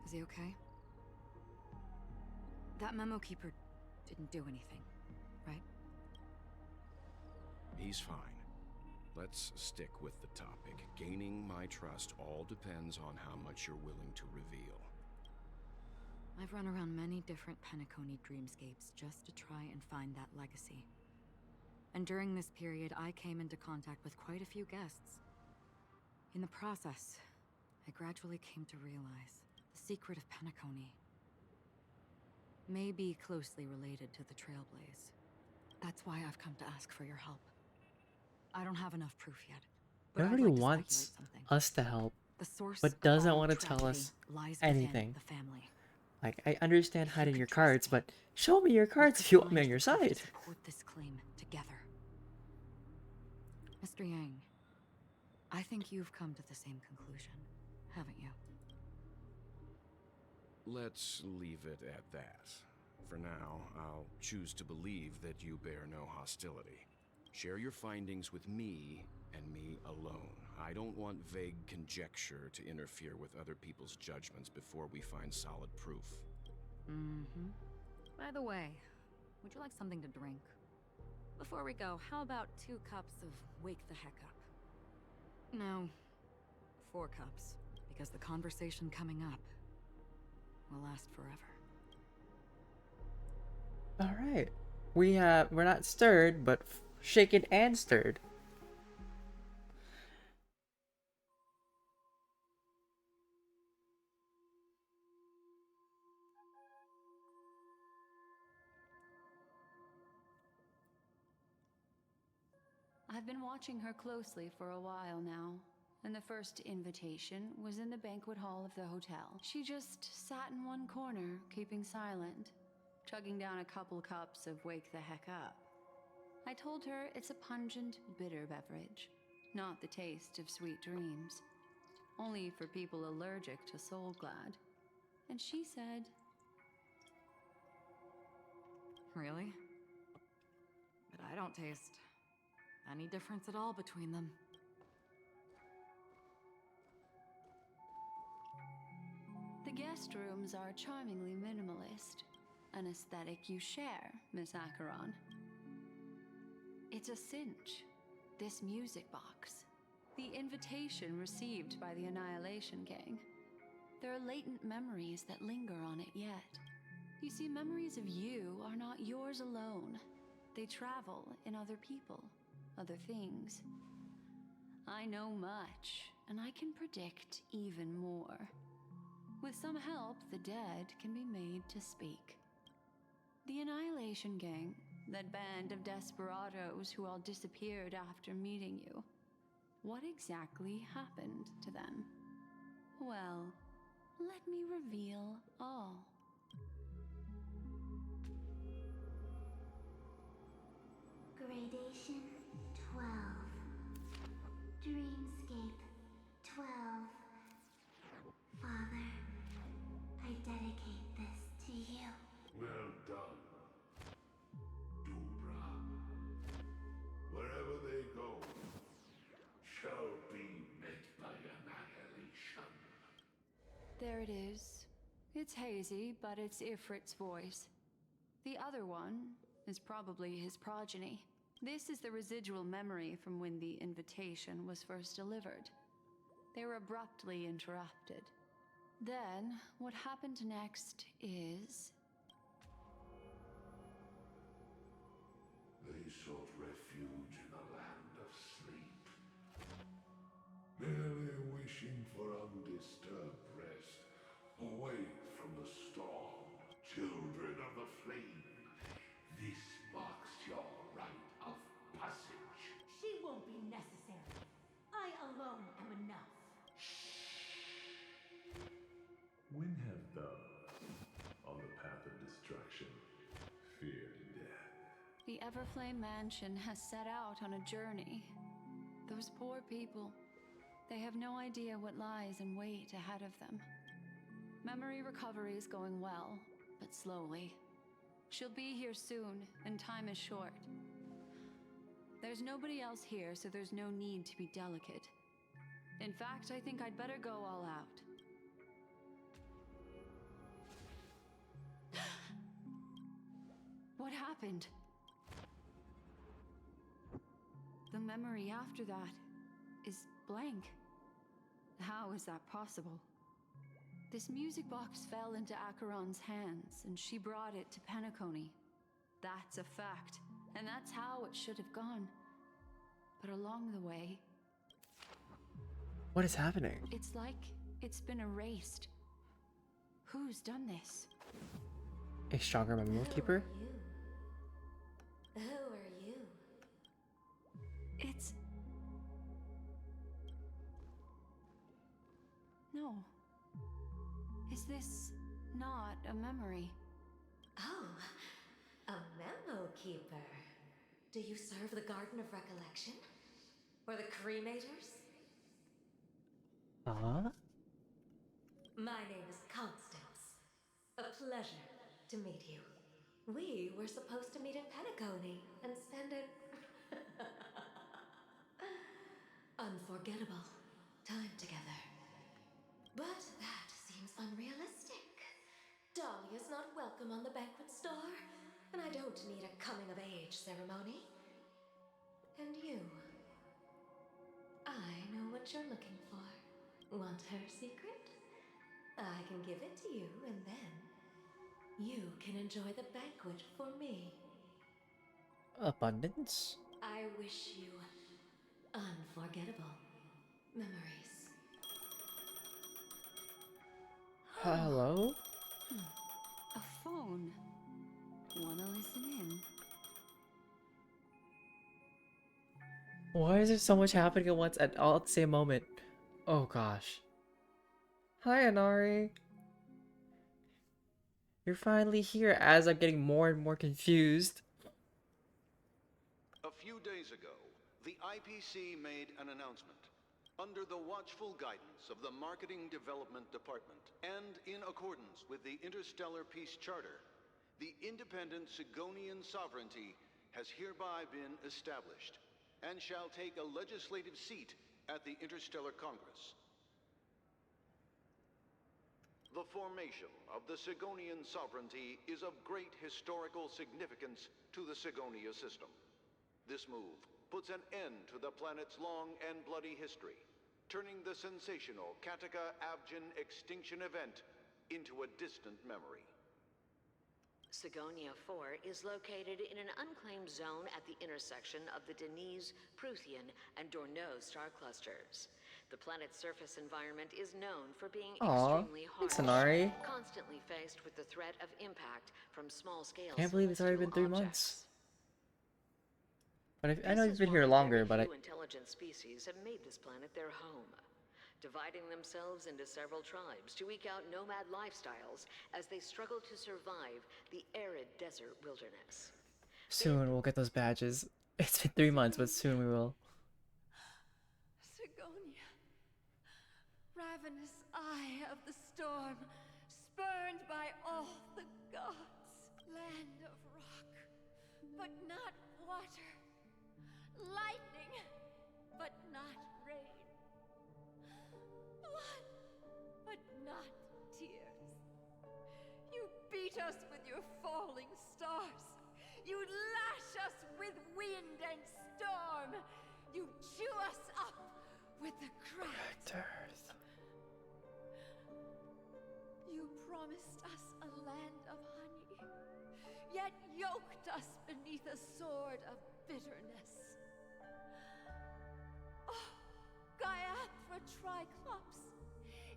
Is he okay? That memo keeper didn't do anything, right? He's fine. Let's stick with the topic. Gaining my trust all depends on how much you're willing to reveal. I've run around many different Penacony dreamscapes just to try and find that legacy. And during this period, I came into contact with quite a few guests. In the process, I gradually came to realize the secret of Penacony may be closely related to the Trailblaze. That's why I've come to ask for your help. I don't have enough proof yet, but I'd Nobody like to wants speculate something. us to help, The source but of doesn't all want to tell tragedy us lies within anything. the family. Like, I understand If you hiding could your trust cards, me, but show me your we cards could if you want me find on your the proof to side. support this claim together. Mr. Yang, I think you've come to the same conclusion, haven't you? Let's leave it at that. For now, I'll choose to believe that you bear no hostility. Share your findings with me and me alone. I don't want vague conjecture to interfere with other people's judgments before we find solid proof. Mm-hmm. By the way, would you like something to drink? Before we go, how about 2 cups of Wake the Heck Up? No, 4 cups, because the conversation coming up will last forever. Alright. We're not stirred, but shaken and stirred. I've been watching her closely for a while now, and the first invitation was in the banquet hall of the hotel. She just sat in one corner, keeping silent, chugging down a couple cups of Wake the Heck Up. I told her it's a pungent, bitter beverage, not the taste of sweet dreams, only for people allergic to Soul Glad. And she said, Really? But I don't taste any difference at all between them. the guest rooms are charmingly minimalist, an aesthetic you share, Miss Acheron. It's a cinch, this music box, the invitation received by the Annihilation Gang. There are latent memories that linger on it yet. You see, memories of you are not yours alone. They travel in other people, other things. I know much, and I can predict even more. With some help, the dead can be made to speak. The Annihilation Gang, that band of desperados who all disappeared after meeting you. What exactly happened to them? Well, let me reveal all. Gradation 12. Dreamscape 12. Father, I dedicate this to you. Well done, Dubra. Wherever they go, shall be met by annihilation. There it is. It's hazy, but it's Ifrit's voice. The other one is probably his progeny. This is the residual memory from when the invitation was first delivered. They were abruptly interrupted. Then, what happened next is... They sought refuge in a land of sleep, merely wishing for undisturbed rest, away from the storm. Children of the flame, this marks your rite of passage. She won't be necessary. I alone am enough. When have those on the path of destruction feared death? The Everflame Mansion has set out on a journey. Those poor people, they have no idea what lies in wait ahead of them. Memory recovery is going well, but slowly. She'll be here soon, and time is short. There's nobody else here, so there's no need to be delicate. In fact, I think I'd better go all out. What happened? The memory after that is blank. How is that possible? This music box fell into Acheron's hands, and she brought it to Penacony. That's a fact, and that's how it should have gone. But along the way... What is happening? It's like It's been erased. Who's done this? A stronger memory keeper? Who are you? It's... No. Is this not a memory? Oh, a memo keeper. Do you serve the Garden of Recollection? Or the Cremators? Huh? My name is Constance. A pleasure to meet you. We were supposed to meet in Penacony and spend an unforgettable time together. But that seems unrealistic. Dahlia's not welcome on the banquet star, and I don't need a coming-of-age ceremony. And you? I know what you're looking for. Want her secret? I can give it to you, and then you can enjoy the banquet for me. Abundance? I wish you unforgettable memories. Hello? A phone. Wanna listen in? Why is there so much happening at once all at the same moment? Oh gosh. Hi, Anari. You're finally here as I'm getting more and more confused. A few days ago, the IPC made an announcement. Under the watchful guidance of the Marketing Development Department, and in accordance with the Interstellar Peace Charter, the independent Sigonian sovereignty has hereby been established, and shall take a legislative seat at the Interstellar Congress. The formation of the Sigonian sovereignty is of great historical significance to the Sigonia system. This move puts an end to the planet's long and bloody history, turning the sensational Kataka-Abjin extinction event into a distant memory. Sigonia 4 is located in an unclaimed zone at the intersection of the Denise, Prothean, and Dorneau star clusters. The planet's surface environment is known for being extremely harsh, thanks, Anari. constantly faced with the threat of impact from small-scale Can't believe it's already been 3 months. But I know This you've is been here why longer, very but few intelligent species have made this planet their home, dividing themselves into several tribes to eke out nomad lifestyles as they struggle to survive the arid desert wilderness. soon we'll get those badges. It's been 3 months, but soon we will. Sigonia, ravenous eye of the storm, spurned by all the gods, land of rock, but not water, lightning, but not rain, blood, but not tears. You beat us with your falling stars. You lash us with wind and storm. You chew us up with the cracked earth. You promised us a land of honey, yet yoked us beneath a sword of bitterness. Oh, Gaiathra Triclops,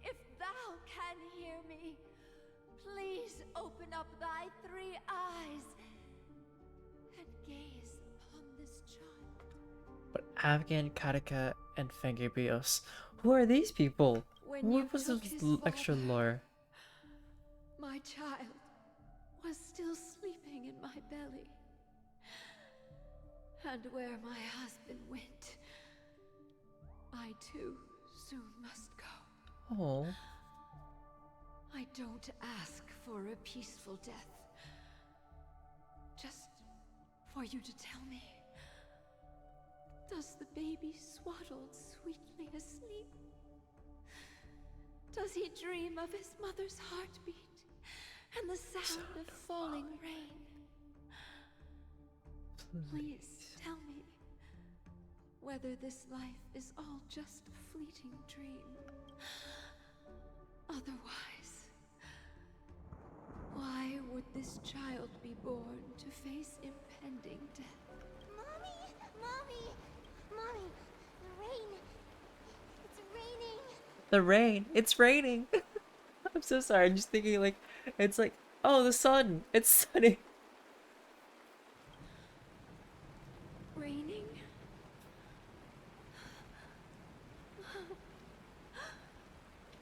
if thou can hear me, please open up thy 3 eyes and gaze upon this child. But Afghan, Kataka, and Fengibios, who are these people? When you What was took this his extra father, lore? my child was still sleeping in my belly. And where my husband went, I too soon must go. Oh. I don't ask for a peaceful death. Just for you to tell me, does the baby swaddled sweetly asleep? Does he dream of his mother's heartbeat and the sound of falling rain? Please tell me whether this life is all just a fleeting dream. Otherwise, why would this child be born to face impending death? Mommy! Mommy! Mommy! The rain! It's raining! The rain. It's raining. I'm so sorry. I'm just thinking like, it's like, oh, the sun. It's sunny. Raining?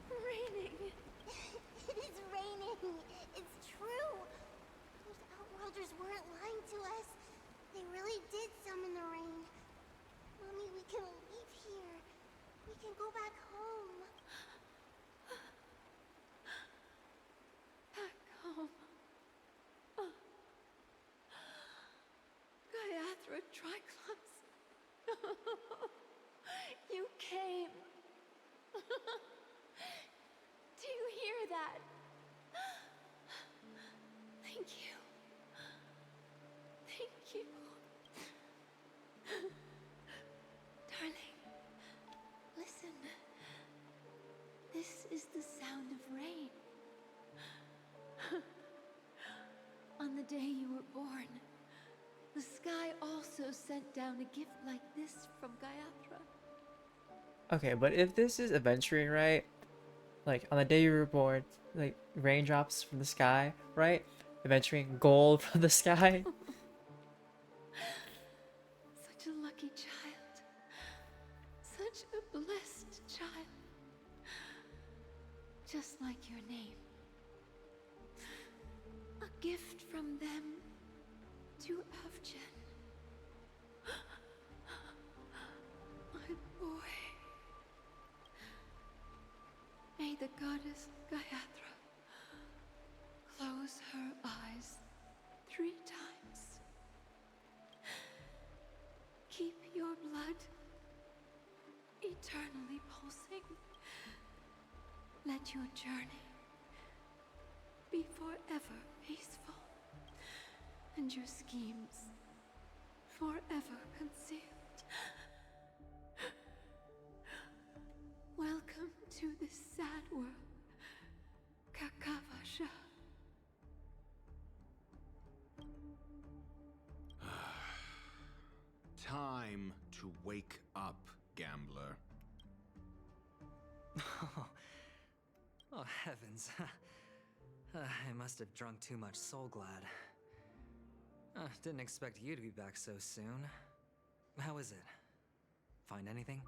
Raining. It is raining. It's true. Those Outworlders weren't lying to us. They really did summon the rain. Mommy, we can leave here. We can go back home. Back home. Gaiathra Triclops. You came. Do you hear that? Thank you. Thank you. Darling, listen. This is the sound of rain. On the day you were born, the sky also sent down a gift like this from Gaiathra. Okay, but if this is adventuring, right? Like, on the day you were born, like, raindrops from the sky, right? Adventuring gold from the sky. Such a lucky child. Such a blessed child. Just like your name. A gift from them to Avgen. My boy. May the goddess Gaiathra close her eyes 3 times. Keep your blood eternally pulsing. Let your journey be forever peaceful, and your schemes forever concealed. Welcome to this sad world, Kakavasha. Time to wake up, gambler. Oh, heavens. I must have drunk too much Soul Glad. Didn't expect you to be back so soon. How is it? Find anything?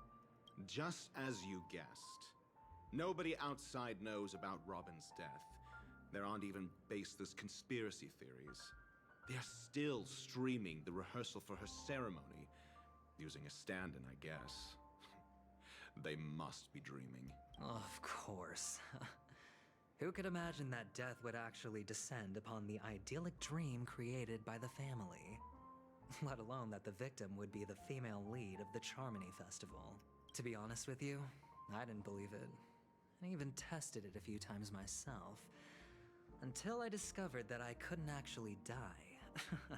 Just as you guessed. Nobody outside knows about Robin's death. There aren't even baseless conspiracy theories. They're still streaming the rehearsal for her ceremony, using a stand-in, I guess. They must be dreaming. Of course. Who could imagine that death would actually descend upon the idyllic dream created by the family? Let alone that the victim would be the female lead of the Charmony Festival. To be honest with you, I didn't believe it. I even tested it a few times myself. Until I discovered that I couldn't actually die.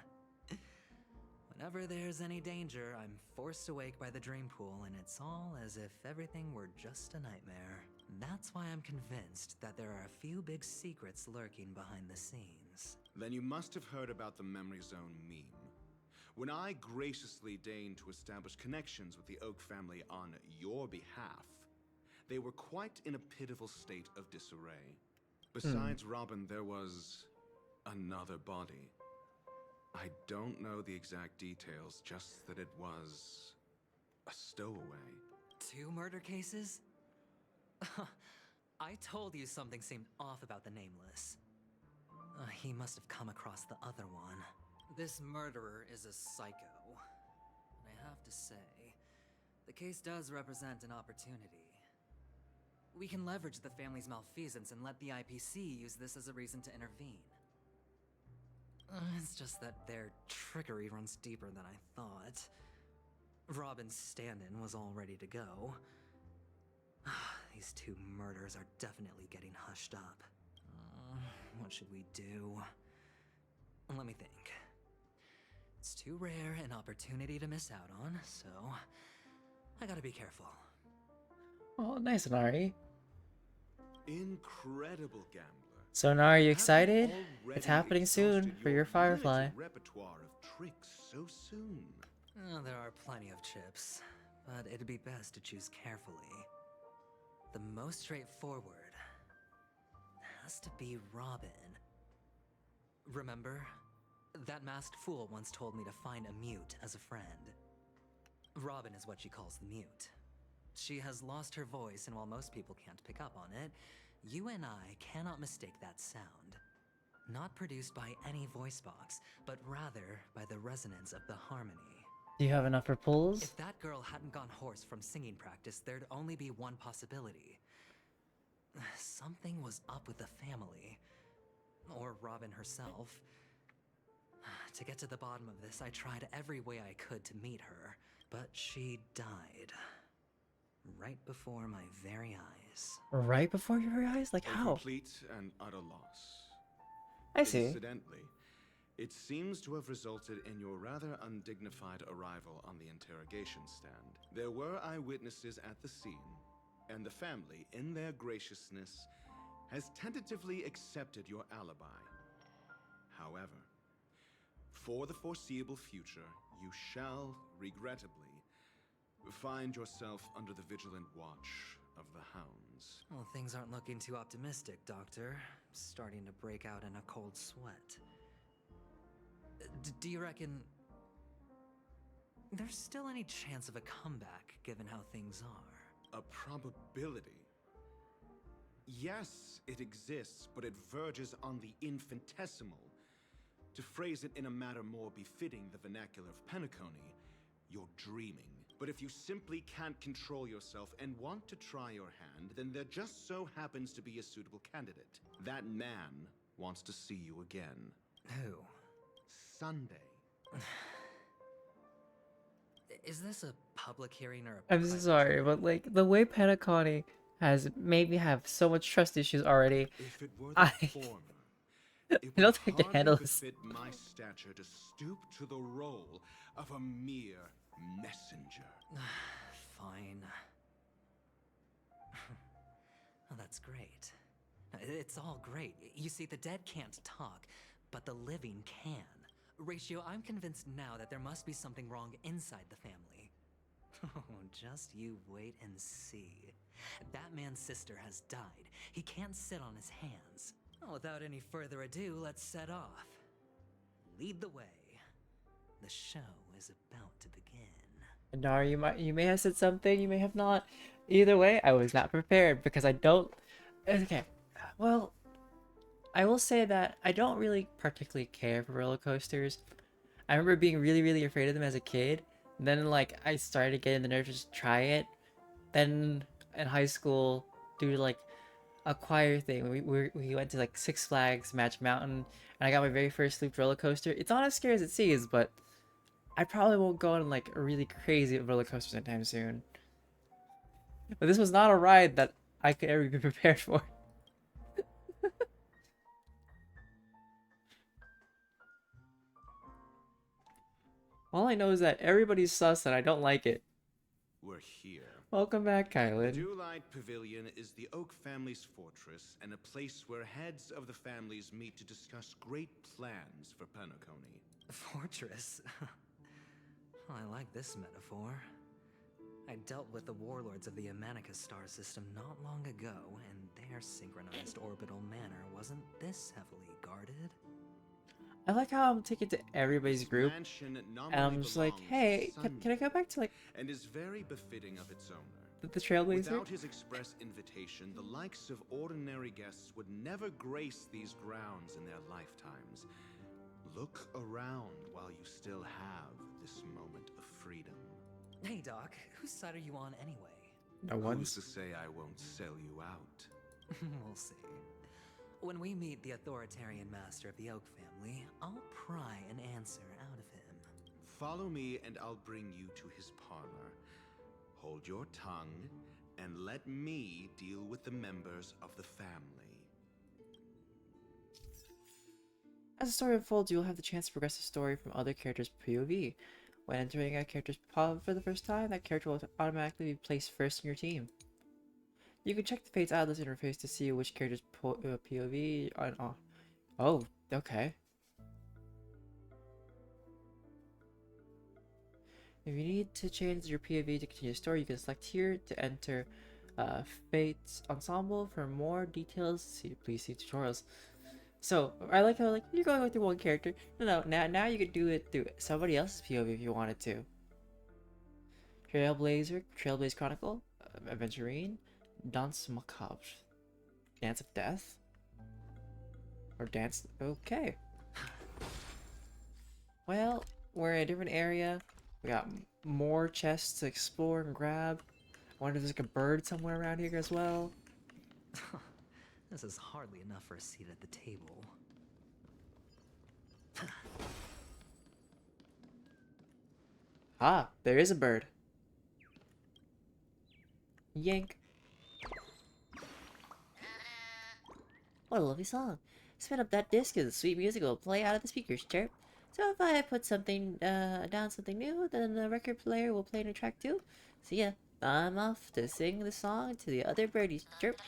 Whenever there's any danger, I'm forced awake by the dream pool, and it's all as if everything were just a nightmare. That's why I'm convinced that there are a few big secrets lurking behind the scenes. Then you must have heard about the Memory Zone meme. When I graciously deigned to establish connections with the Oak family on your behalf, they were quite in a pitiful state of disarray. Besides Robin, there was another body. I don't know the exact details, just that it was a stowaway. 2 murder cases? I told you something seemed off about the Nameless. He must have come across the other one. This murderer is a psycho. And I have to say, the case does represent an opportunity. We can leverage the family's malfeasance and let the IPC use this as a reason to intervene. It's just that their trickery runs deeper than I thought. Robin's stand-in was all ready to go. These 2 murders are definitely getting hushed up. What should we do? Let me think. It's too rare an opportunity to miss out on, so I gotta be careful. Oh, nice, Nari. Incredible gambler. So now are you excited? Have you It's already happening soon exhausted for your Firefly. limited repertoire of tricks so soon. There are plenty of chips, but it'd be best to choose carefully. the most straightforward has to be Robin. Remember? That masked fool once told me to find a mute as a friend. Robin is what she calls the mute. She has lost her voice, and while most people can't pick up on it, you and I cannot mistake that sound. Not produced by any voice box, but rather by the resonance of the harmony. Do you have enough for pulls? If that girl hadn't gone hoarse from singing practice, there'd only be one possibility. Something was up with the family. Or Robin herself. To get to the bottom of this, I tried every way I could to meet her, but she died. Right before my very eyes. Right before your very eyes? Like A how? complete and utter loss. I see. Incidentally, it seems to have resulted in your rather undignified arrival on the interrogation stand. There were eyewitnesses at the scene, and the family, in their graciousness, has tentatively accepted your alibi. However, for the foreseeable future, you shall, regrettably, find yourself under the vigilant watch of the hounds. Well, things aren't looking too optimistic, Doctor. Starting to break out in a cold sweat. Do you reckon there's still any chance of a comeback, given how things are? A probability? Yes, it exists, but it verges on the infinitesimal. To phrase it in a manner more befitting the vernacular of Penacony, you're dreaming. But if you simply can't control yourself and want to try your hand, then there just so happens to be a suitable candidate. That man wants to see you again. Who? Sunday. Is this a public hearing or a I'm so sorry, but like the way Penacony has made me have so much trust issues already. If it were I the former, I it don't would think I can hardly handle this. befit my stature to stoop to the role of a mere messenger. Fine. Oh, that's great. It's all great. You see, the dead can't talk, but the living can. Ratio, I'm convinced now that there must be something wrong inside the family. Oh, just you wait and see. That man's sister has died. He can't sit on his hands. Well, without any further ado, let's set off. Lead the way. The show is about to begin. Nara, you may have said something, you may have not. Either way, I was not prepared because I don't. Okay, well, I will say that I don't really particularly care for roller coasters. I remember being really, really afraid of them as a kid. And then like I started getting the nerve to just try it. Then in high school, due to like a choir thing, we went to like Six Flags Magic Mountain, and I got my very first looped roller coaster. It's not as scary as it seems, but I probably won't go on like a really crazy roller coasters anytime soon. But this was not a ride that I could ever be prepared for. All I know is that everybody's sus and I don't like it. We're here. Welcome back, The Kylan. DjDoubleT Pavilion is the Oak family's fortress and a place where heads of the families meet to discuss great plans for Penacony. Fortress? I like this metaphor. I dealt with the warlords of the Honkai Star system not long ago, and their synchronized orbital manor wasn't this heavily guarded. I like how I'm taking to everybody's group, Mansion and nominally I'm just like, belongs hey, to can I go back to like and is very befitting of its owner. the Trailblazer? Without his express invitation, the likes of ordinary guests would never grace these grounds in their lifetimes. Look around while you still have this moment of freedom. Hey, Doc, whose side are you on anyway? No Who's to say I won't sell you out? We'll see. When we meet the authoritarian master of the Oak family, I'll pry an answer out of him. Follow me and I'll bring you to his parlor. Hold your tongue and let me deal with the members of the family. As the story unfolds, you will have the chance to progress the story from other characters' POV. When entering a character's POV for the first time, that character will automatically be placed first in your team. You can check the Fates Atlas interface to see which character's POV are on. Oh, okay. If you need to change your POV to continue the story, you can select here to enter Fates Ensemble. For more details, please see tutorials. So I like how like you're going through one character. No, now you could do it through somebody else's POV if you wanted to. Trailblaze Chronicle, Aventurine, Danse Macabre, Dance of Death, or Dance. Okay. Well, we're in a different area. We got more chests to explore and grab. I wonder if there's like a bird somewhere around here as well. This is hardly enough for a seat at the table. Ah, there is a bird. Yank. What a lovely song. Spin up that disc as the sweet music will play out of the speakers, chirp. So if I put something, down something new, then the record player will play a new track too. See ya. I'm off to sing the song to the other birdies, chirp.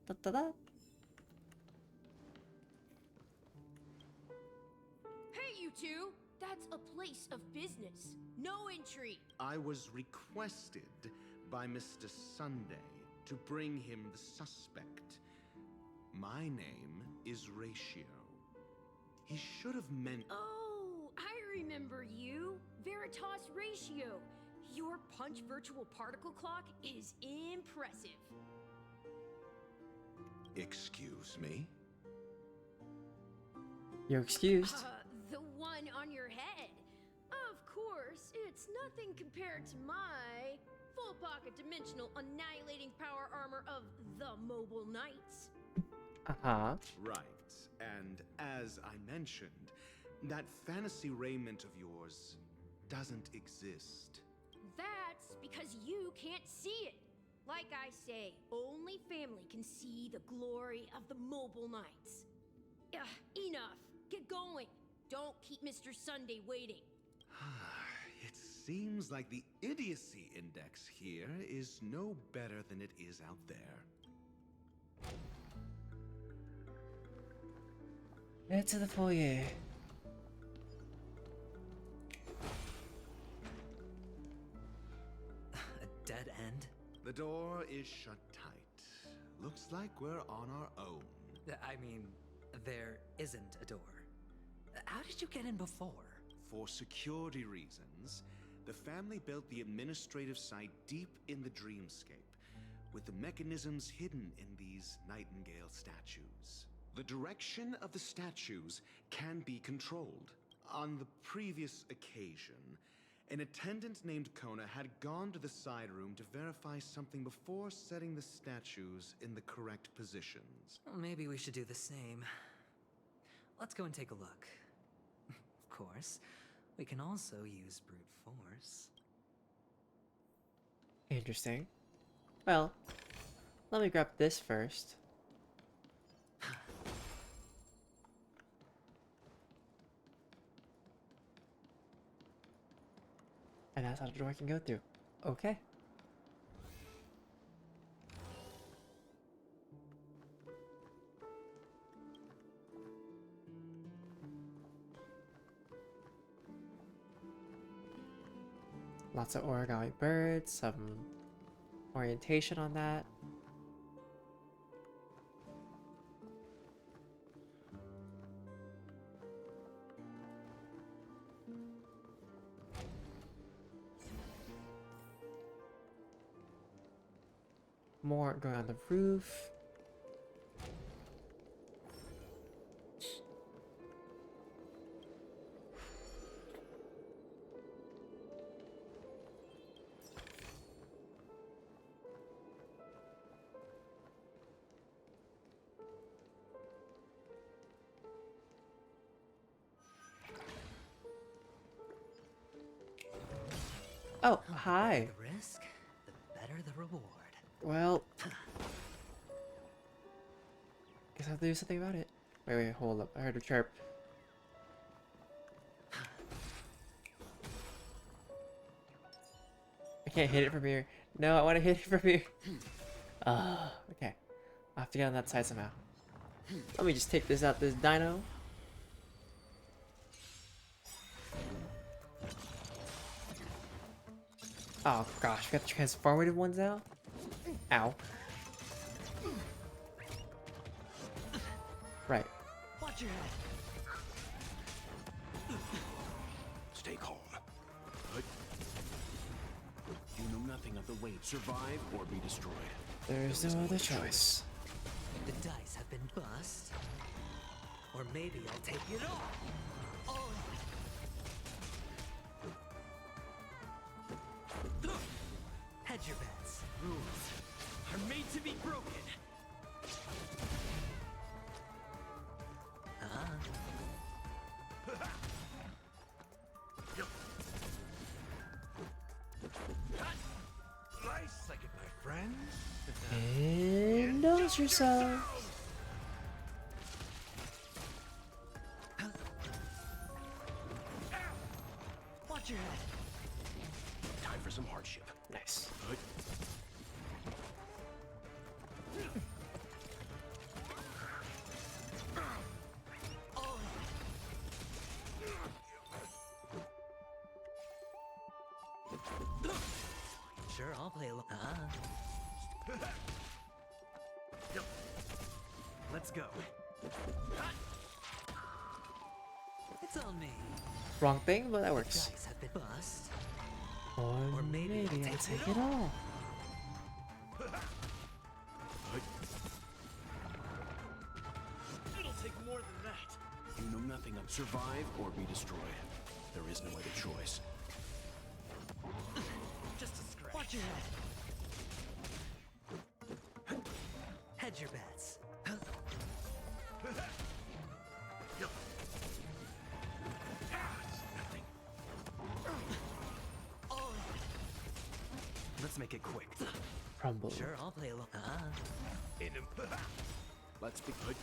Da da da. Hey, you two! That's a place of business. No entry. I was requested by Mr. Sunday to bring him the suspect. My name is Ratio. He should have meant... Oh, I remember you. Veritas Ratio. Your punch virtual particle clock is impressive. Excuse me? You're excused. The one on your head. Of course, it's nothing compared to my full pocket dimensional annihilating power armor of the Mobile Knights. Uh-huh. Right. And as I mentioned, that fantasy raiment of yours doesn't exist. That's because you can't see it. Like I say, only family can see the glory of the Mobile Knights. Enough. Get going. Don't keep Mr. Sunday waiting. It seems like the idiocy index here is no better than it is out there. Head to the foyer. A dead end? The door is shut tight. Looks like we're on our own. I mean, there isn't a door. How did you get in before? For security reasons, the family built the administrative site deep in the dreamscape, with the mechanisms hidden in these Nightingale statues. The direction of the statues can be controlled. On the previous occasion, an attendant named Kona had gone to the side room to verify something before setting the statues in the correct positions. Well, maybe we should do the same. Let's go and take a look. Of course, we can also use brute force. Interesting. Well, let me grab this first. And that's how the door can go through. Okay. Lots of origami birds, some orientation on that. More going on the roof. Oh, hi. The risk, the better the reward. Well, guess I have to do something about it. Wait, hold up. I heard a chirp. I can't hit it from here. No, I want to hit it from here. Okay. I have to get on that side somehow. Let me just take this out, this dino. Oh gosh, we got the transformative ones now? Ow. Right. Watch your head. Stay calm. You know nothing of the weight. Survive or be destroyed. There's no other choice. The dice have been bust. Or maybe I'll take it all. Hedge your bets. Rules are made to be broken. Nice second, my friends. Indulge yourself. Watch your head. Time for some hardship. Nice. Good. Sure, I'll play along. Let's go. It's on me. Wrong thing, but that works. Dice have been bust. Or maybe I'll take it all. It'll take more than that. You know nothing of survive or be destroyed. There is no other choice. Just a scratch. Watch your head. Hedge your bets. Let's make it quick. Crumble. Sure, I'll play along. Let's be good.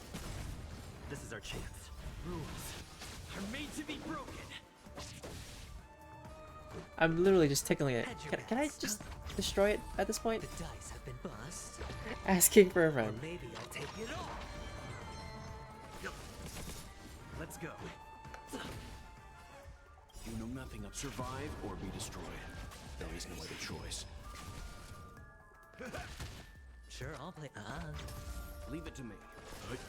This is our chance. Rules are made to be broken. I'm literally just tickling it. Can I just destroy it at this point? The dice have been bust. Asking for a friend. Maybe I'll take it all. Let's go. You know nothing of survive or be destroyed. There is no other choice. Sure, I'll play. Leave it to me. Good.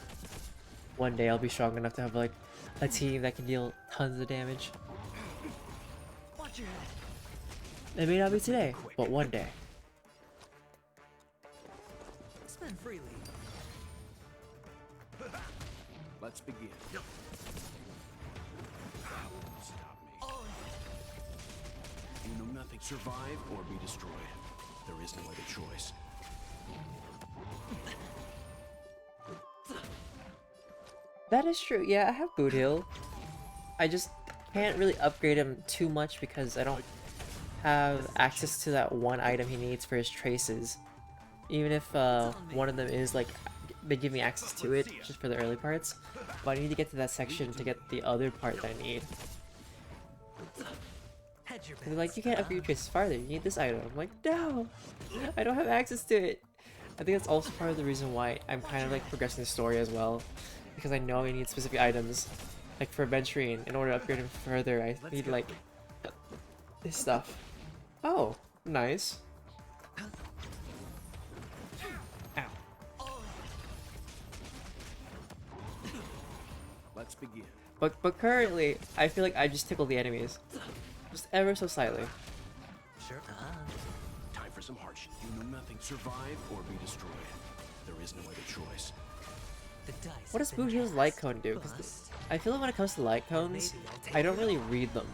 One day I'll be strong enough to have like a team that can deal tons of damage. Watch your head. It may not be today, but one day. Spend freely. Let's begin. Stop me. You know nothing. Survive or be destroyed. There is no other choice. That is true. Yeah, I have Boot Heal. I just can't really upgrade him too much because I don't have access to that one item he needs for his traces. Even if one of them is like, they give me access to it just for the early parts, but I need to get to that section to get the other part that I need. They're like, you can't upgrade your traces farther, you need this item. I'm like, no! I don't have access to it! I think that's also part of the reason why I'm kind of like progressing the story as well. Because I know I need specific items. Like for Venturine, in order to upgrade him further, I need like this stuff. Oh, nice. Ow. Let's begin. But currently, I feel like I just tickle the enemies. Just ever so slightly. Sure. Time for some hardship. You know nothing. Survive or be destroyed. There is no other choice. The dice What does Boot Heal's light cone do? Because I feel like when it comes to light cones, I don't really read them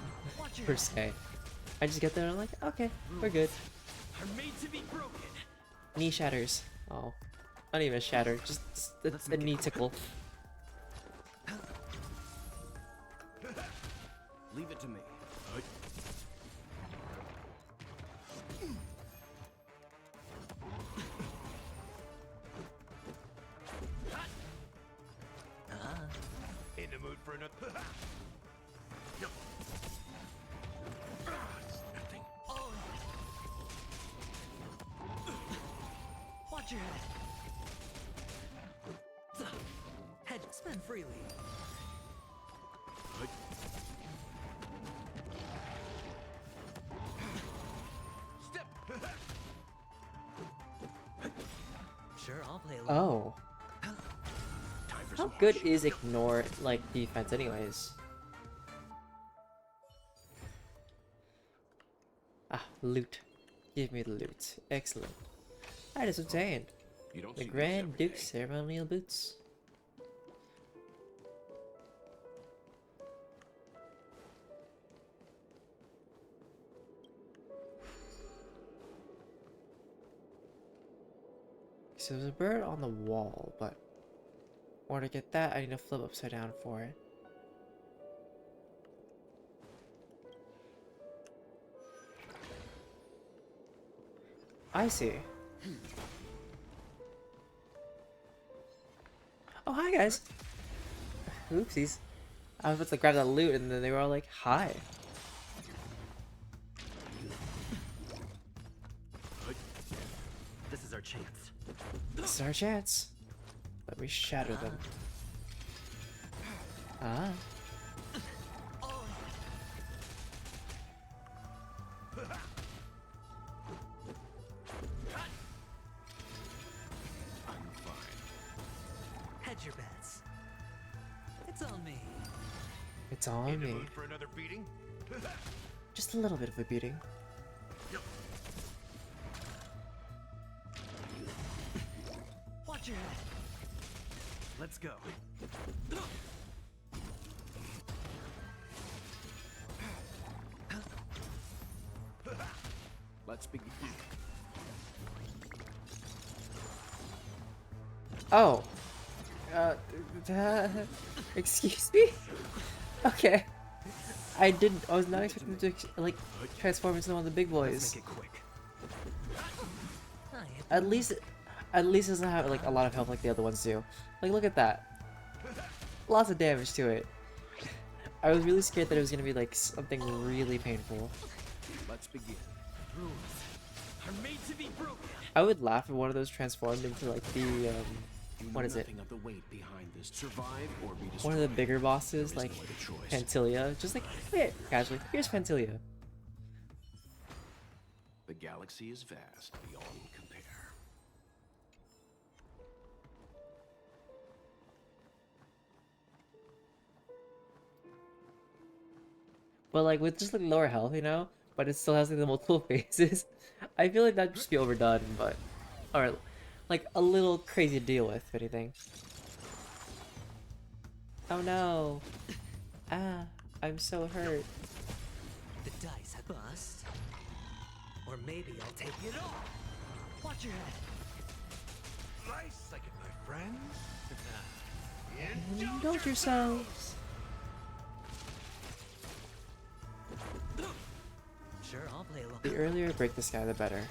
per se. I just get there and I'm like, okay, we're good. Are made to be broken. Knee shatters. Oh, not even a shatter, just a knee tickle. Leave it to me. In the mood for another. Nothing. Watch your head. Head, spend freely. Step. Sure, I'll play along. Oh. How good is ignore, like, defense anyways? Ah, loot. Give me the loot. Excellent. That is obtained. The Grand Duke's ceremonial boots. So there's a bird on the wall, but in order to get that, I need to flip upside down for it. I see. Oh, hi guys! Oopsies. I was about to grab that loot and then they were all like, hi. This is our chance. This is our chance. Let me shatter them. Ah. Hedge your bets. It's on me. It's on me. For another beating? Just a little bit of a beating. Watch your head. Let's go. Let's begin. Oh. Excuse me? Okay. I was not expecting to, like, transform into one of the big boys. Make it quick. At least it doesn't have, like, a lot of health like the other ones do. Like, look at that. Lots of damage to it. I was really scared that it was gonna be, like, something really painful. Let's begin. Rules are made to be broken. I would laugh if one of those transformed into, like, the, what is it? Of the weight behind this. Survive or be destroyed. One of the bigger bosses, like no other choice. Pantilia. Just like, hey, casually, here's Pantilia. The galaxy is vast beyond compare. But like with just like lower health, you know, but it still has like the multiple phases. I feel like that'd just be overdone, but or like a little crazy to deal with, if anything. Oh no! Ah, I'm so hurt. The dice have bust. Or maybe I'll take it all. Watch your head. Nice second, my friends. Indulge yourselves. Sure, I'll play along. The earlier I break this guy, the better.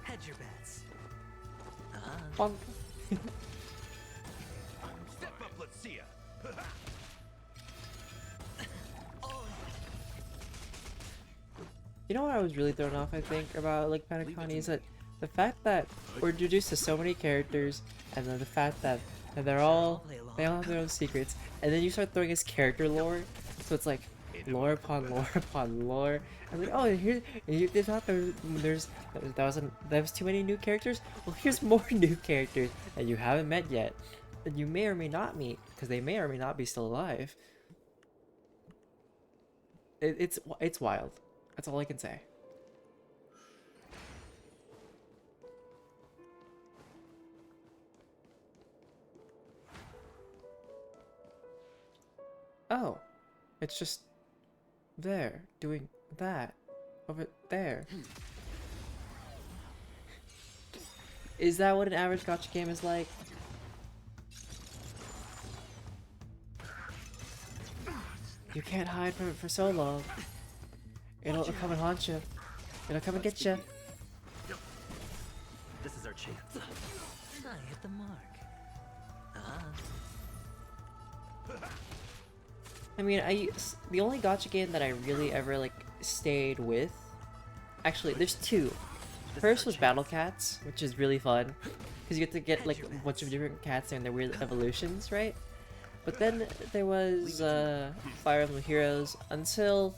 Hedge your bets. Bonk. Step up, let's see ya. You know what I was really thrown off, I think, about like Penacony is that the fact that we're introduced to so many characters, and then the fact that they all have their own secrets, and then you start throwing his character lore, so it's like lore upon lore upon lore. I'm like, oh, here they thought there was too many new characters. Well, here's more new characters that you haven't met yet, that you may or may not meet, because they may or may not be still alive. It's wild. That's all I can say. Oh, it's just there, doing that, over there. Is that what an average gacha game is like? You can't hide from it for so long. It'll come and haunt you. It'll come and get you. This is our chance. I hit the mark. I mean, the only gacha game that I really ever like stayed with. Actually, there's two. First was Battle Cats, which is really fun because you get to get like a bunch of different cats and their weird evolutions, right? But then there was Fire Emblem Heroes until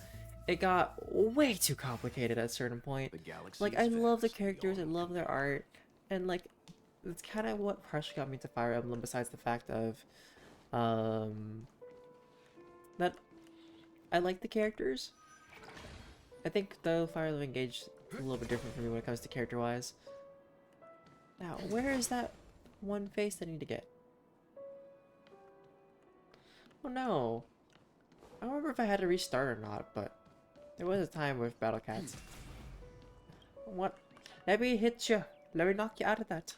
it got way too complicated at a certain point. Like, I love the characters, I love their art, and like, it's kind of what partially got me to Fire Emblem, besides the fact of, that I like the characters. I think, though, Fire Emblem Engage is a little bit different for me when it comes to character-wise. Now, where is that one face I need to get? Oh no. I don't remember if I had to restart or not, but there was a time with Battle Cats. What? Let me hit you. Let me knock you out of that.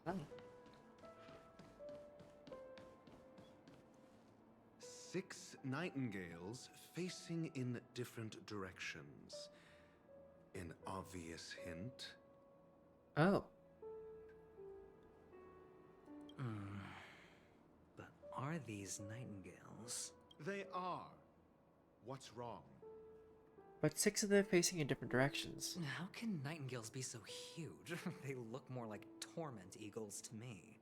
Ah. 6 nightingales facing in different directions. An obvious hint. Oh. But are these nightingales? They are. What's wrong? But 6 of them facing in different directions. How can nightingales be so huge? They look more like torment eagles to me.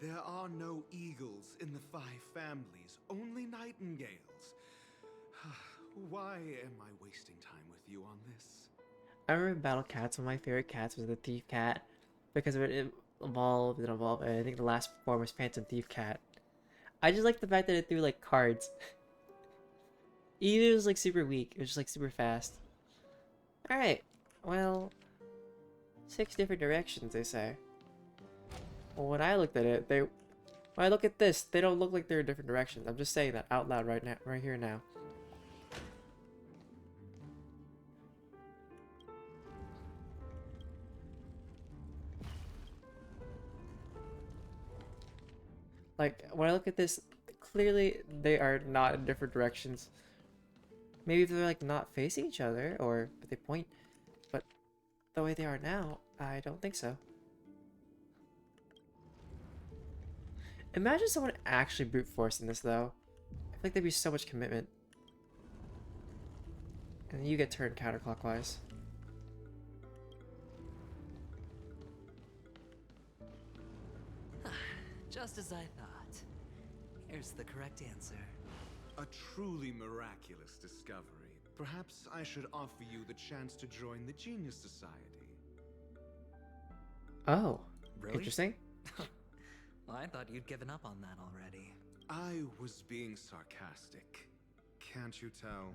There are no eagles in the 5 families, only nightingales. Why am I wasting time with you on this? I remember Battle Cats, one of my favorite cats was the Thief Cat. Because of it evolved and evolved, and I think the last form was Phantom Thief Cat. I just like the fact that it threw like cards. Even if it was like super weak, it was just like super fast. Alright, well, 6 different directions, they say. Well, when I looked at it, when I look at this, they don't look like they're in different directions. I'm just saying that out loud right now, right here now. Like, when I look at this, clearly they are not in different directions. Maybe if they're like not facing each other, or but they point, but the way they are now, I don't think so. Imagine someone actually brute forcing this though. I feel like there'd be so much commitment. And then you get turned counterclockwise. Just as I thought. Here's the correct answer. A truly miraculous discovery. Perhaps I should offer you the chance to join the Genius Society. Oh, Really? interesting. Well, I thought you'd given up on that already. I was being sarcastic. Can't you tell?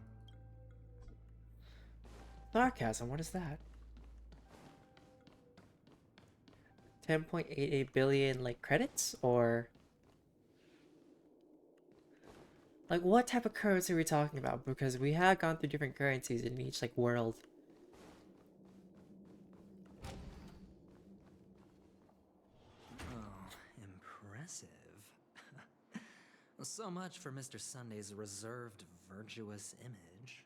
Sarcasm, what is that? 10.88 billion like credits, or like what type of currency are we talking about? Because we have gone through different currencies in each like world. Oh, impressive. So much for Mr. Sunday's reserved, virtuous image.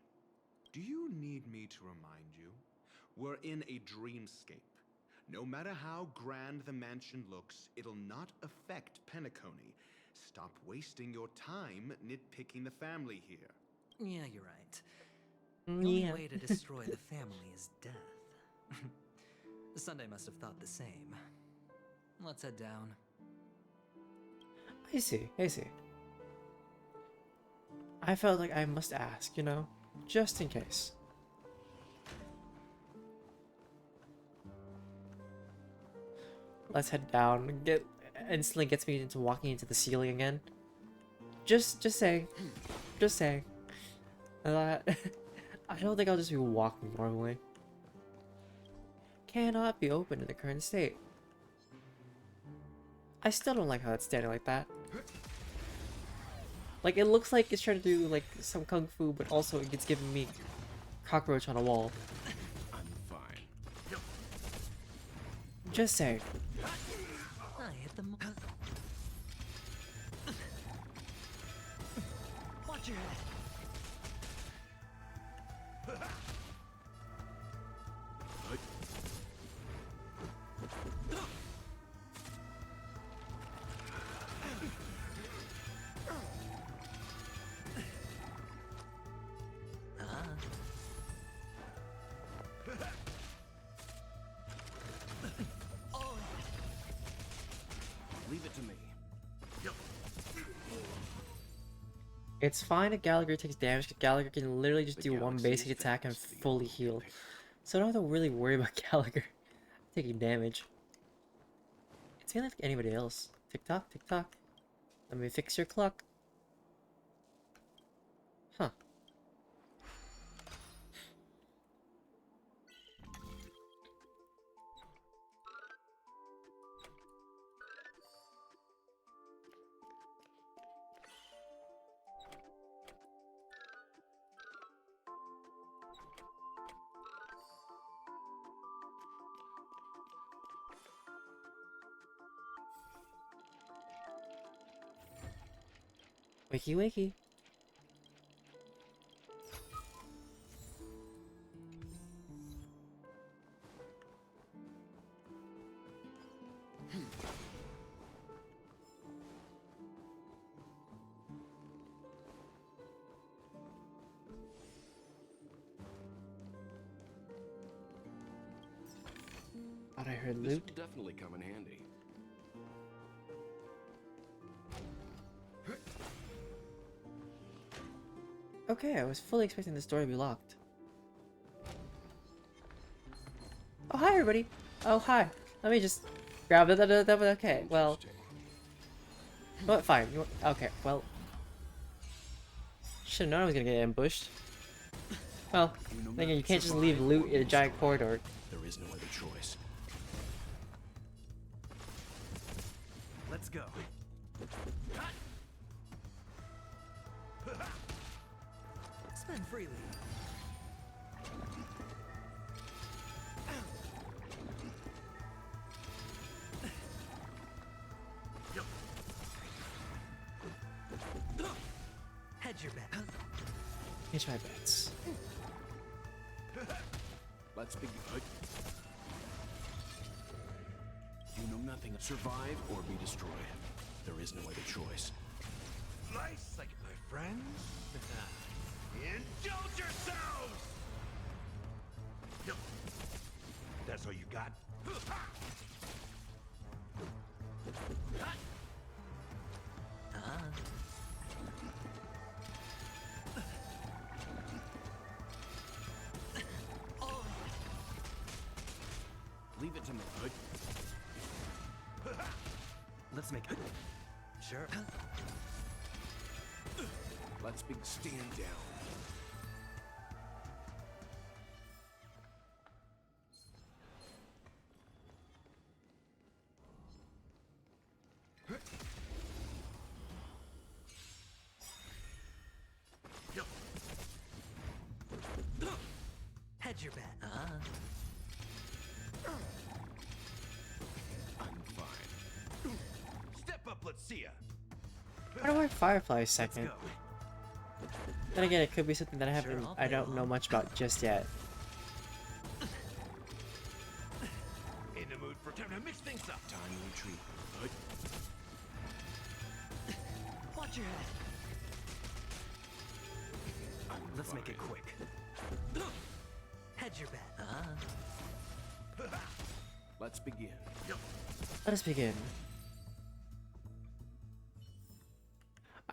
Do you need me to remind you? We're in a dreamscape. No matter how grand the mansion looks, it'll not affect Penacony. Stop wasting your time nitpicking the family here. Yeah, you're right. The only Yeah. way to destroy the family is death. Sunday must have thought the same. Let's head down. I see, I see. I felt like I must ask, you know, just in case. Let's head down. Instantly gets me into walking into the ceiling again. Just saying. Just saying. I don't think I'll just be walking normally. Cannot be opened in the current state. I still don't like how it's standing like that. Like, it looks like it's trying to do like some kung fu, but also it's giving me cockroach on a wall. I'm fine. Just saying. I hit the Watch your head. It's fine if Gallagher takes damage, because Gallagher can literally just do one basic attack and fully heal. So I don't have to really worry about Gallagher taking damage. It's mainly like anybody else. Tick tock, tick tock. Let me fix your clock. Huh. Wakey wakey. Thought I heard This loot. will definitely come in handy. Okay, I was fully expecting this door to be locked. Oh, hi everybody. Oh, hi. Let me just grab it. Okay, well. What? Fine. Okay, well. Should've known I was gonna get ambushed. Well, again, you can't just leave loot in a giant corridor. There is no other choice. Let's go. Spend freely. Hedge your bet. Here's my bets. Let's begin. You know nothing. Survive or be destroyed. There is no other choice. Nice, like my friends. Indulge yourselves! Yep. That's all you got? Leave it to me. Let's make it. Sure. Let's stand down. Hedge your bet. I'm fine. Step up, let's see ya. Why do I Firefly second? Then again, it could be something that I don't know much about just yet. In the mood for time to mix things up. Time to retreat. Watch your head. Let's make it quick. Hedge your bet. Let's begin. Let us begin.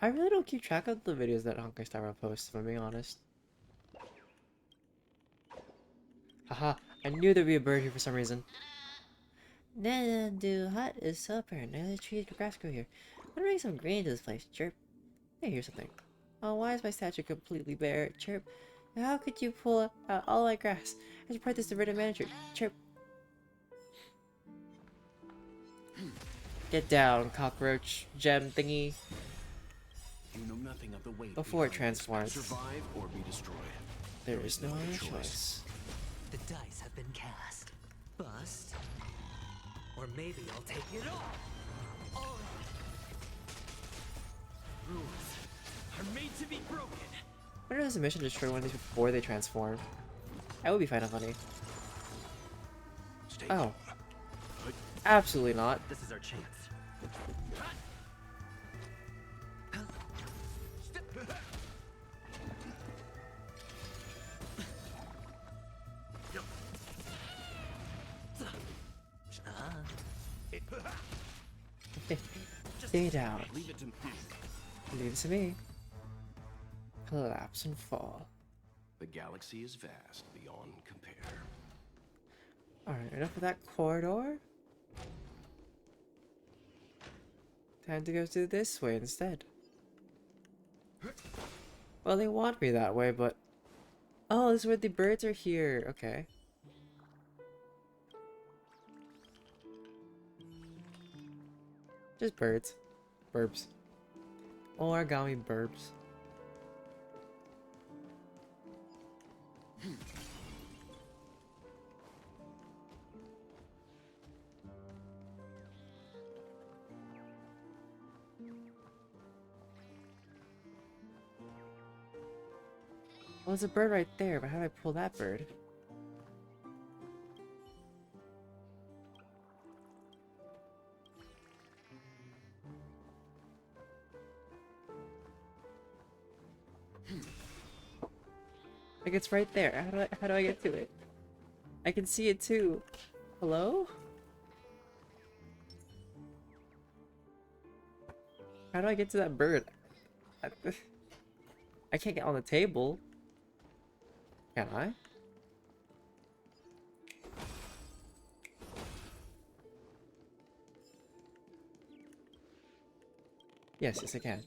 I really don't keep track of the videos that Honkai Star Rail posts, if I'm being honest. Haha, I knew there'd be a bird here for some reason. The hut is so apparent. None of the trees or grass grow here. I'm gonna bring some green to this place. Chirp. Hey, here's something. Oh, why is my statue completely bare? Chirp. How could you pull out all my grass? I should part this to rid of manager. Chirp. Get down, cockroach gem thingy. You know nothing of the weight Before it behind this. transforms. Survive or be destroyed. There is no other choice. The dice have been cast. Bust. Or maybe I'll take it all. Rules are made to be broken. What if there's a mission to destroy one of these before they transform? That would be kind of funny. Oh. Absolutely not. This is our chance. Stay down. Leave it to me. Leave it to me. collapse and fall. The galaxy is vast beyond compare. Alright, enough of that corridor. Time to go through this way instead. Well, they want me that way, but... Oh, this is where the birds are here. Okay. Just birds. Burbs. Origami burbs. Well, there's a bird right there, but how do I pull that bird? Like, it's right there. How do I get to it? I can see it too. Hello? How do I get to that bird? I can't get on the table. Can I? Yes, I can.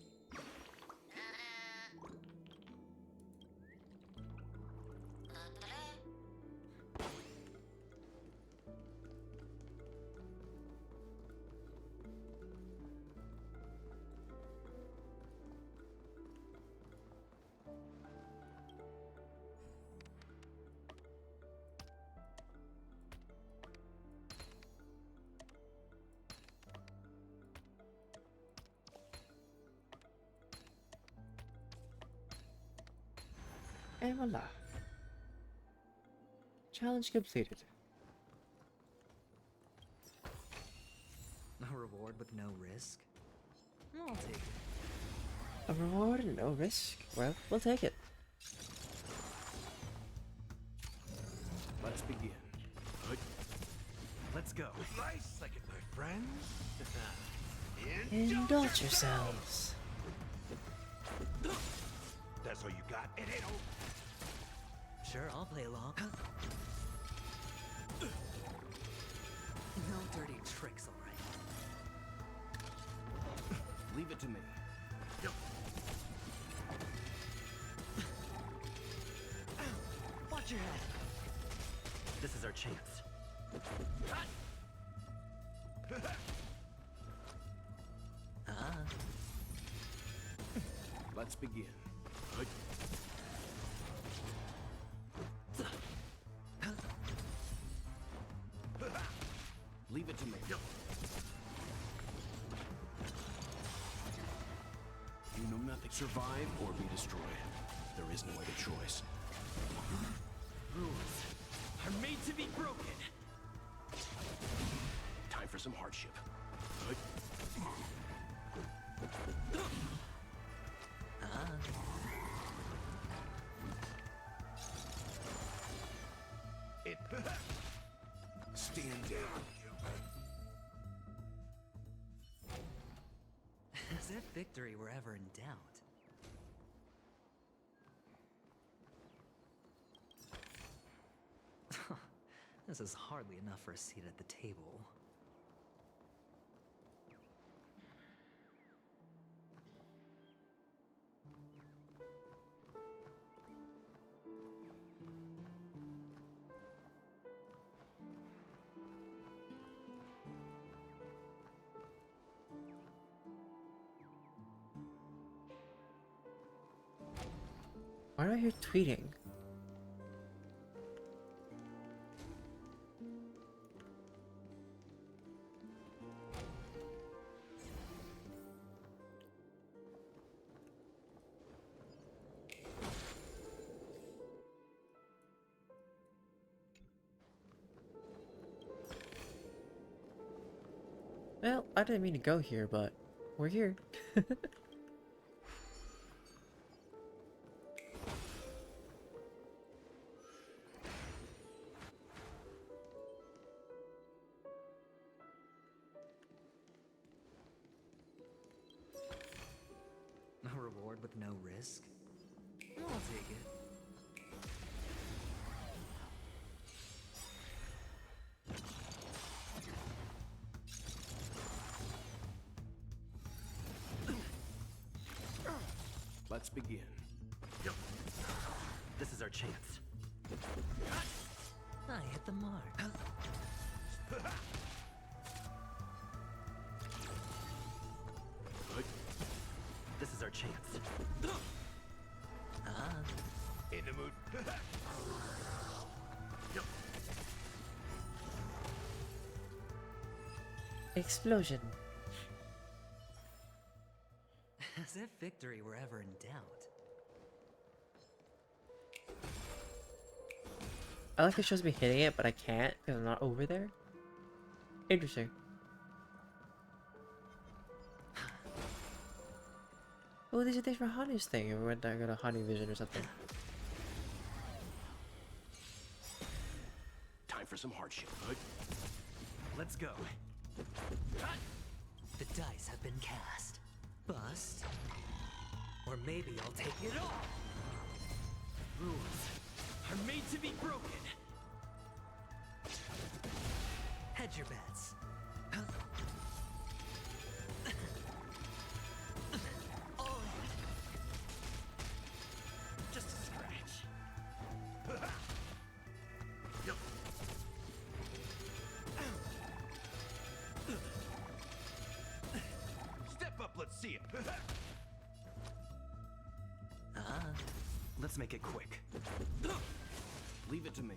And voila. Challenge completed. A reward with no risk? I'll take it. A reward and no risk? Well, we'll take it. Let's begin. Let's go. Nice second, my friends. Indulge yourselves. That's all you got. It ain't over. Sure, I'll play along. No dirty tricks, alright. Leave it to me. Watch your head. This is our chance. Let's begin. Leave it to me. You know nothing. Survive or be destroyed. There is no other choice. Rules are made to be broken. Time for some hardship. Stand down, As if victory were ever in doubt. This is hardly enough for a seat at the table. Why do I hear tweeting? Well, I didn't mean to go here, but we're here. A reward with no risk? take it. Let's begin. This is our chance. I hit the mark. This is our chance. In the mood. Explosion. As if victory were ever in doubt. I like it shows me hitting it, but I can't because I'm not over there. Interesting. Oh, these are things for Hanu's thing. If we went to go to Hanu Vision or something. Time for some hardship. Let's go. The dice have been cast. Bust. Or maybe I'll take it all. Rules are made to be broken. Hedge your bets. All right. Just a scratch. Step up, let's see it. Let's make it quick. Leave it to me.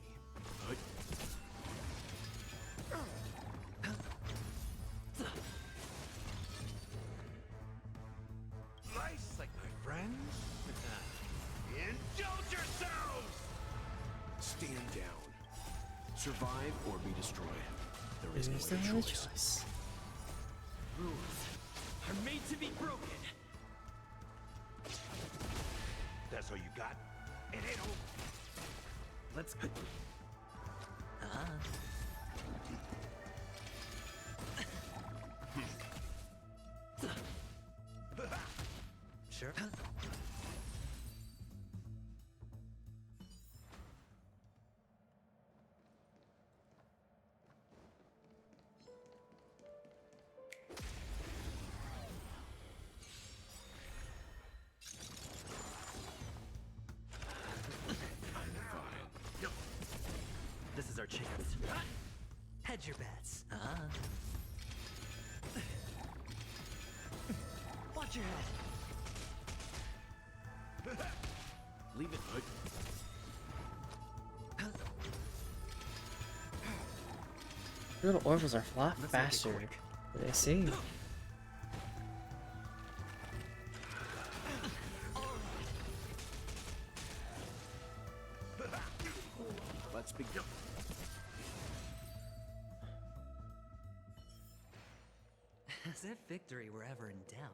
Nice, like my friends. Indulge yourselves! Stand down. Survive or be destroyed. There is There's no no other other choice. choice. Rules are made to be broken. That's all you got? It ain't over. Let's go. Sure. This is our chance. Hedge your bets. Watch your head. Leave it. Your little orphans are a lot Let's make it faster. quick. What I see. Let's begin. As if victory were ever in doubt.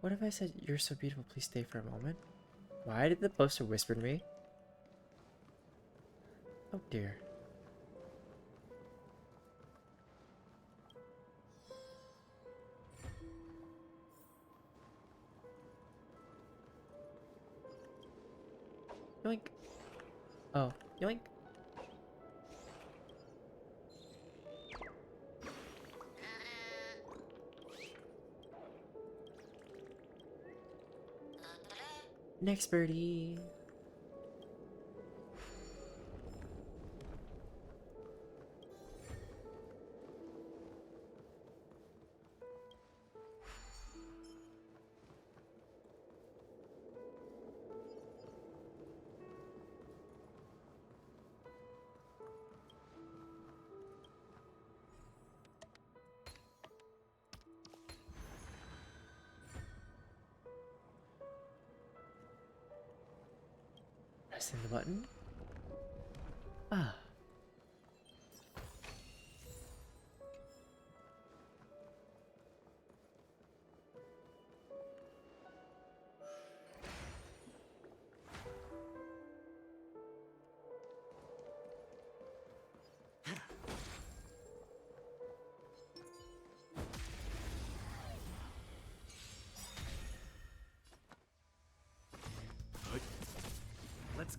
What if I said, "You're so beautiful, please stay for a moment"? Why did the poster whisper to me? Oh dear. Yoink. Oh, yoink. Next birdie. Pressing the button. Ah.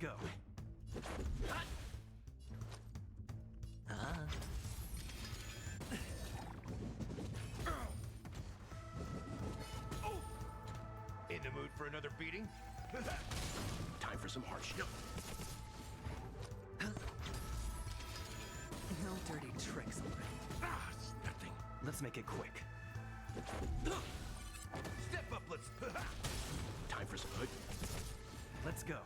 go. In the mood for another beating? Time for some hardship. No dirty tricks, alright? It's nothing. Let's make it quick. Step up, let's... Time for some hood. Let's go.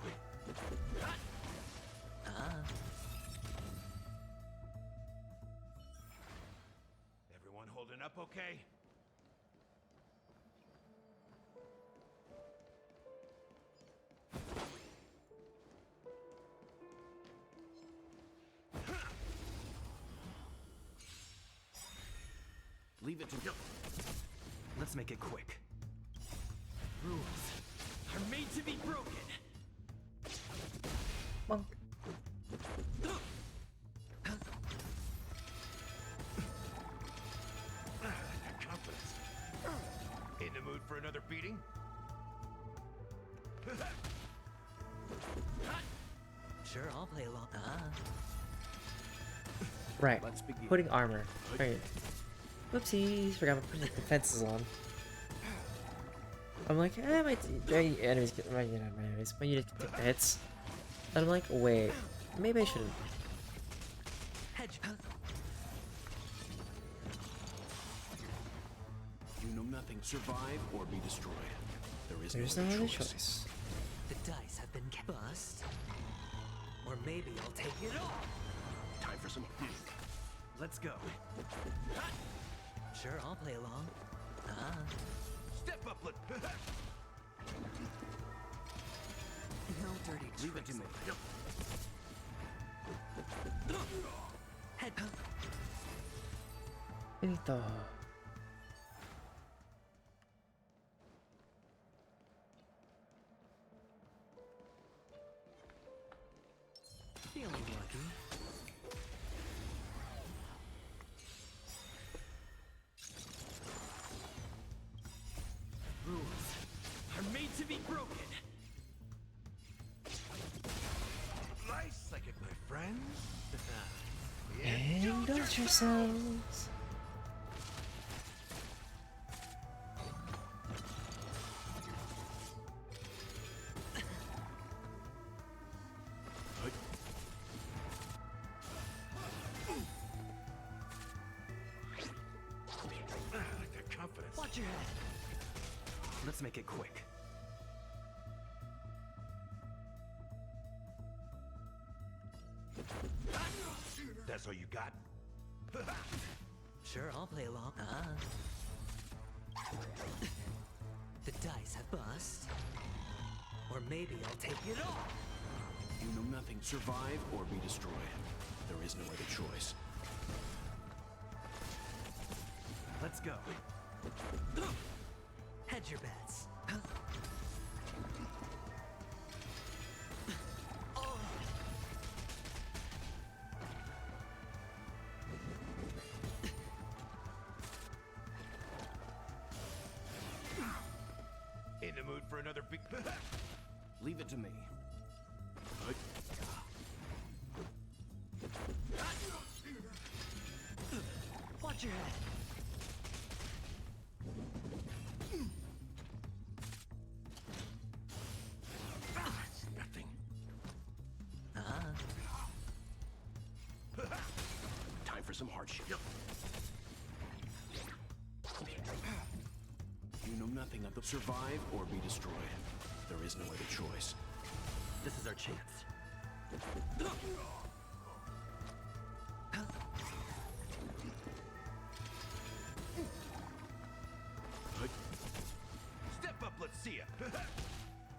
Everyone holding up okay? Leave it to me. Let's make it quick. Rules are made to be broken. Monk. Confidence. In the mood for another beating? Sure, I'll play along. Right. Putting armor. Right. Whoopsies. Forgot to put the defenses on. I'm like, my enemies get my enemies. My unit can take the hits. And I'm like, wait, maybe I shouldn't. Hedge. You know nothing. Survive or be destroyed. There's no other choice. The dice have been bust. Or maybe I'll take it all. Time for some... Let's go. Sure, I'll play along. Step up, let... No dirty tricks. Leave it to me. Head. Finito. Feeling lucky. Rules are made to be broken. Nice, like it, my friends. Indulge yourselves. Like that confidence. Watch your head. Let's make it quick. That's all you got? Sure, I'll play along. The dice have bust. Or maybe I'll take it all. You know nothing. Survive or be destroyed. There is no other choice. Let's go. Hedge your bets. In the mood for another big... Leave it to me. Watch your head. Nothing. Time for some hardship. You know nothing of the survive or be destroyed. There is no other choice. This is our chance. Step up, let's see ya.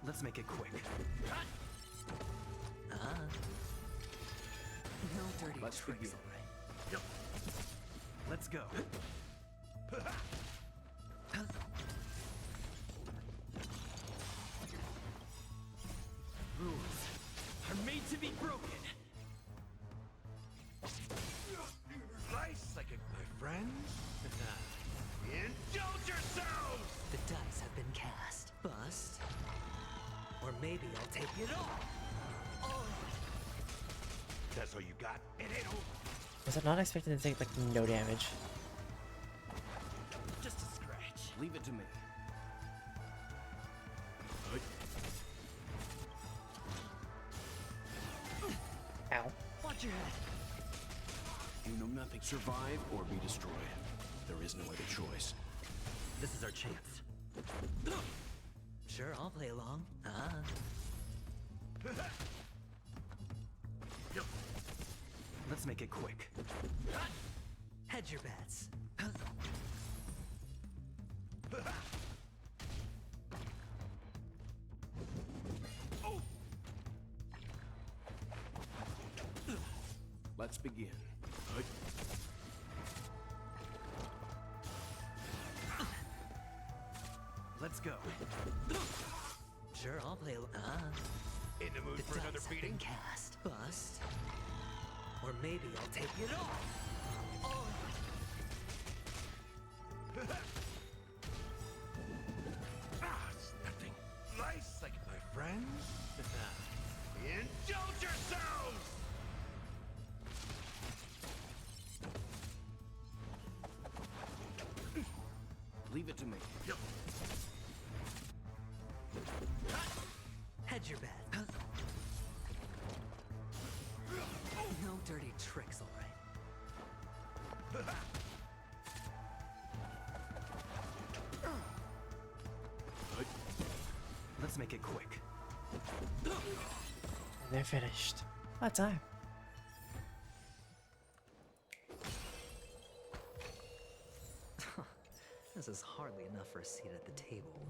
Let's make it quick. No dirty Let's tricks, begin. alright. Let's go. Rules are made to be broken. Nice, like it, my friends. Indulge yourselves! The dice have been cast. Bust. Or maybe I'll take it all. That's all you got? It ain't over. Was I not expecting to take like no damage? Just a scratch. Leave it to me. Ow. Watch your head. You know nothing. Survive or be destroyed. There is no other choice. This is our chance. Sure, I'll play along. Let's make it quick. Hedge your bets. Let's begin. Let's go. Sure, I'll play along. In the mood for another beating? Cast. Bust. Or maybe I'll take it all. It's nothing. Nice, like my friends. Indulge yourselves! Leave it to me. Hedge your bet. No dirty tricks, all right. Let's make it quick. And they're finished. What time? This is hardly enough for a seat at the table.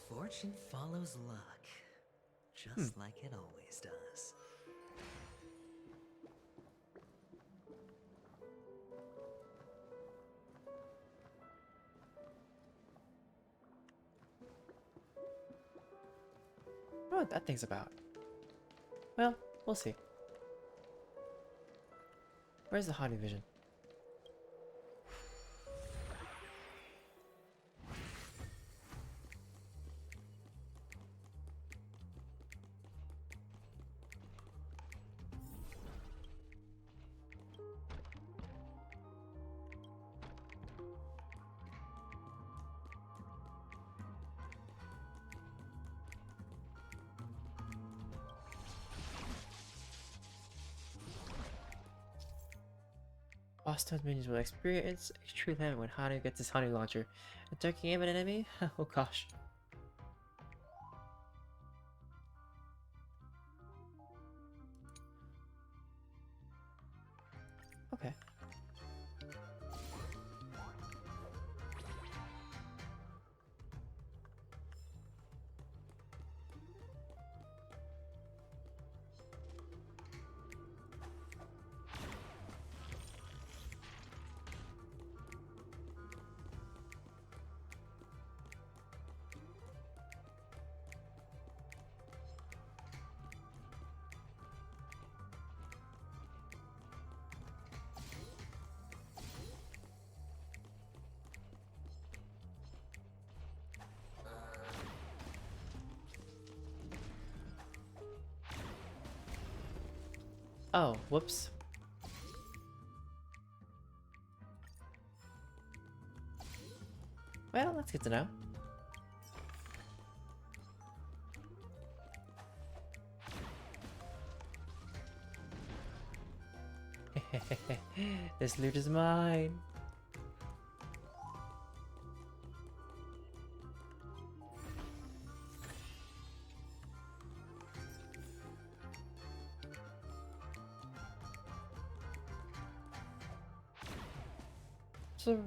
Fortune follows luck, just like it always does. I wonder what that thing's about. Well, we'll see. Where's the Haunted Vision? Boss Toad's minions will experience a true limit when Hanu gets his honey launcher. Attacking aim at an enemy? Oh gosh. Okay. Oh, whoops. Well, that's good to know. This loot is mine. So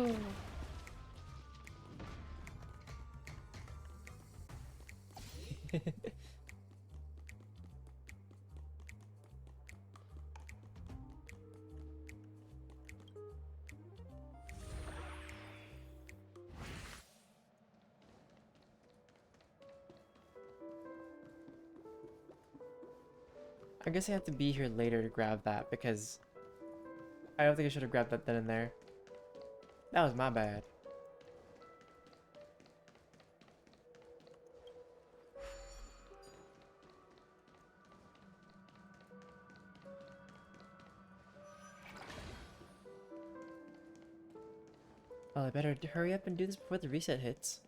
Oh. I guess I have to be here later to grab that because I don't think I should have grabbed that then and there. That was my bad. Well, I better hurry up and do this before the reset hits.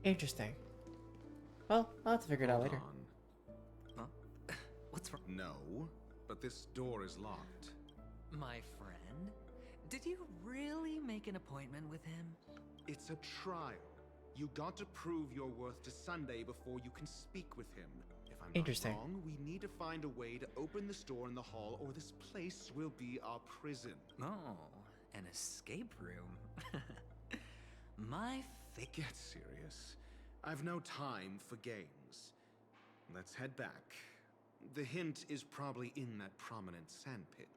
Interesting. Well, I'll have to figure it out later. Huh? What's wrong? No, but this door is locked. My friend? Did you really make an appointment with him? It's a trial. You got to prove your worth to Sunday before you can speak with him. If I'm Interesting. not wrong, we need to find a way to open this door in the hall, or this place will be our prison. Oh, an escape room. My Get serious. I've no time for games. Let's head back. The hint is probably in that prominent sandpit.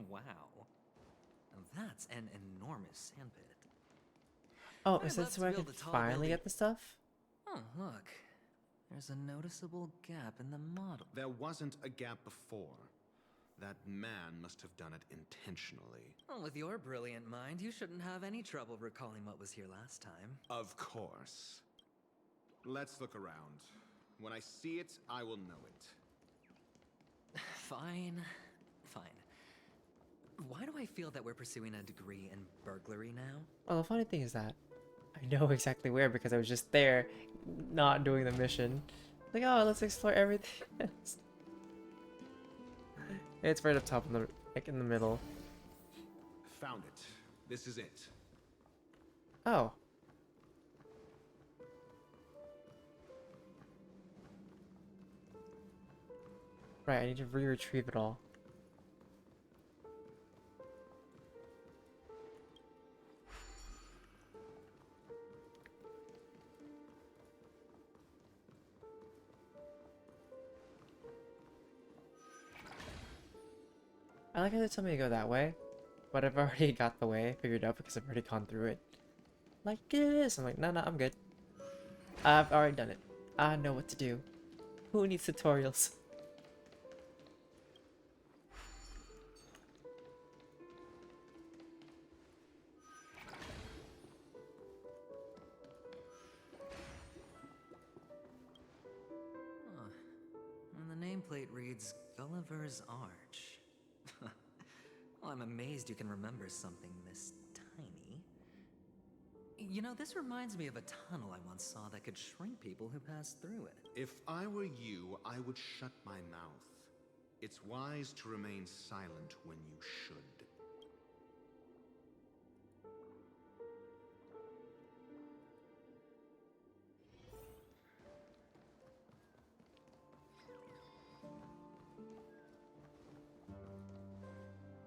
Wow. That's an enormous sandpit. Oh, I'd is love that to where I build can a tall finally building. get the stuff? Oh, look. There's a noticeable gap in the model. There wasn't a gap before. That man must have done it intentionally. Well, with your brilliant mind, you shouldn't have any trouble recalling what was here last time. Of course. Let's look around. When I see it, I will know it. Fine. Fine. Why do I feel that we're pursuing a degree in burglary now? Well, the funny thing is that I know exactly where because I was just there, not doing the mission. Like, oh, let's explore everything else. It's right up top in the, like, in the middle. Found it. This is it. Oh. Right, I need to re-retrieve it all. I like how they told me to go that way, but I've already got the way figured out because I've already gone through it. Like this! I'm like, no, I'm good. I've already done it. I know what to do. Who needs tutorials? Huh. And the nameplate reads Gulliver's Arch. Well, I'm amazed you can remember something this tiny. You know, this reminds me of a tunnel I once saw that could shrink people who passed through it. If I were you, I would shut my mouth. It's wise to remain silent when you should.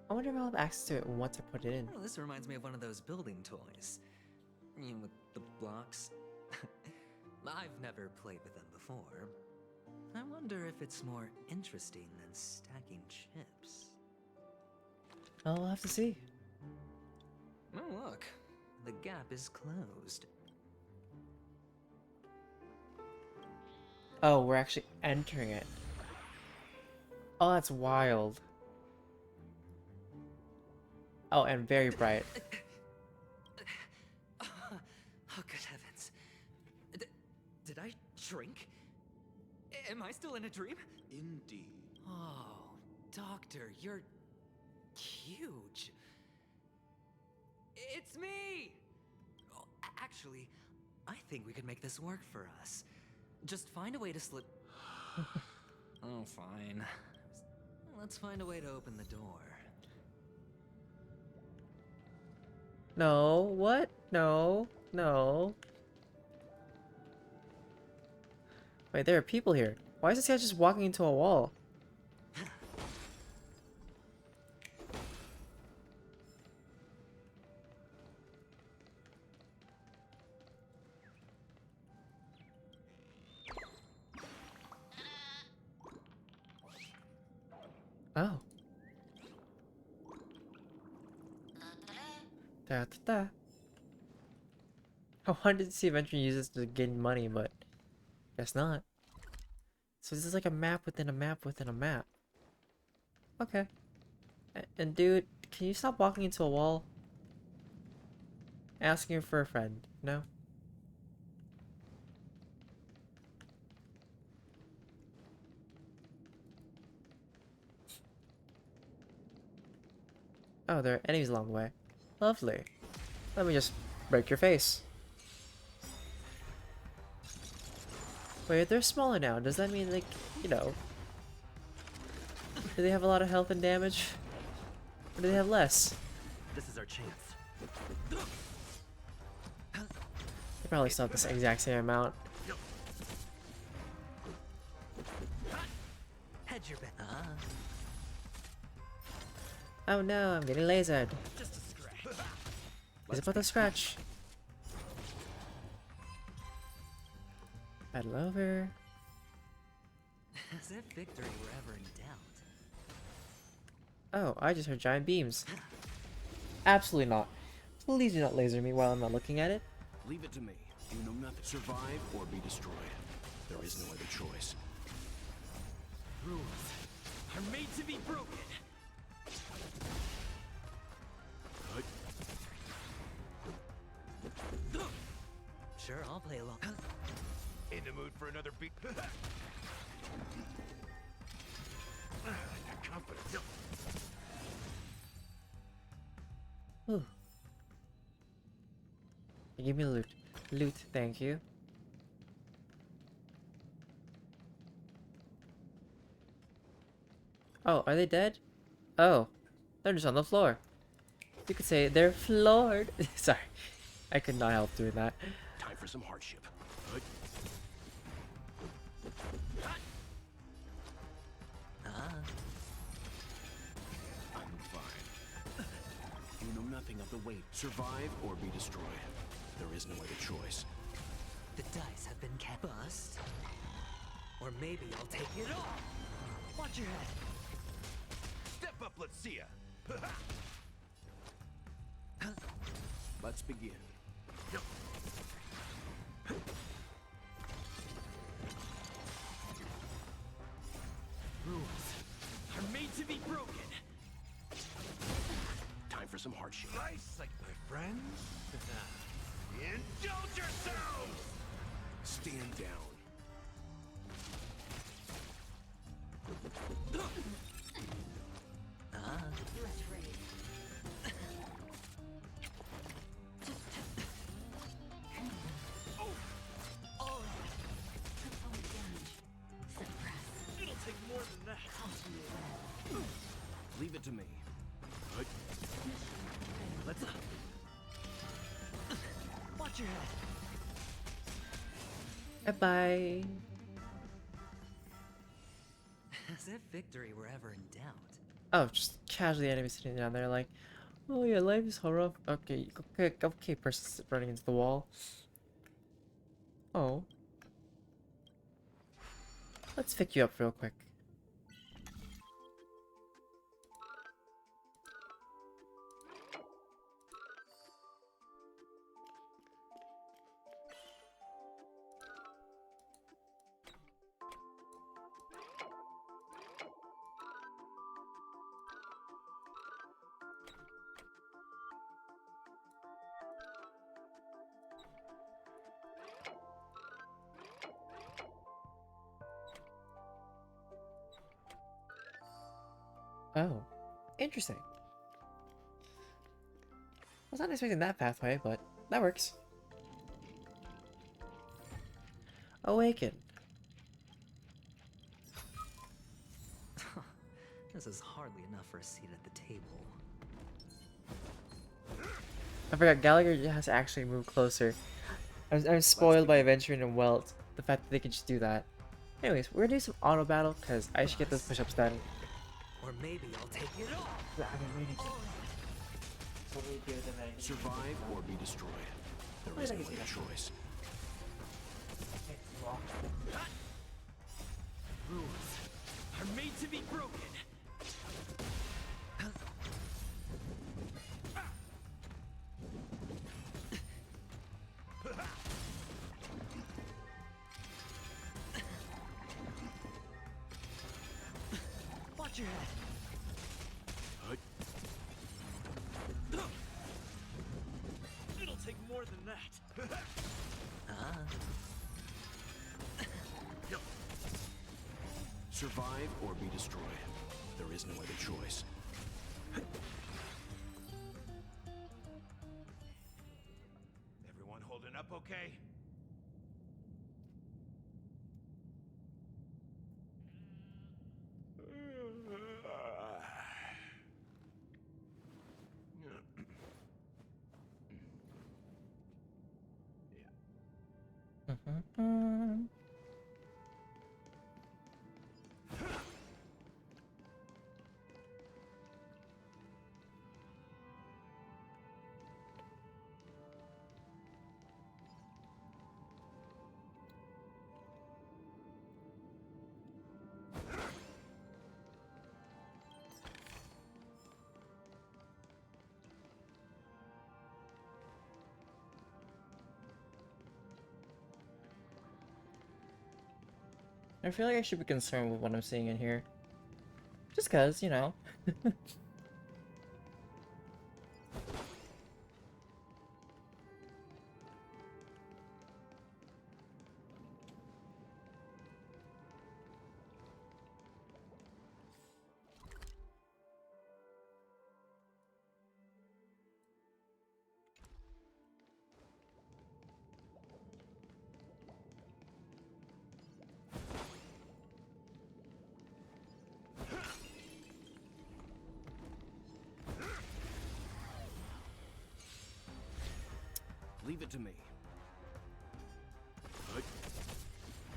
I wonder if I'll have access to it once I put it in. Oh, this reminds me of one of those building toys. You know, with the blocks. I've never played with them before. I wonder if it's more interesting than stacking chips. Well, we'll have to see. Oh, look. The gap is closed. Oh, we're actually entering it. Oh, that's wild. Oh, and very bright. Oh, good heavens. Did I shrink? Am I still in a dream? Indeed. Oh, Doctor, you're huge. It's me! Oh, actually, I think we could make this work for us. Just find a way to slip... Oh, fine. Let's find a way to open the door. No, what? No, no. Wait, there are people here. Why is this guy just walking into a wall? Oh. Da, da, da. I wanted to see if Venture uses to gain money, but guess not. So this is like a map within a map within a map. Okay. And dude, can you stop walking into a wall? Asking for a friend, no? Oh, there are enemies along the way. Lovely. Let me just break your face. Wait, they're smaller now. Does that mean, like, you know... Do they have a lot of health and damage? Or do they have less? This is our chance. They probably still have the exact same amount. Hedge your bet. Oh no, I'm getting lasered. Just a scratch. He's about to scratch. Battle over. As if victory were ever in doubt. Oh, I just heard giant beams. Absolutely not. Please do not laser me while I'm not looking at it. Leave it to me. You know nothing. Survive or be destroyed. There is no other choice. Rules are made to be broken. Sure, I'll play along. In the mood for another beat? Confidence. Ooh. Give me loot. Loot, thank you. Oh, are they dead? Oh, they're just on the floor. You could say they're floored. Sorry, I could not help doing that. Time for some hardship. I'm fine. You know nothing of the weight. Survive or be destroyed. There is no other choice. The dice have been kept. Bust. Or maybe I'll take it all. Watch your head. Step up, let's see ya. Let's begin. Rules are made to be broken. Time for some hardship. Nice, like my friends. Indulge yourselves! Stand down. It'll take more than that. Leave it to me. Let's watch your head. Bye-bye. As if victory were ever in doubt. Oh, just casually enemies sitting down there like, oh yeah, life is so rough. Okay, okay, person running into the wall. Oh. Let's pick you up real quick. Oh, interesting. I was not expecting that pathway, but that works. Awaken. This is hardly enough for a seat at the table. I forgot Gallagher has to actually moved closer. I'm spoiled by Aventuring and Welt. The fact that they can just do that. Anyways, we're gonna do some auto battle because I should get those push-ups done. Or maybe I'll take it all. Survive or be destroyed. There is no other choice. Rules are made to be broken. Watch your head. It'll take more than that. Survive or be destroyed. There is no other choice. Everyone holding up okay? I feel like I should be concerned with what I'm seeing in here. Just cause, you know. Leave it to me.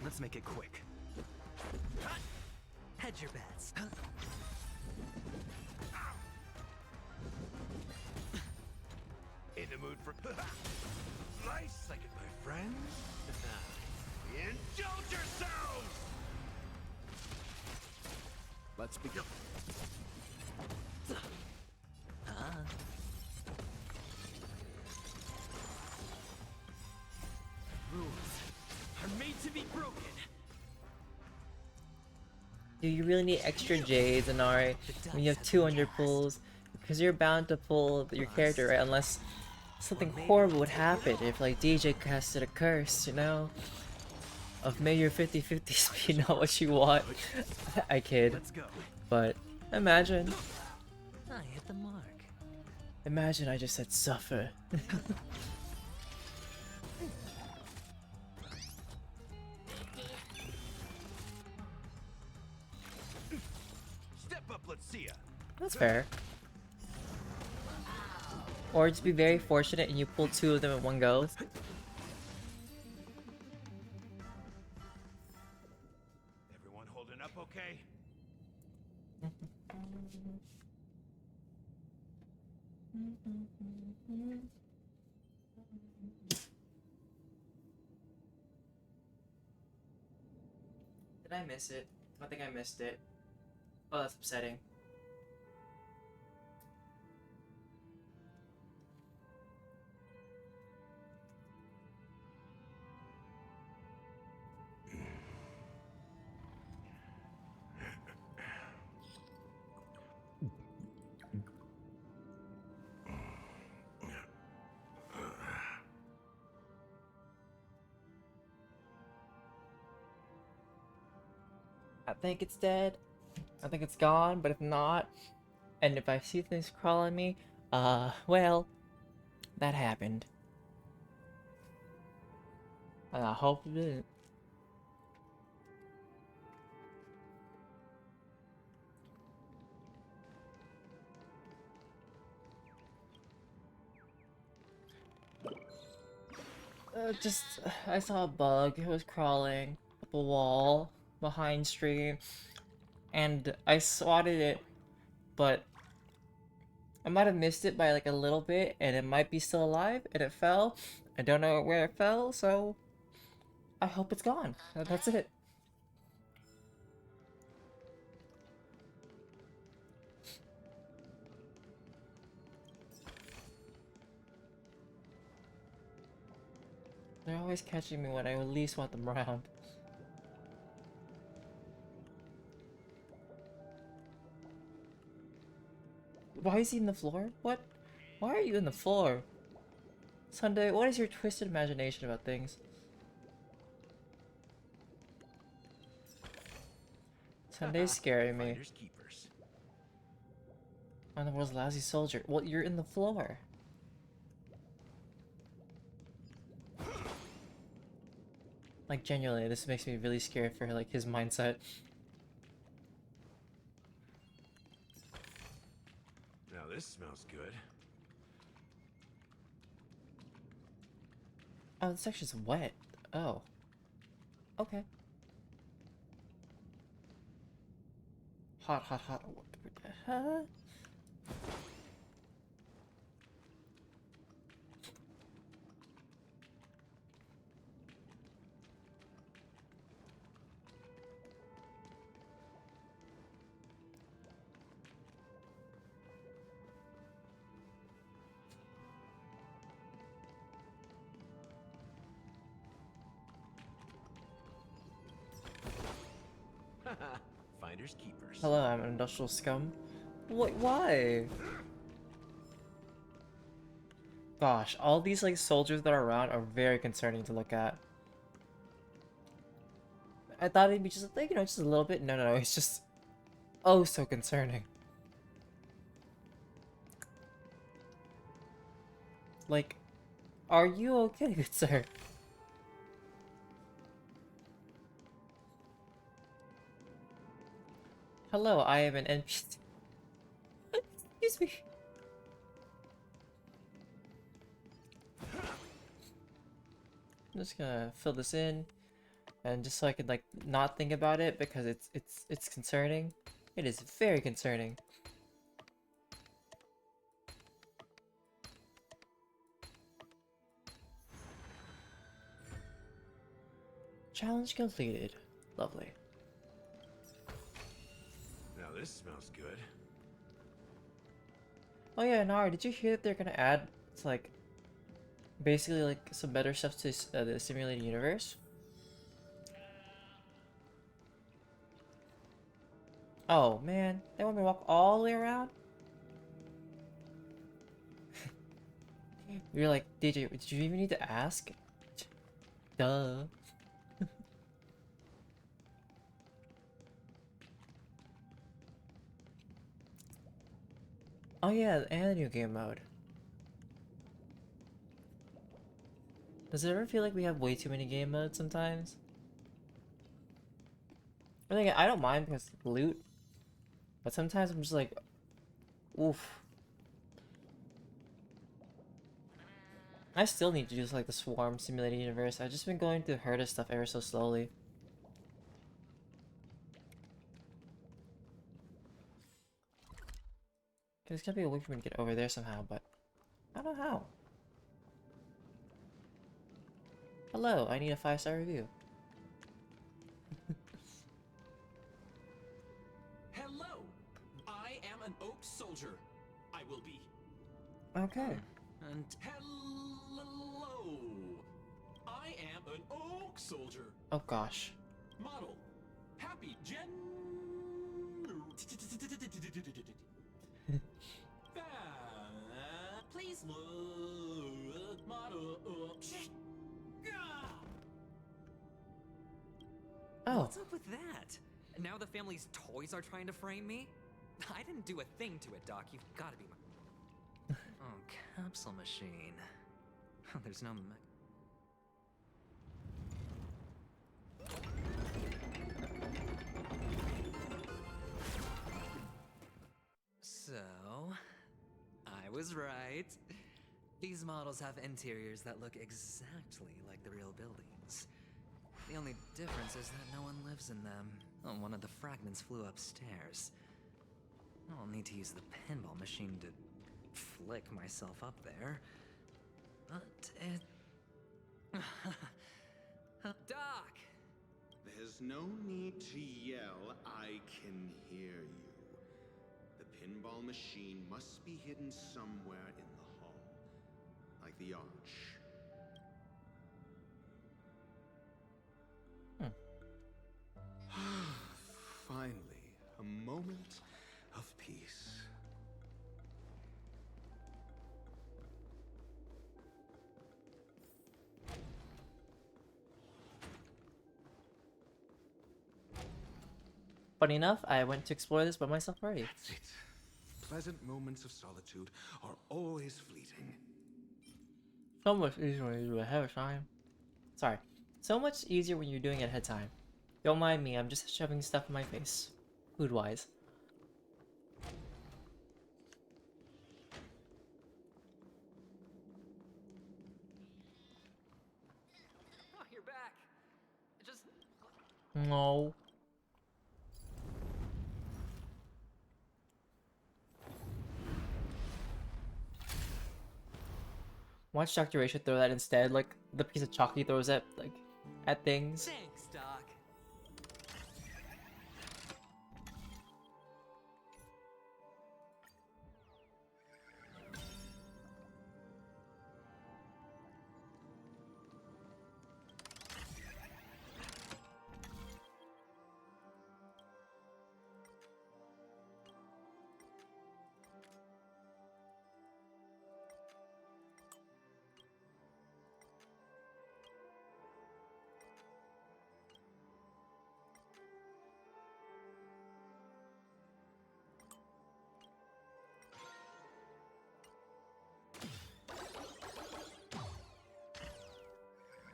Let's make it quick. Hedge your bets. In the mood for nice second, my friends. Indulge yourselves! Let's begin. Rules are made to be broken. Do you really need extra Jades, Inari, when you have 200 pulls? Because you're bound to pull your character, right? Unless something horrible would happen if, like, DJ casted a curse, you know? Of may your 50/50s be not what you want. I kid. But imagine. I hit the mark. Imagine I just said suffer. Step up, let's see ya. That's fair. Or just be very fortunate and you pull 2 of them in one go. Everyone holding up okay? Did I miss it? I think I missed it. Oh, that's upsetting. I think it's dead. I think it's gone, but if not, and if I see things crawling me, well, that happened. And I hope it didn't. I saw a bug. It was crawling up a wall behind stream, and I swatted it, but I might have missed it by like a little bit, and it might be still alive, and it fell. I don't know where it fell, so I hope it's gone. That's it. They're always catching me when I least want them around. Why is he in the floor? What? Why are you in the floor? Sunday, what is your twisted imagination about things? Sunday's scaring me. Finders keepers. I'm the world's lousy soldier. Well, you're in the floor. Like, genuinely, this makes me really scared for, like, his mindset. Now this smells good. Oh, this section's wet. Oh. Okay. Hot, hot, hot. Huh? Finders keepers. Hello, I'm an industrial scum. What? Why? Gosh, all these like soldiers that are around are very concerning to look at. I thought it'd be just like, you know, just a little bit. No, no, no, it's just oh so concerning. Like, are you okay, good sir? Hello, I am an NPC. Excuse me. I'm just gonna fill this in, and just so I could like not think about it because it's concerning. It is very concerning. Challenge completed. Lovely. Now this smells good. Oh yeah, Nara, did you hear that they're gonna add like basically like some better stuff to the simulated universe? Oh man, they want me to walk all the way around? You're like, DJ, did you even need to ask? Duh. Oh yeah, and the new game mode. Does it ever feel like we have way too many game modes sometimes? I think I don't mind because loot, but sometimes I'm just like, oof. I still need to use like the Swarm Simulated Universe. I've just been going through Herda stuff ever so slowly. There's gotta be a way for me to get over there somehow, but I don't know how. Hello, I need a 5-star review. Hello! I am an oak soldier. I will be. Okay. And hello! I am an oak soldier. Oh gosh. Model. Happy Gen. Please look. Model. Oh. What's up with that? Now the family's toys are trying to frame me? I didn't do a thing to it, Doc. You've gotta be my... Oh, capsule machine. There's no So, I was right. These models have interiors that look exactly like the real buildings. The only difference is that no one lives in them. Oh, one of the fragments flew upstairs. I'll need to use the pinball machine to flick myself up there. But it... Doc! There's no need to yell, I can hear you. The pinball machine must be hidden somewhere in the hall. Like the arch. Finally, a moment of peace. Funny enough, I went to explore this by myself already. That's it. Pleasant moments of solitude are always fleeting. So much easier when you do it ahead of time. Sorry. So much easier when you're doing it ahead of time. Don't mind me, I'm just shoving stuff in my face. Food-wise. Oh, you're back. Just... No. Watch Dr. Ray should throw that instead, like the piece of chalk he throws at at things. Thanks, Doc.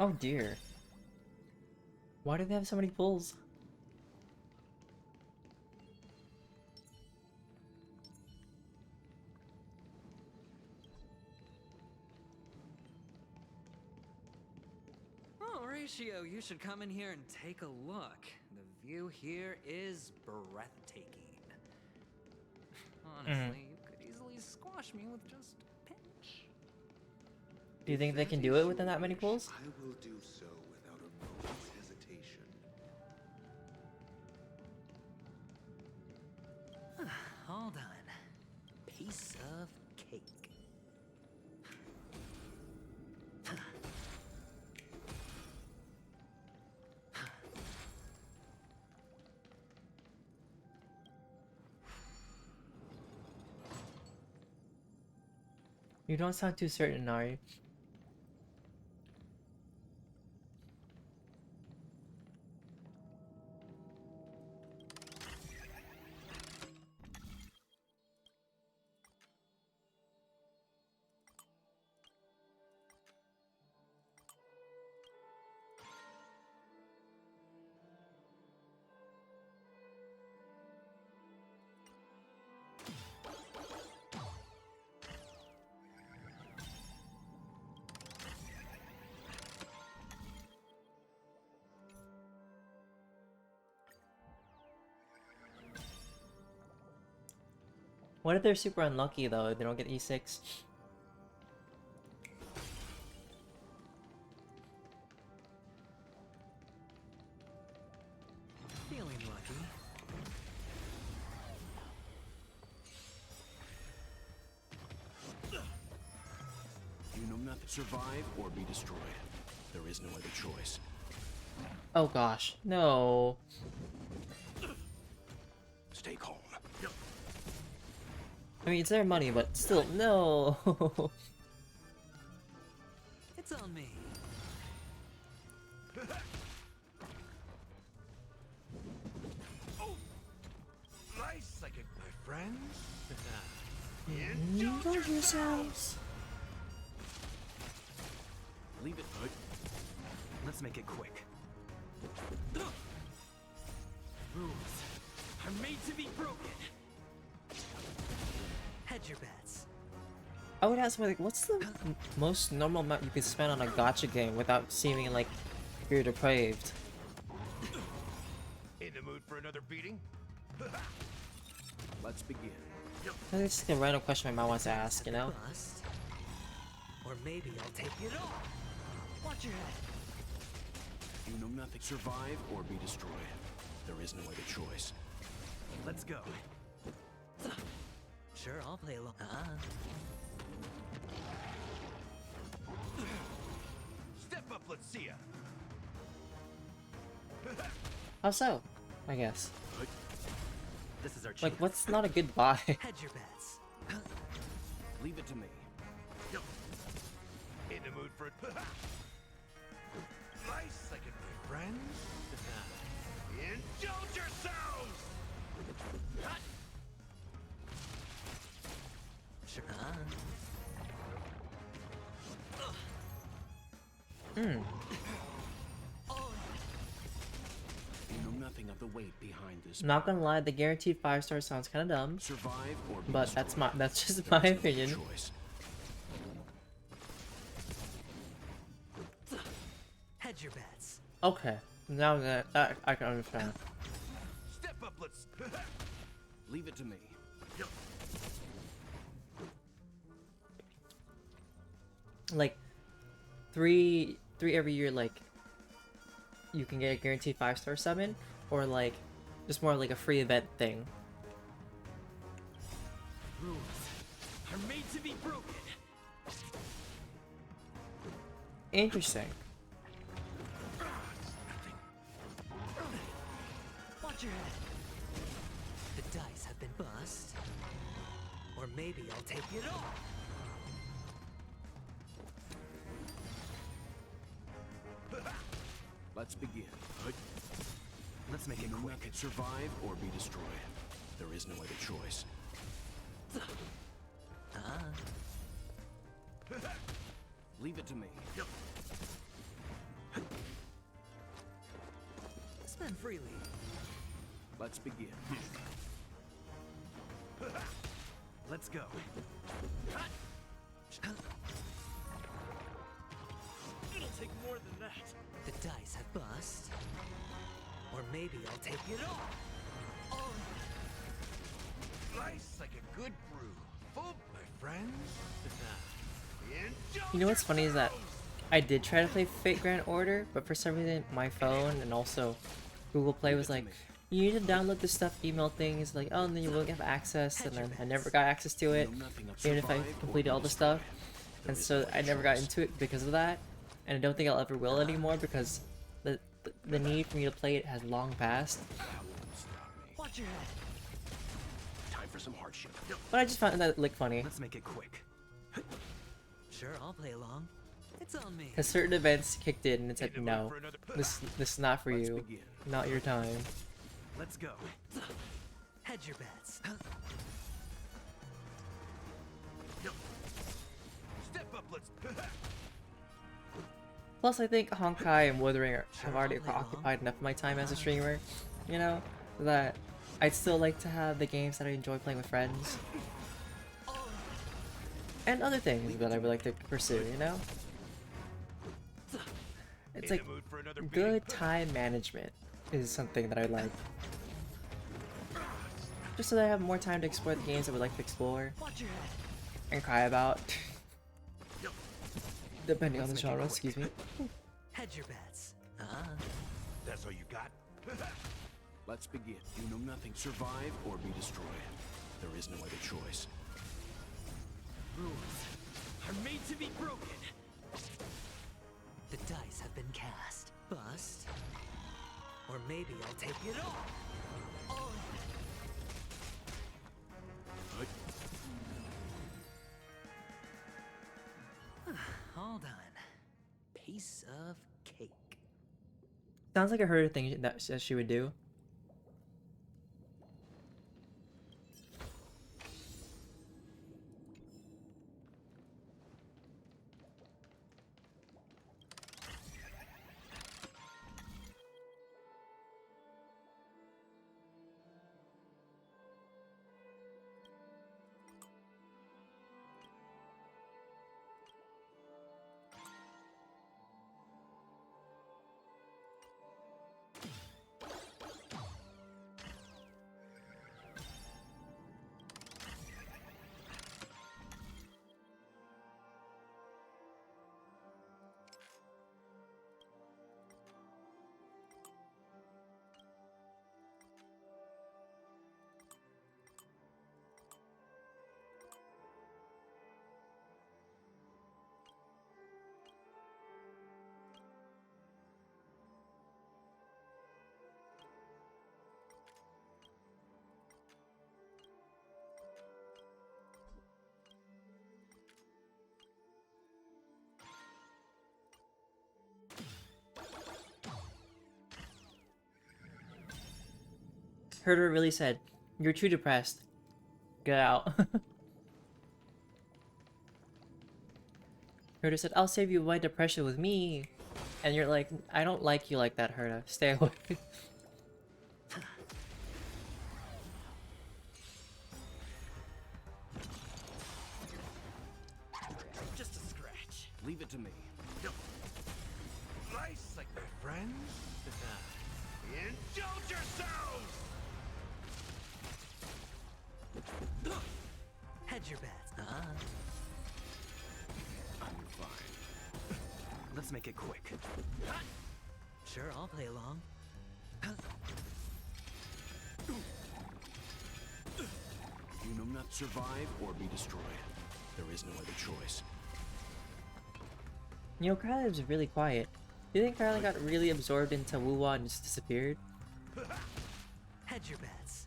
Oh dear. Why do they have so many pulls? Oh, Ratio, you should come in here and take a look. The view here is breathtaking. Honestly, you could easily squash me with just a pinch. Do you think they can do it within that many pulls? I will do so without a moment's hesitation. All done. Piece of cake. You don't sound too certain, Nari. What if they're super unlucky though? They don't get E6. Feeling lucky. You know nothing. Survive or be destroyed. There is no other choice. Oh gosh, no. Stay calm. I mean, it's their money, but still, no. It's on me. friends? Indulge yourselves. Leave it. Let's make it quick. Rules are made to be broken. Hedge your bets. I would ask, like, what's the most normal amount you could spend on a gacha game without seeming like you're depraved? In the mood for another beating? Let's begin. That's just a random question my mom wants to ask, you know? Bust. Or maybe I'll take it all. Watch your head. You know nothing. Survive or be destroyed. There is no other choice. Let's go. Sure, I'll play along. Step up, let's see ya. How so? I guess. This is our Like, chance. what's not a good buy? Hedge your bets. Leave it to me. In the mood for nice second, my friends. Indulge yourselves. Sure. You know nothing of the weight behind this. Not gonna lie, the guaranteed 5-star sounds kind of dumb. Survive or be But destroyed. that's just my opinion. Choice. Hedge your bets. Okay, now that I can understand. Step up, let's Leave it to me. Like, three every year, like, you can get a guaranteed 5-star summon, or like, just more like a free event thing. Rules are made to be broken. Interesting. Watch your head. The dice have been bust. Or maybe I'll take it all. Let's begin. Let's make it You know quick. nothing. Survive or be destroyed. There is no other choice. Leave it to me. Spend freely. Let's begin. Let's go. It'll take more than that. The dice have bust. Or maybe I'll take it all. nice like a good brew. Full, my friends. You know what's funny is that I did try to play Fate Grand Order, but for some reason my phone and also Google Play was like, you need to download this stuff, email things, like, oh, and then you won't have access, and then I never got access to it, even if I completed all the stuff, and so I never got into it because of that, and I don't think I'll ever will anymore because the need for me to play it has long passed. Watch your head. Time for some hardship. But I just found that like funny, Let's make it quick. Sure, I'll play along. It's on me. because certain events kicked in and it said, no, this is not for you, not your time. Let's go. Hedge your bets. Step up, let's Plus, I think Honkai and Wuthering have already occupied enough of my time as a streamer, you know, that I'd still like to have the games that I enjoy playing with friends. And other things that I would like to pursue, you know? It's like, good time management is something that I like. Just so that I have more time to explore the games I would like to explore and cry about. Depending on the genre, excuse me. Hedge your bets. That's all you got? Let's begin. You know nothing. Survive or be destroyed. There is no other choice. Rules are made to be broken. The dice have been cast. Bust. Or maybe I'll take it all. All done. Piece of cake. Sounds like I heard a thing that she would do. Herder really said, "You're too depressed. Get out." Herder said, "I'll save you my depression with me." And you're like, "I don't like you like that, Herder. Stay away." Just a scratch. Leave it to me. Nice like my friends. Indulge yourselves! Hedge your bets. I'm fine. Let's make it quick. Sure, I'll play along. You know not survive or be destroyed. There is no other choice. You know, Kylie was really quiet. Do you think Kylie got really absorbed into Wuwa and just disappeared? Hedge your bets.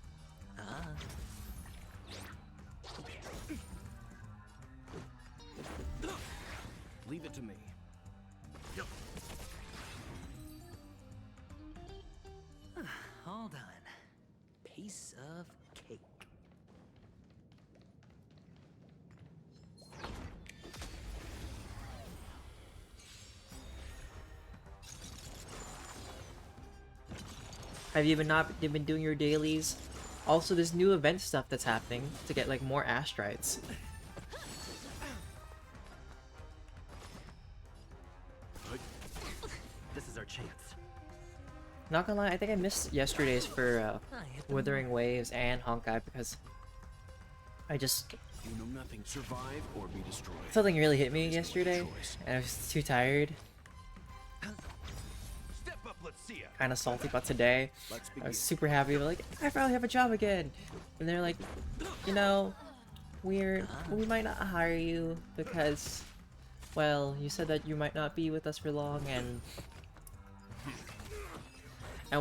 Leave it to me. All done. Piece of cake. Have you been doing your dailies? Also, there's new event stuff that's happening to get like more astrites. This is our chance. Not gonna lie, I think I missed yesterday's for Withering Waves and Honkai because I just You know nothing. Survive or be destroyed. something really hit me yesterday, and I was too tired. Step up, let's see ya. Kind of salty about today. I was super happy, like I finally have a job again, and they're like, you know, we might not hire you because, well, you said that you might not be with us for long, and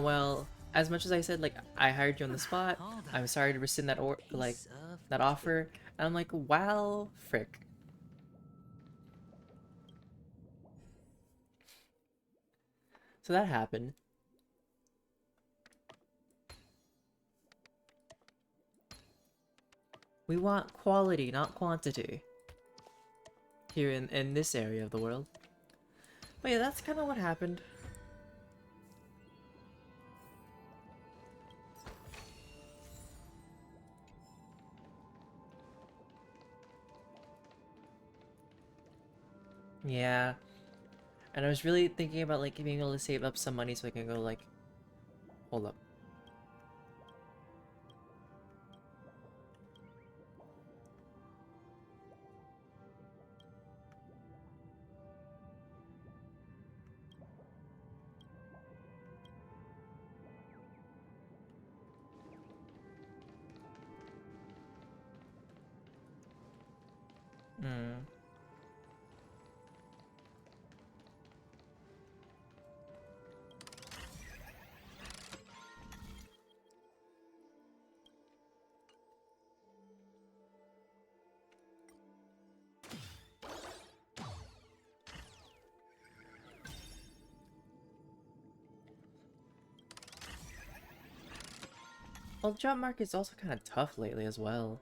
well, as much as I said like I hired you on the spot, I'm sorry to rescind that that offer. And I'm like, wow, frick. So that happened. We want quality, not quantity. Here in this area of the world. But yeah, that's kind of what happened. Yeah. And I was really thinking about like being able to save up some money so I can go like... Hold up. Hmm. Well, the job market's also kind of tough lately as well.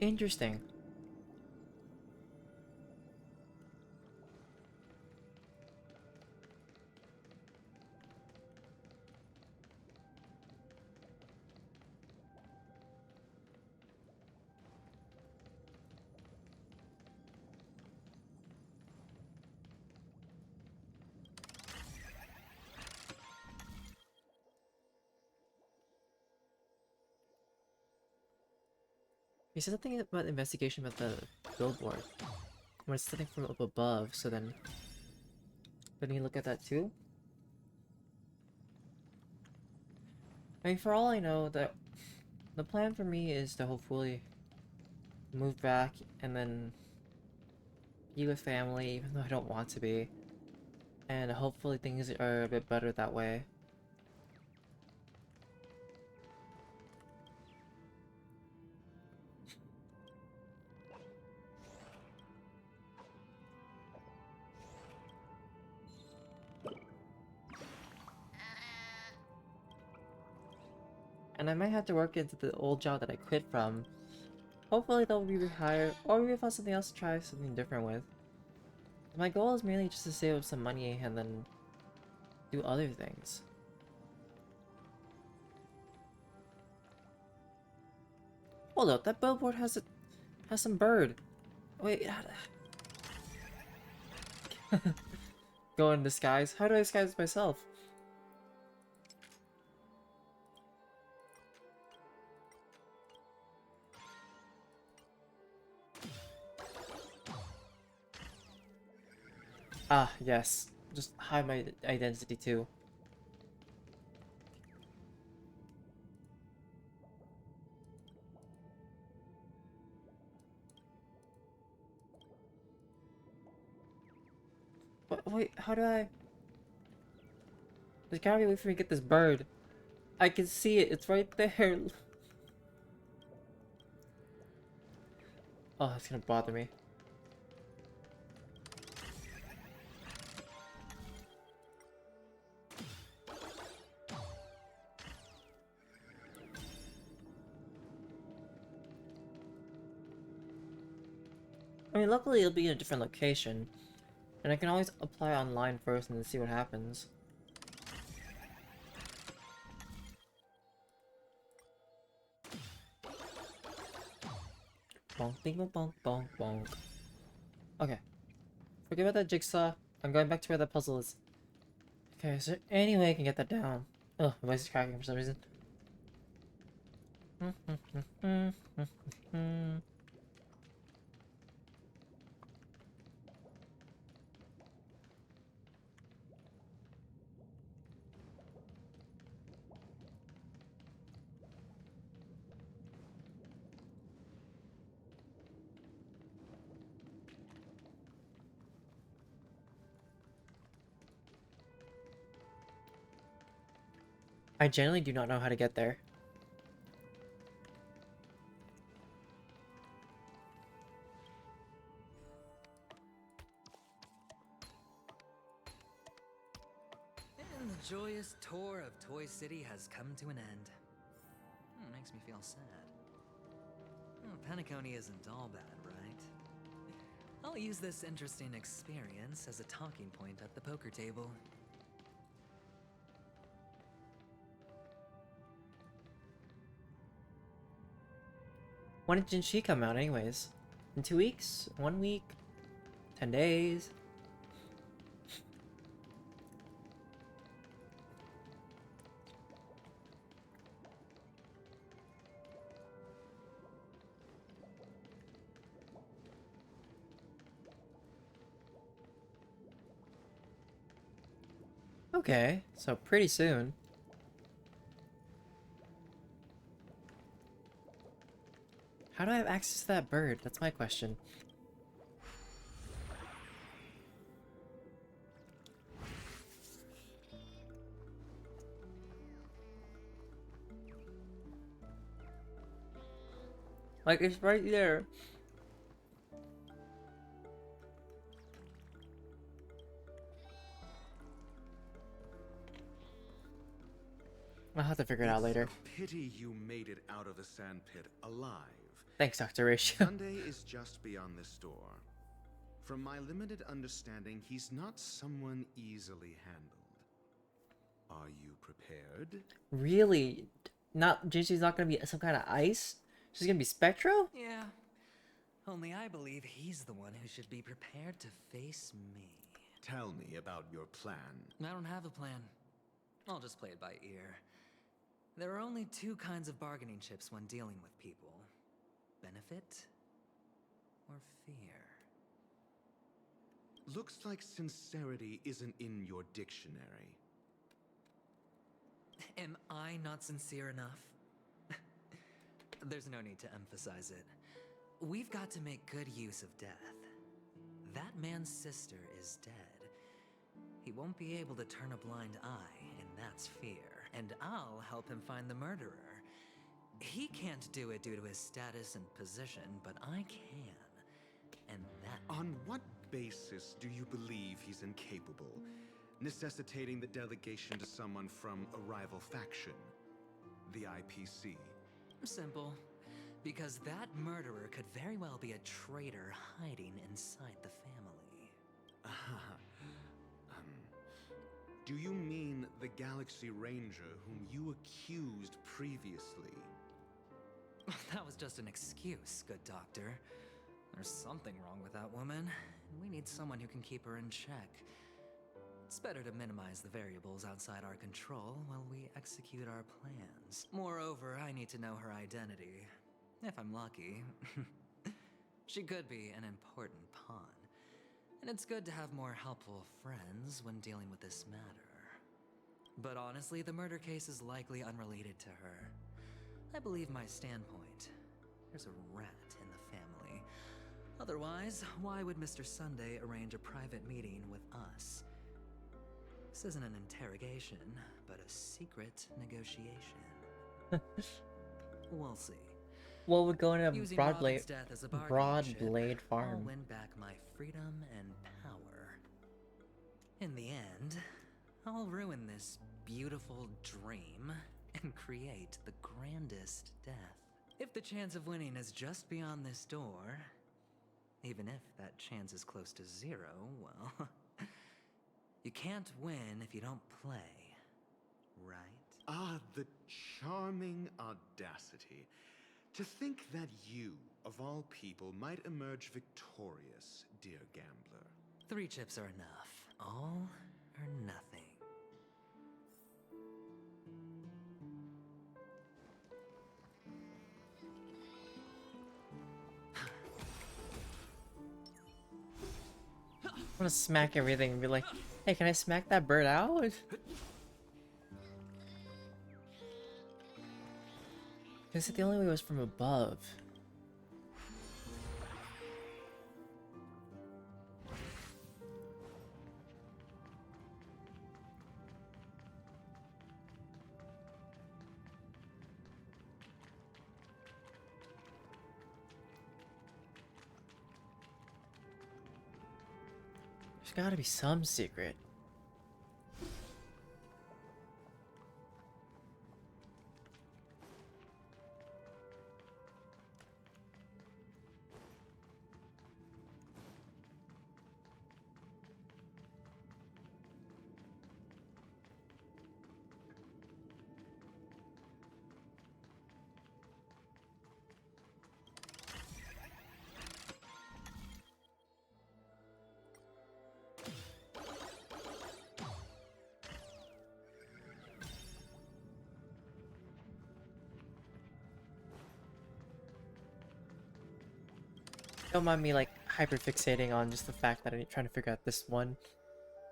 Interesting. He said something about investigation about the billboard. When it's something from up above, so then... Didn't he look at that too? I mean, for all I know, the plan for me is to hopefully move back and then be with family, even though I don't want to be. And hopefully things are a bit better that way. and I might have to work into the old job that I quit from. Hopefully they'll be rehired, or maybe find something else to try something different with. My goal is mainly just to save up some money and then do other things. Hold up, that billboard has some bird. Wait, go in disguise. How do I disguise myself? Ah, yes. Just hide my identity too. Wait, how do I... There's gotta be a way for me to get this bird. I can see it, it's right there. Oh, that's gonna bother me. I mean, luckily it'll be in a different location. And I can always apply online first and then see what happens. Bonk, ding, bonk, bonk, bonk. Okay. Forget about that jigsaw. I'm going back to where that puzzle is. Okay, is there any way I can get that down? Ugh, my voice is cracking for some reason. I generally do not know how to get there. And the joyous tour of Toy City has come to an end. Makes me feel sad. Penacony isn't all bad, right? I'll use this interesting experience as a talking point at the poker table. When did Jinshi come out anyways? In 2 weeks? 1 week? 10 days? Okay, so pretty soon. How do I have access to that bird? That's my question. Like, it's right there. I'll have to figure it out later. Pity you made it out of the sandpit alive. Thanks, Dr. Ratio. Sunday is just beyond this door. From my limited understanding, he's not someone easily handled. Are you prepared? Really? Not Jinshi's not gonna be some kind of ice? She's gonna be Spectro? Yeah. Only I believe he's the one who should be prepared to face me. Tell me about your plan. I don't have a plan. I'll just play it by ear. There are only two kinds of bargaining chips when dealing with people. Benefit or fear. Looks like sincerity isn't in your dictionary. Am I not sincere enough? There's no need to emphasize it. We've got to make good use of death. That man's sister is dead. He won't be able to turn a blind eye, and that's fear. And I'll help him find the murderer. He can't do it due to his status and position, but I can. And that... On what basis do you believe he's incapable, necessitating the delegation to someone from a rival faction? the IPC? Simple. Because that murderer could very well be a traitor hiding inside the family. Do you mean the Galaxy Ranger whom you accused previously? That was just an excuse, good doctor. There's something wrong with that woman, and we need someone who can keep her in check. It's better to minimize the variables outside our control while we execute our plans. Moreover, I need to know her identity. If I'm lucky. She could be an important pawn. And it's good to have more helpful friends when dealing with this matter. But honestly, the murder case is likely unrelated to her. I believe my standpoint. There's a rat in the family. Otherwise, why would Mr. Sunday arrange a private meeting with us? This isn't an interrogation, but a secret negotiation. We'll see. Well, we're going to Using Broadblade Robin's death as a bargaining chip, I'll Farm. win back my freedom and power. In the end, I'll ruin this beautiful dream and create the grandest death. If the chance of winning is just beyond this door, even if that chance is close to zero, well, you can't win if you don't play, right? Ah, the charming audacity. To think that you, of all people, might emerge victorious, dear gambler. 3 chips are enough. All or nothing. I want to smack everything and be like, hey, can I smack that bird out? Because the only way was from above. There's gotta be some secret. Don't mind me like hyperfixating on just the fact that I'm trying to figure out this one.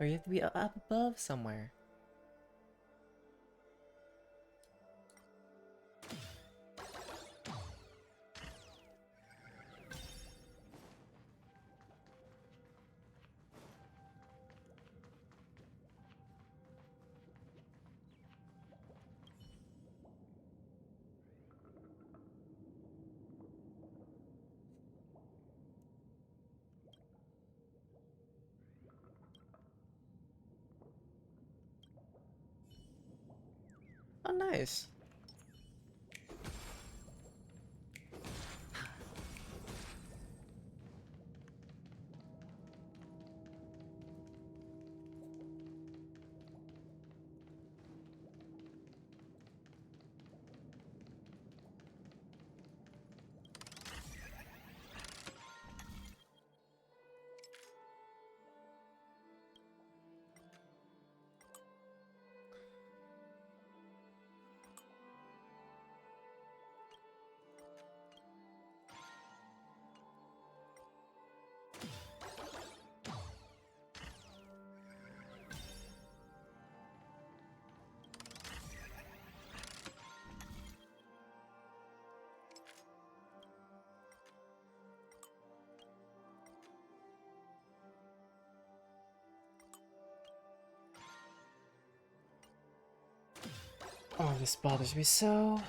Or you have to be up above somewhere. Oh, nice. Oh, this bothers me so.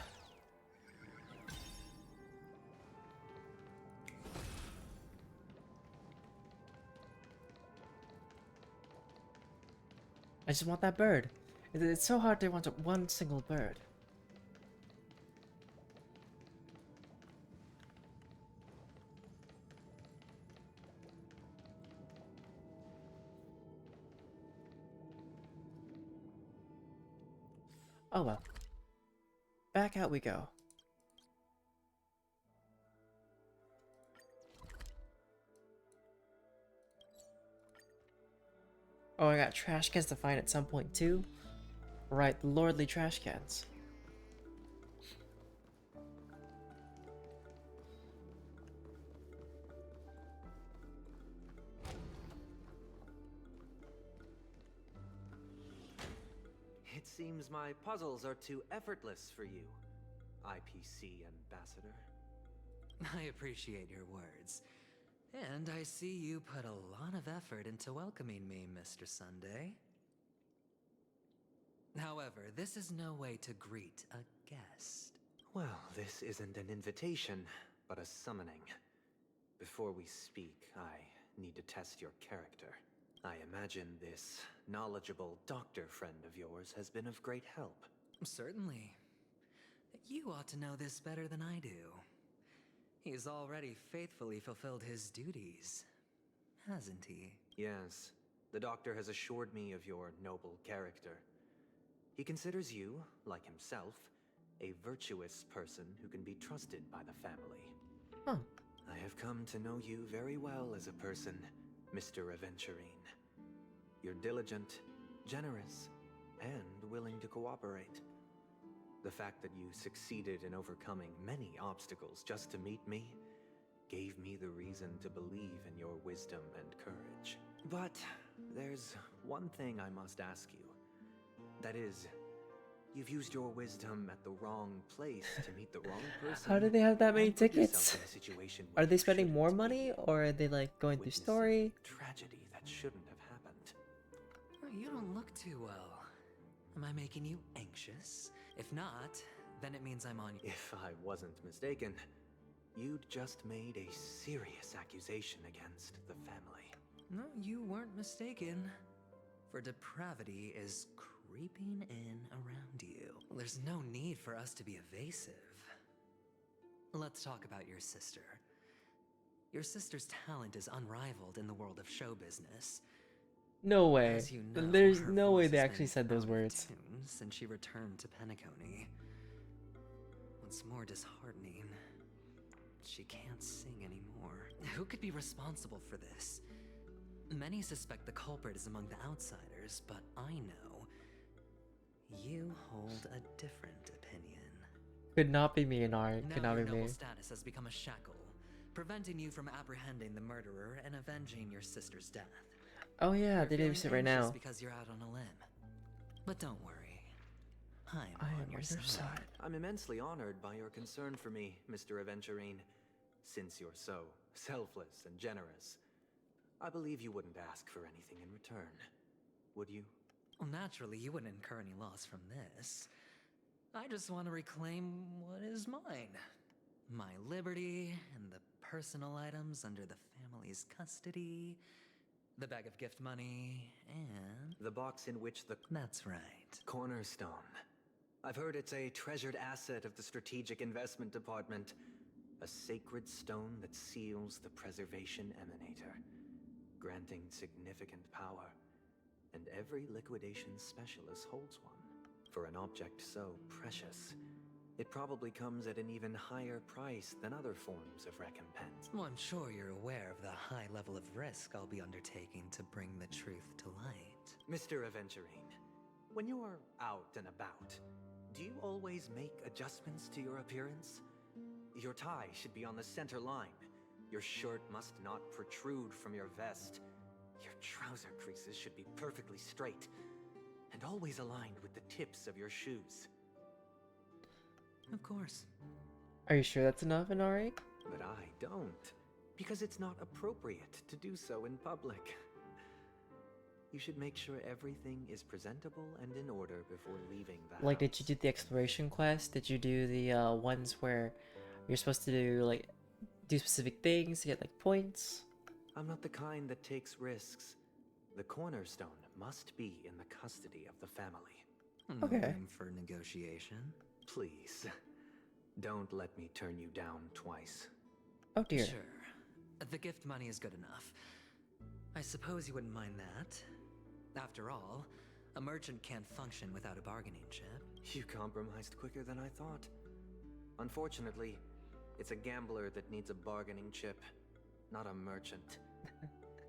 I just want that bird. It's so hard to want one single bird. Oh well. Back out we go. Oh, I got trash cans to find at some point too. Right, lordly trash cans. It seems my puzzles are too effortless for you, IPC Ambassador. I appreciate your words. And I see you put a lot of effort into welcoming me, Mr. Sunday. However, this is no way to greet a guest. Well, this isn't an invitation, but a summoning. Before we speak, I need to test your character. I imagine this knowledgeable doctor friend of yours has been of great help. Certainly. You ought to know this better than I do. He's already faithfully fulfilled his duties, hasn't he? Yes, the doctor has assured me of your noble character. He considers you, like himself, a virtuous person who can be trusted by the family. Huh. I have come to know you very well as a person, Mr. Aventurine. You're diligent, generous, and willing to cooperate. The fact that you succeeded in overcoming many obstacles just to meet me gave me the reason to believe in your wisdom and courage. But there's one thing I must ask you. That is, you've used your wisdom at the wrong place to meet the wrong person. How do they have that many and put yourself tickets? in a situation where Are they you spending shouldn't more be, money, or are they like going through witnessing story? tragedy that shouldn't have happened. You don't look too well. Am I making you anxious? If not, then it means I'm on you. If I wasn't mistaken, you'd just made a serious accusation against the family. No, you weren't mistaken. For depravity is creeping in around you. There's no need for us to be evasive. Let's talk about your sister. Your sister's talent is unrivaled in the world of show business. No way. As you know, There's her no way voice they has actually been said those out of words. tune since she returned to Penacony. What's more disheartening, she can't sing anymore. Who could be responsible for this? Many suspect the culprit is among the outsiders, but I know you hold a different opinion. Could not be me, Inari. Could Now not your be me. noble status has become a shackle, preventing you from apprehending the murderer and avenging your sister's death. Oh yeah, You're they feeling did it right anxious now. because you're out on a limb. But don't worry, I'm I am on your side. I'm immensely honored by your concern for me, Mr. Aventurine. Since you're so selfless and generous, I believe you wouldn't ask for anything in return, would you? Well, naturally, you wouldn't incur any loss from this. I just want to reclaim what is mine. My liberty and the personal items under the family's custody, the bag of gift money, and... The box in which the... That's right. Cornerstone. I've heard it's a treasured asset of the Strategic Investment Department. A sacred stone that seals the Preservation Emanator, granting significant power. And every liquidation specialist holds one. For an object so precious, it probably comes at an even higher price than other forms of recompense. Well, I'm sure you're aware of the high level of risk I'll be undertaking to bring the truth to light. Mr. Aventurine, when you're out and about, do you always make adjustments to your appearance? Your tie should be on the center line. Your shirt must not protrude from your vest. Your trouser creases should be perfectly straight and always aligned with the tips of your shoes. Of course. Are you sure that's enough, Inari? But I don't, because it's not appropriate to do so in public. You should make sure everything is presentable and in order before leaving the Like, house. did you do the exploration quest? Did you do the ones where you're supposed to do like do specific things to get like points? I'm not the kind that takes risks. The cornerstone must be in the custody of the family. No Okay. room for negotiation. Please, don't let me turn you down twice. Oh dear. Sure. The gift money is good enough. I suppose you wouldn't mind that. After all, a merchant can't function without a bargaining chip. You compromised quicker than I thought. Unfortunately, it's a gambler that needs a bargaining chip, not a merchant.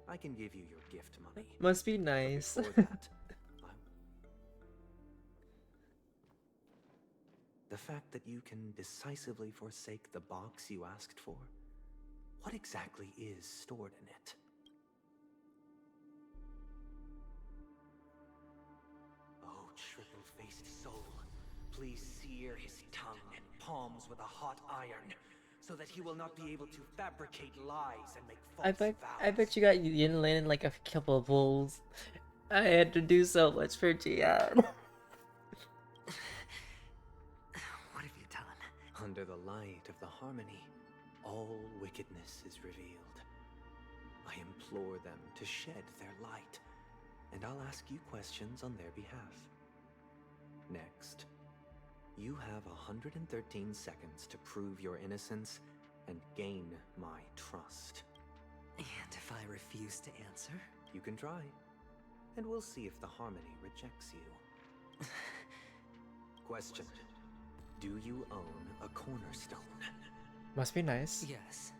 I can give you your gift money. Must be nice. Before that, the fact that you can decisively forsake the box you asked for, what exactly is stored in it? Oh, triple-faced soul, please sear his tongue and palms with a hot iron, so that he will not be able to fabricate lies and make false vows. I bet you got Yin Lin and like a couple of bulls. I had to do so much for Jian. What have you done? Under the light of the harmony, all wickedness is revealed. I implore them to shed their light, and I'll ask you questions on their behalf. Next, you have 113 seconds to prove your innocence and gain my trust. And if I refuse to answer? You can try, and we'll see if the harmony rejects you. Question. Do you own a cornerstone? Must be nice. Yes.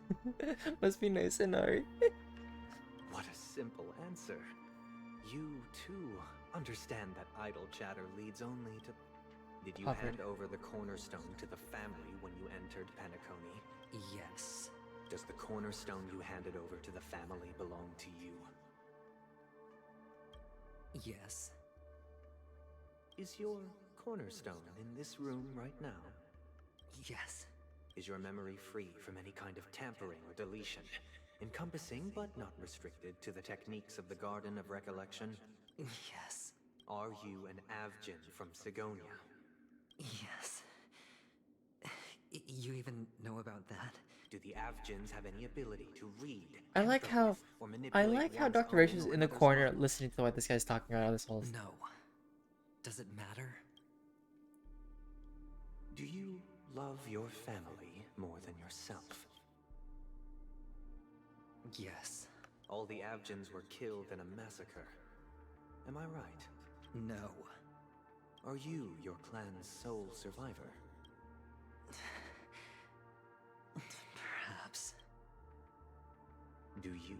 Must be nice, Inari. What a simple answer. You, too, understand that idle chatter leads only to... Did you hand over the cornerstone to the family when you entered Penacony? Yes. Does the cornerstone you handed over to the family belong to you? Yes. Is your cornerstone in this room right now? Yes. Is your memory free from any kind of tampering or deletion, encompassing but not restricted to the techniques of the Garden of Recollection? Yes. Are you an Avgin from Sigonia? Yes. You even know about that? Do the Avgins have any ability to read? I like how Dr. Rich is in the corner listening to what this guy's talking about. This whole No. Does it matter? Do you love your family more than yourself? Yes. All the Avgins were killed in a massacre. Am I right? No. Are you your clan's sole survivor? Perhaps. Do you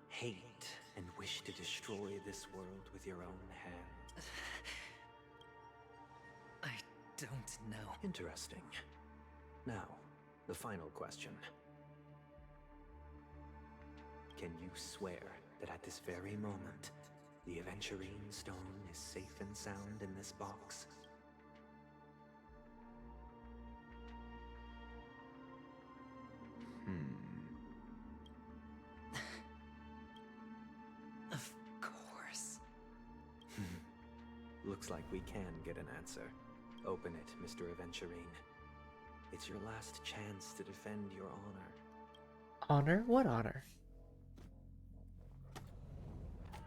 hate and wish to destroy this world with your own hand? I don't know. Interesting. Now, the final question. Can you swear that at this very moment, the Aventurine Stone is safe and sound in this box? Of course. Looks like we can get an answer. Open it, Mr. Aventurine. It's your last chance to defend your honor. Honor? What honor?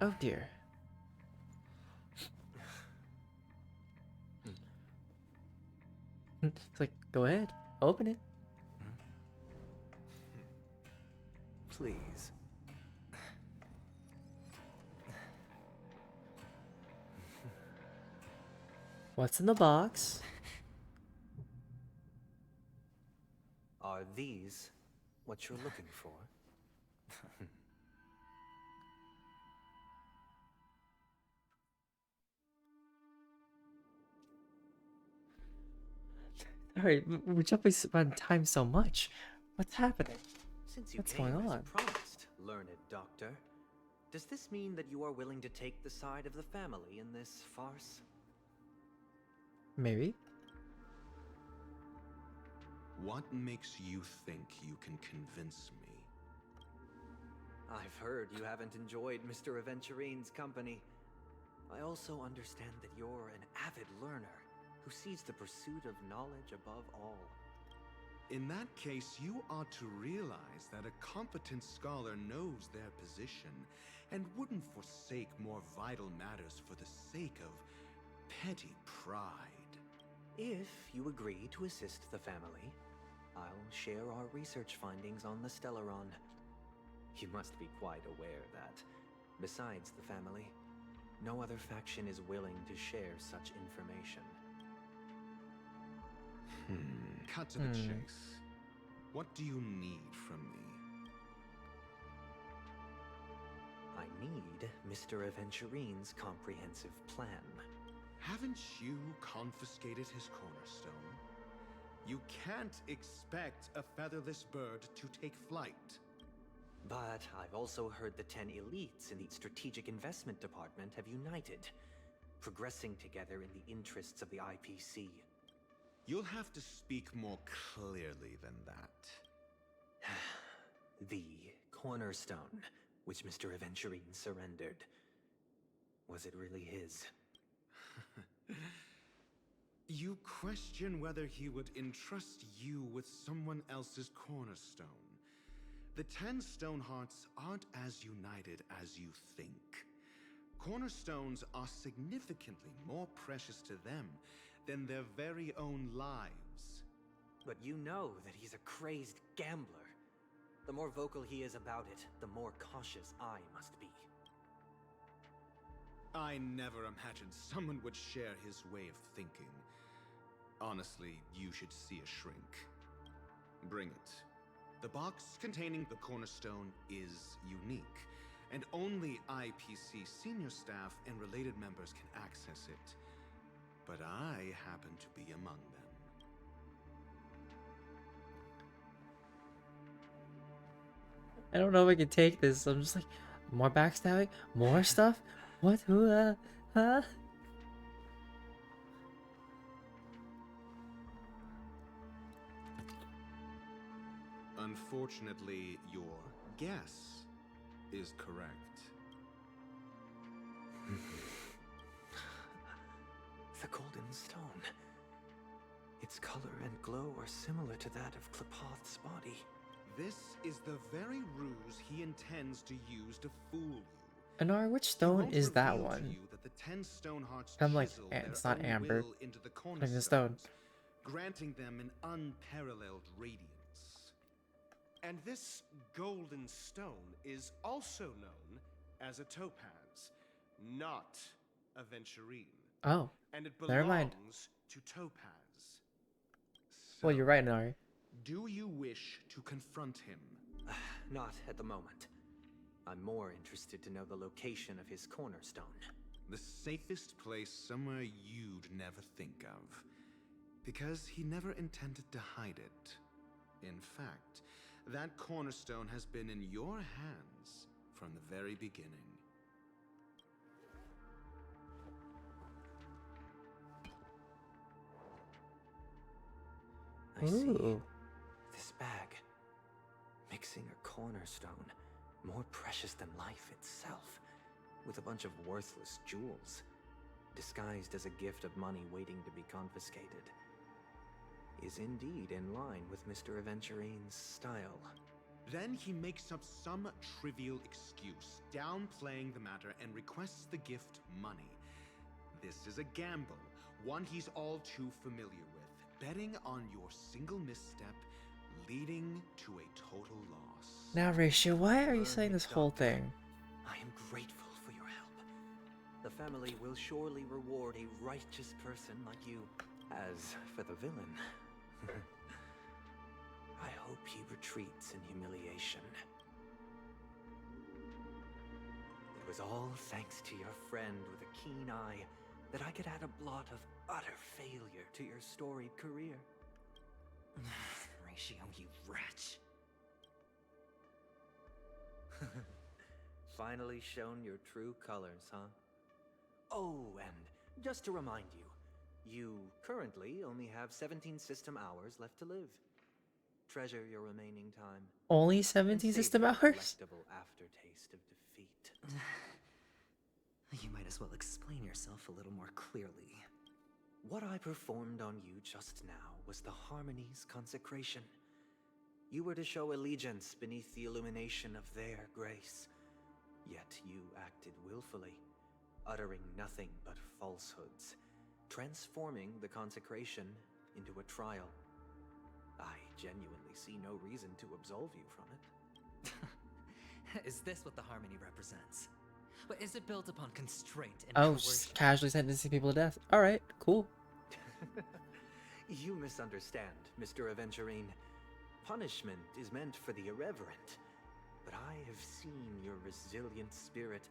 Oh dear. It's like, go ahead, open it. Please. What's in the box? Are these what you're looking for? Alright, we're jumping on time so much. What's happening? Since you What's came going as on? promised, learned doctor, does this mean that you are willing to take the side of the family in this farce? Maybe. What makes you think you can convince me? I've heard you haven't enjoyed Mr. Aventurine's company. I also understand that you're an avid learner who sees the pursuit of knowledge above all. In that case, you ought to realize that a competent scholar knows their position and wouldn't forsake more vital matters for the sake of petty pride. If you agree to assist the family, I'll share our research findings on the Stellaron. You must be quite aware that, besides the family, no other faction is willing to share such information. Cut to the chase. What do you need from me? I need Mr. Aventurine's comprehensive plan. Haven't you confiscated his cornerstone? You can't expect a featherless bird to take flight. But I've also heard the 10 elites in the Strategic Investment Department have united, progressing together in the interests of the IPC. You'll have to speak more clearly than that. The cornerstone, which Mr. Aventurine surrendered. Was it really his? You question whether he would entrust you with someone else's cornerstone. The 10 Stonehearts aren't as united as you think. Cornerstones are significantly more precious to them than their very own lives. But you know that he's a crazed gambler. The more vocal he is about it, the more cautious I must be. I never imagined someone would share his way of thinking. Honestly, you should see a shrink. Bring it. The box containing the cornerstone is unique, and only IPC senior staff and related members can access it. But I happen to be among them. I don't know if I can take this. I'm just like, more backstabbing? More stuff? What? Who? Huh? Unfortunately, your guess is correct. The golden stone. Its color and glow are similar to that of Klepoth's body. This is the very ruse he intends to use to fool you. Anar, which stone is that one? That the 10 Stonehearts I'm like, chisel it's their not own amber. will into the Like the stone. cornerstones, granting them an unparalleled radiance. And this golden stone is also known as a topaz, not a venturine. Oh, and it never mind. belongs to Topaz. Well, you're right, Nari. Do you wish to confront him? Not at the moment. I'm more interested to know the location of his cornerstone. The safest place somewhere you'd never think of. Because he never intended to hide it. In fact, that cornerstone has been in your hands from the very beginning. I see. Ooh. This bag. Mixing a cornerstone. More precious than life itself. With a bunch of worthless jewels. Disguised as a gift of money waiting to be confiscated. Is indeed in line with Mr. Aventurine's style. Then he makes up some trivial excuse, downplaying the matter and requests the gift money. This is a gamble, one he's all too familiar with, betting on your single misstep, leading to a total loss. Now, Ratio, why are you saying this whole thing? I am grateful for your help. The family will surely reward a righteous person like you. As for the villain, I hope he retreats in humiliation. It was all thanks to your friend with a keen eye that I could add a blot of utter failure to your storied career. Ratio, you wretch. Finally shown your true colors, huh? Oh, and just to remind you, you currently only have 17 system hours left to live. Treasure your remaining time. Only 17 system hours? Delectable aftertaste of defeat. You might as well explain yourself a little more clearly. What I performed on you just now was the Harmony's consecration. You were to show allegiance beneath the illumination of their grace. Yet you acted willfully, uttering nothing but falsehoods, transforming the consecration into a trial. I genuinely see no reason to absolve you from it. Is this what the Harmony represents? But is it built upon constraint and Oh, coercion? just casually sentencing people to death. Alright, cool. You misunderstand, Mr. Aventurine. Punishment is meant for the irreverent. But I have seen your resilient spirit,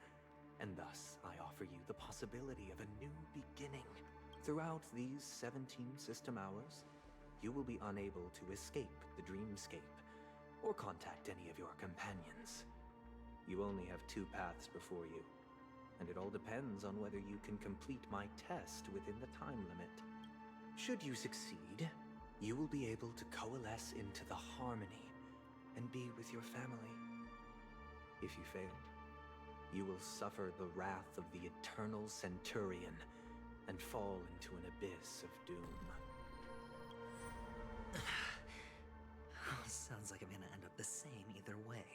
and thus I offer you the possibility of a new beginning. Throughout these 17 system hours, you will be unable to escape the dreamscape or contact any of your companions. You only have 2 paths before you, and it all depends on whether you can complete my test within the time limit. Should you succeed, you will be able to coalesce into the harmony and be with your family. If you fail, you will suffer the wrath of the eternal Centurion and fall into an abyss of doom. Sounds like I'm gonna end up the same either way.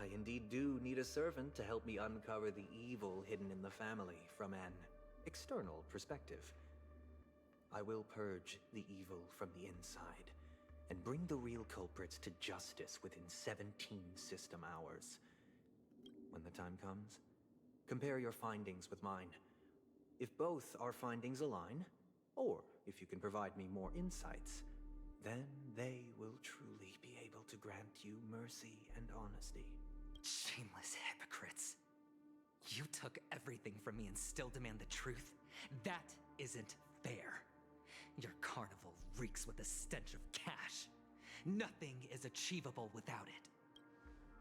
I indeed do need a servant to help me uncover the evil hidden in the family from an external perspective. I will purge the evil from the inside and bring the real culprits to justice within 17 system hours. When the time comes, compare your findings with mine. If both our findings align, or if you can provide me more insights, then they will truly be able to grant you mercy and honesty. Shameless hypocrites. You took everything from me and still demand the truth? That isn't fair. Your carnival reeks with the stench of cash. Nothing is achievable without it.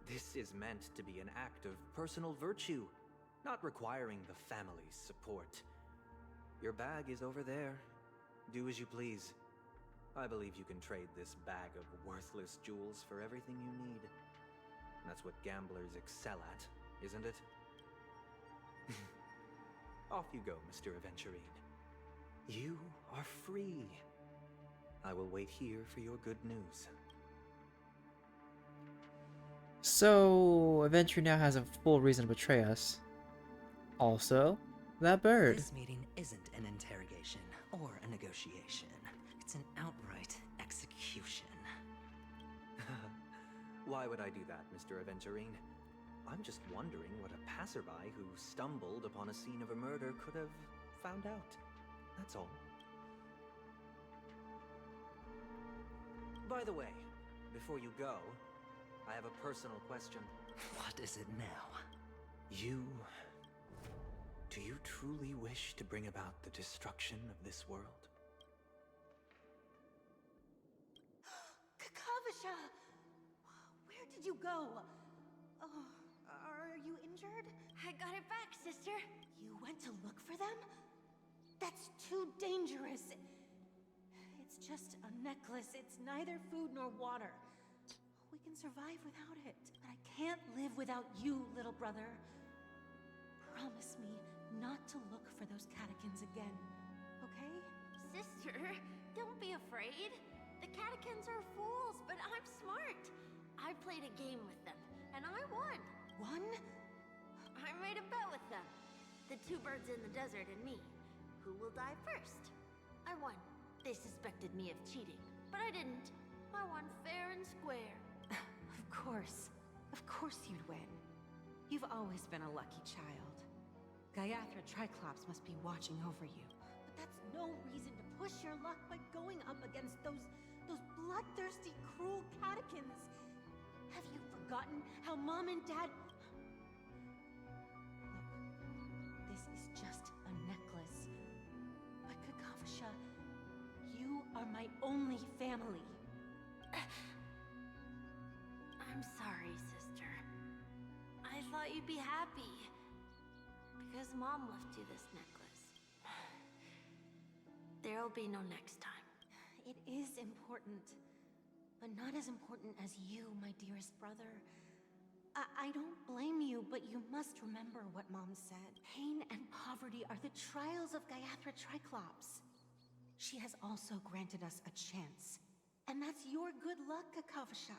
This is meant to be an act of personal virtue, not requiring the family's support. Your bag is over there. Do as you please. I believe you can trade this bag of worthless jewels for everything you need. That's what gamblers excel at, isn't it? Off you go, Mr. Aventurine. You are free. I will wait here for your good news. So, Adventure now has a full reason to betray us. Also, that bird. This meeting isn't an interrogation or a negotiation. It's an outright execution. Why would I do that, Mr. Aventurine? I'm just wondering what a passerby who stumbled upon a scene of a murder could have found out. That's all. By the way, before you go, I have a personal question. What is it now? Do you truly wish to bring about the destruction of this world? Kakavasha! Where did you go? Oh, are you injured? I got it back, sister. You went to look for them? That's too dangerous. It's just a necklace. It's neither food nor water. We can survive without it. But I can't live without you, little brother. Promise me not to look for those catechins again, okay? Sister, don't be afraid. The catechins are fools, but I'm smart. I played a game with them, and I won. Won? I made a bet with them. The 2 birds in the desert and me. Who will die first? I won. They suspected me of cheating, but I didn't. I won fair and square. Of course you'd win. You've always been a lucky child. Gaiathra Triclops must be watching over you. But that's no reason to push your luck by going up against those bloodthirsty, cruel catechins. Have you forgotten how Mom and Dad... Look, this is just a necklace. But Kakavasha, you are my only family. I'm sorry, sister. I thought you'd be happy. Because Mom left you this necklace. There'll be no next time. It is important, but not as important as you, my dearest brother. I don't blame you, but you must remember what Mom said. Pain and poverty are the trials of Gaiathra Triclops. She has also granted us a chance. And that's your good luck, Kakavasha.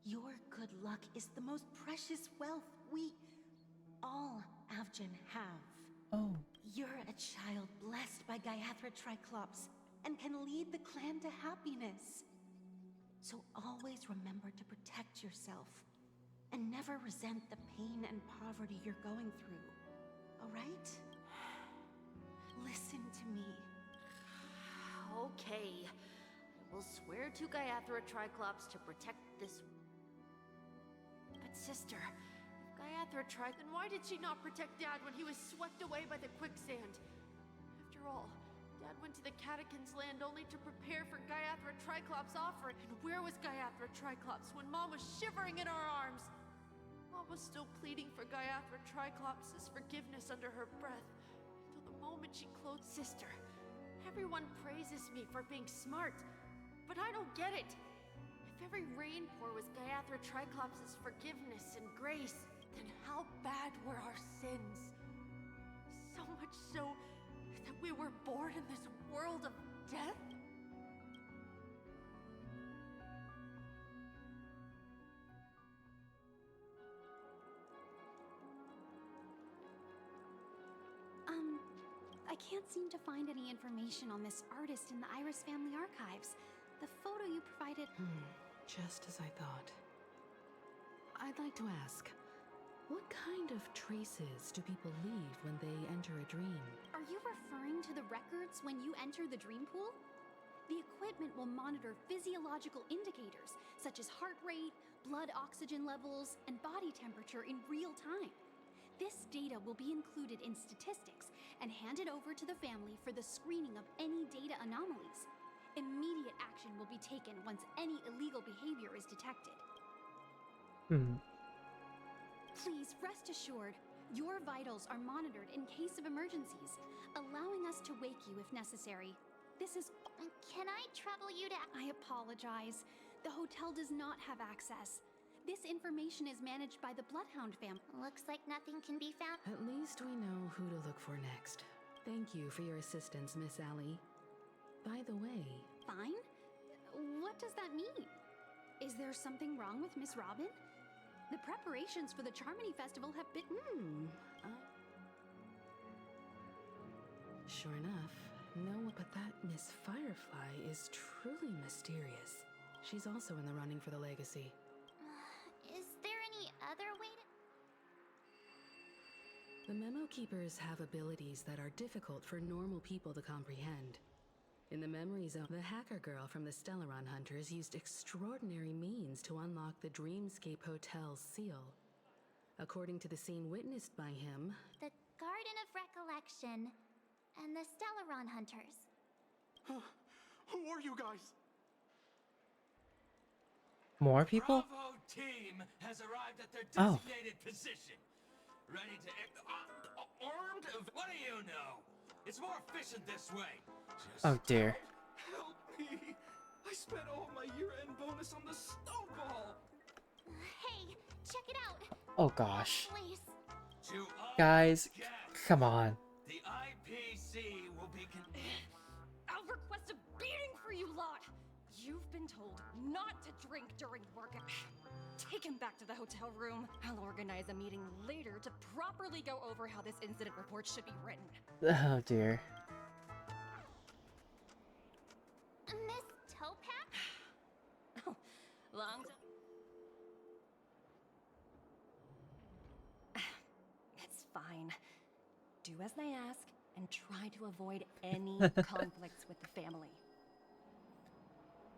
Your good luck is the most precious wealth we, all Avgin, have. Oh. You're a child blessed by Gaiathra Triclops and can lead the clan to happiness. So always remember to protect yourself and never resent the pain and poverty you're going through. All right? Listen to me. Okay. I will swear to Gaiathra Triclops to protect this. But sister, if Gaiathra then why did she not protect Dad when he was swept away by the quicksand? After all, Dad went to the Catechins' land only to prepare for Gaiathra Triclops' offering. And where was Gaiathra Triclops when Mom was shivering in our arms? Mom was still pleading for Gaiathra Triclops' forgiveness under her breath, until the moment she closed. Sister, everyone praises me for being smart, but I don't get it. If every rain pour was Gaiathra Triclops' forgiveness and grace, then how bad were our sins? So much so that we were born in this world of death? I can't seem to find any information on this artist in the Iris family archives. The photo you provided... Just as I thought. I'd like to ask, what kind of traces do people leave when they enter a dream? Are you referring to the records when you enter the dream pool? The equipment will monitor physiological indicators, such as heart rate, blood oxygen levels, and body temperature in real time. This data will be included in statistics and handed over to the family for the screening of any data anomalies. Immediate action will be taken once any illegal behavior is detected. Please rest assured, your vitals are monitored in case of emergencies, allowing us to wake you if necessary. This is... Can I trouble you to... I apologize. The hotel does not have access. This information is managed by the Bloodhound family. Looks like nothing can be found. At least we know who to look for next. Thank you for your assistance, Miss Allie. By the way... Fine? What does that mean? Is there something wrong with Miss Robin? The preparations for the Charmony Festival have been... Sure enough. No, but that Miss Firefly is truly mysterious. She's also in the running for the legacy. Is there any other way to... The Memo Keepers have abilities that are difficult for normal people to comprehend. In the memory zone, the hacker girl from the Stellaron Hunters used extraordinary means to unlock the Dreamscape Hotel's seal. According to the scene witnessed by him... The Garden of Recollection and the Stellaron Hunters. Who are you guys? More people? Bravo team has arrived at their Oh. designated position. Ready to... armed? What do you know? It's more efficient this way. Oh dear. Help me! I spent all my year-end bonus on the snowball! Hey, check it out! Oh gosh. Please. To all Guys, guests, come on. the IPC will be... I'll request a beating for you lot! You've been told not to drink during work. Take him back to the hotel room. I'll organize a meeting later to properly go over how this incident report should be written. Oh dear. Miss Topaz? Oh, long time. It's fine. Do as they ask and try to avoid any conflicts with the family.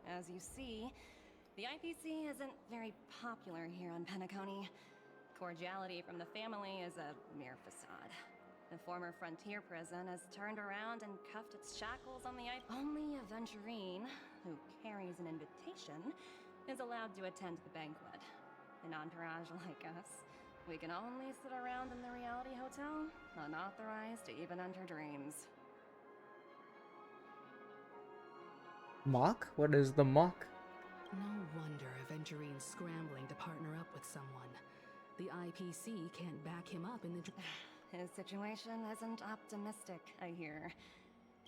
As you see, the IPC isn't very popular here on Penacony. Cordiality from the family is a mere facade. The former frontier prison has turned around and cuffed its shackles on the Only a Venturine, who carries an invitation, is allowed to attend the banquet. An entourage like us, we can only sit around in the reality hotel, unauthorized to even enter dreams. Mock? What is the mock? No wonder Aventurine's scrambling to partner up with someone. The IPC can't back him up in the... His situation isn't optimistic, I hear.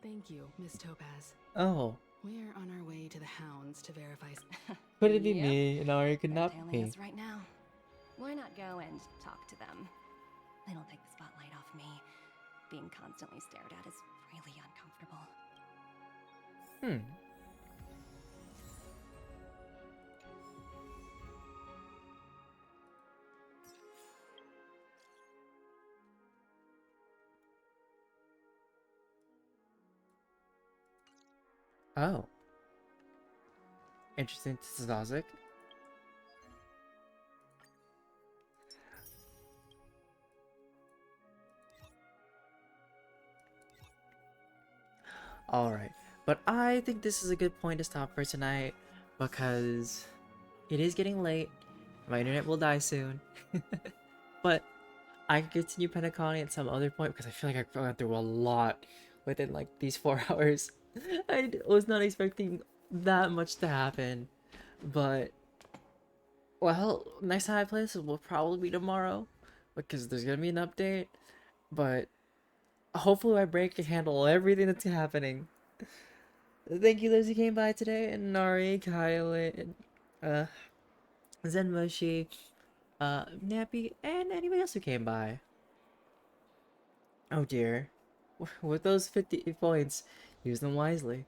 Thank you, Miss Topaz. Oh. We're on our way to the Hounds to verify... Could it be Yep. me? No, it could They're not tailing be me. us right now. Why not go and talk to them? It'll take the spotlight off me. Being constantly stared at is really uncomfortable. Oh. Interesting. This is Isaac. Alright. But I think this is a good point to stop for tonight because it is getting late. My internet will die soon. But I can continue Penacony at some other point because I feel like I've gone through a lot within like these 4 hours. I was not expecting that much to happen. But, well, next time I play this will probably be tomorrow because there's going to be an update. But hopefully my brain can handle everything that's happening. Thank you, Liz, who came by today, and Nari, Kylan, Zenmoshi, Nappy, and anybody else who came by. Oh dear. With those 50 points, use them wisely.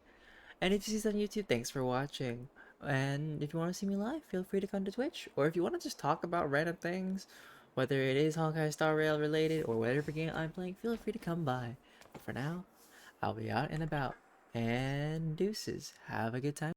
And if you see this on YouTube, thanks for watching. And if you want to see me live, feel free to come to Twitch. Or if you want to just talk about random things, whether it is Honkai Star Rail related or whatever game I'm playing, feel free to come by. But for now, I'll be out and about. And deuces. Have a good time.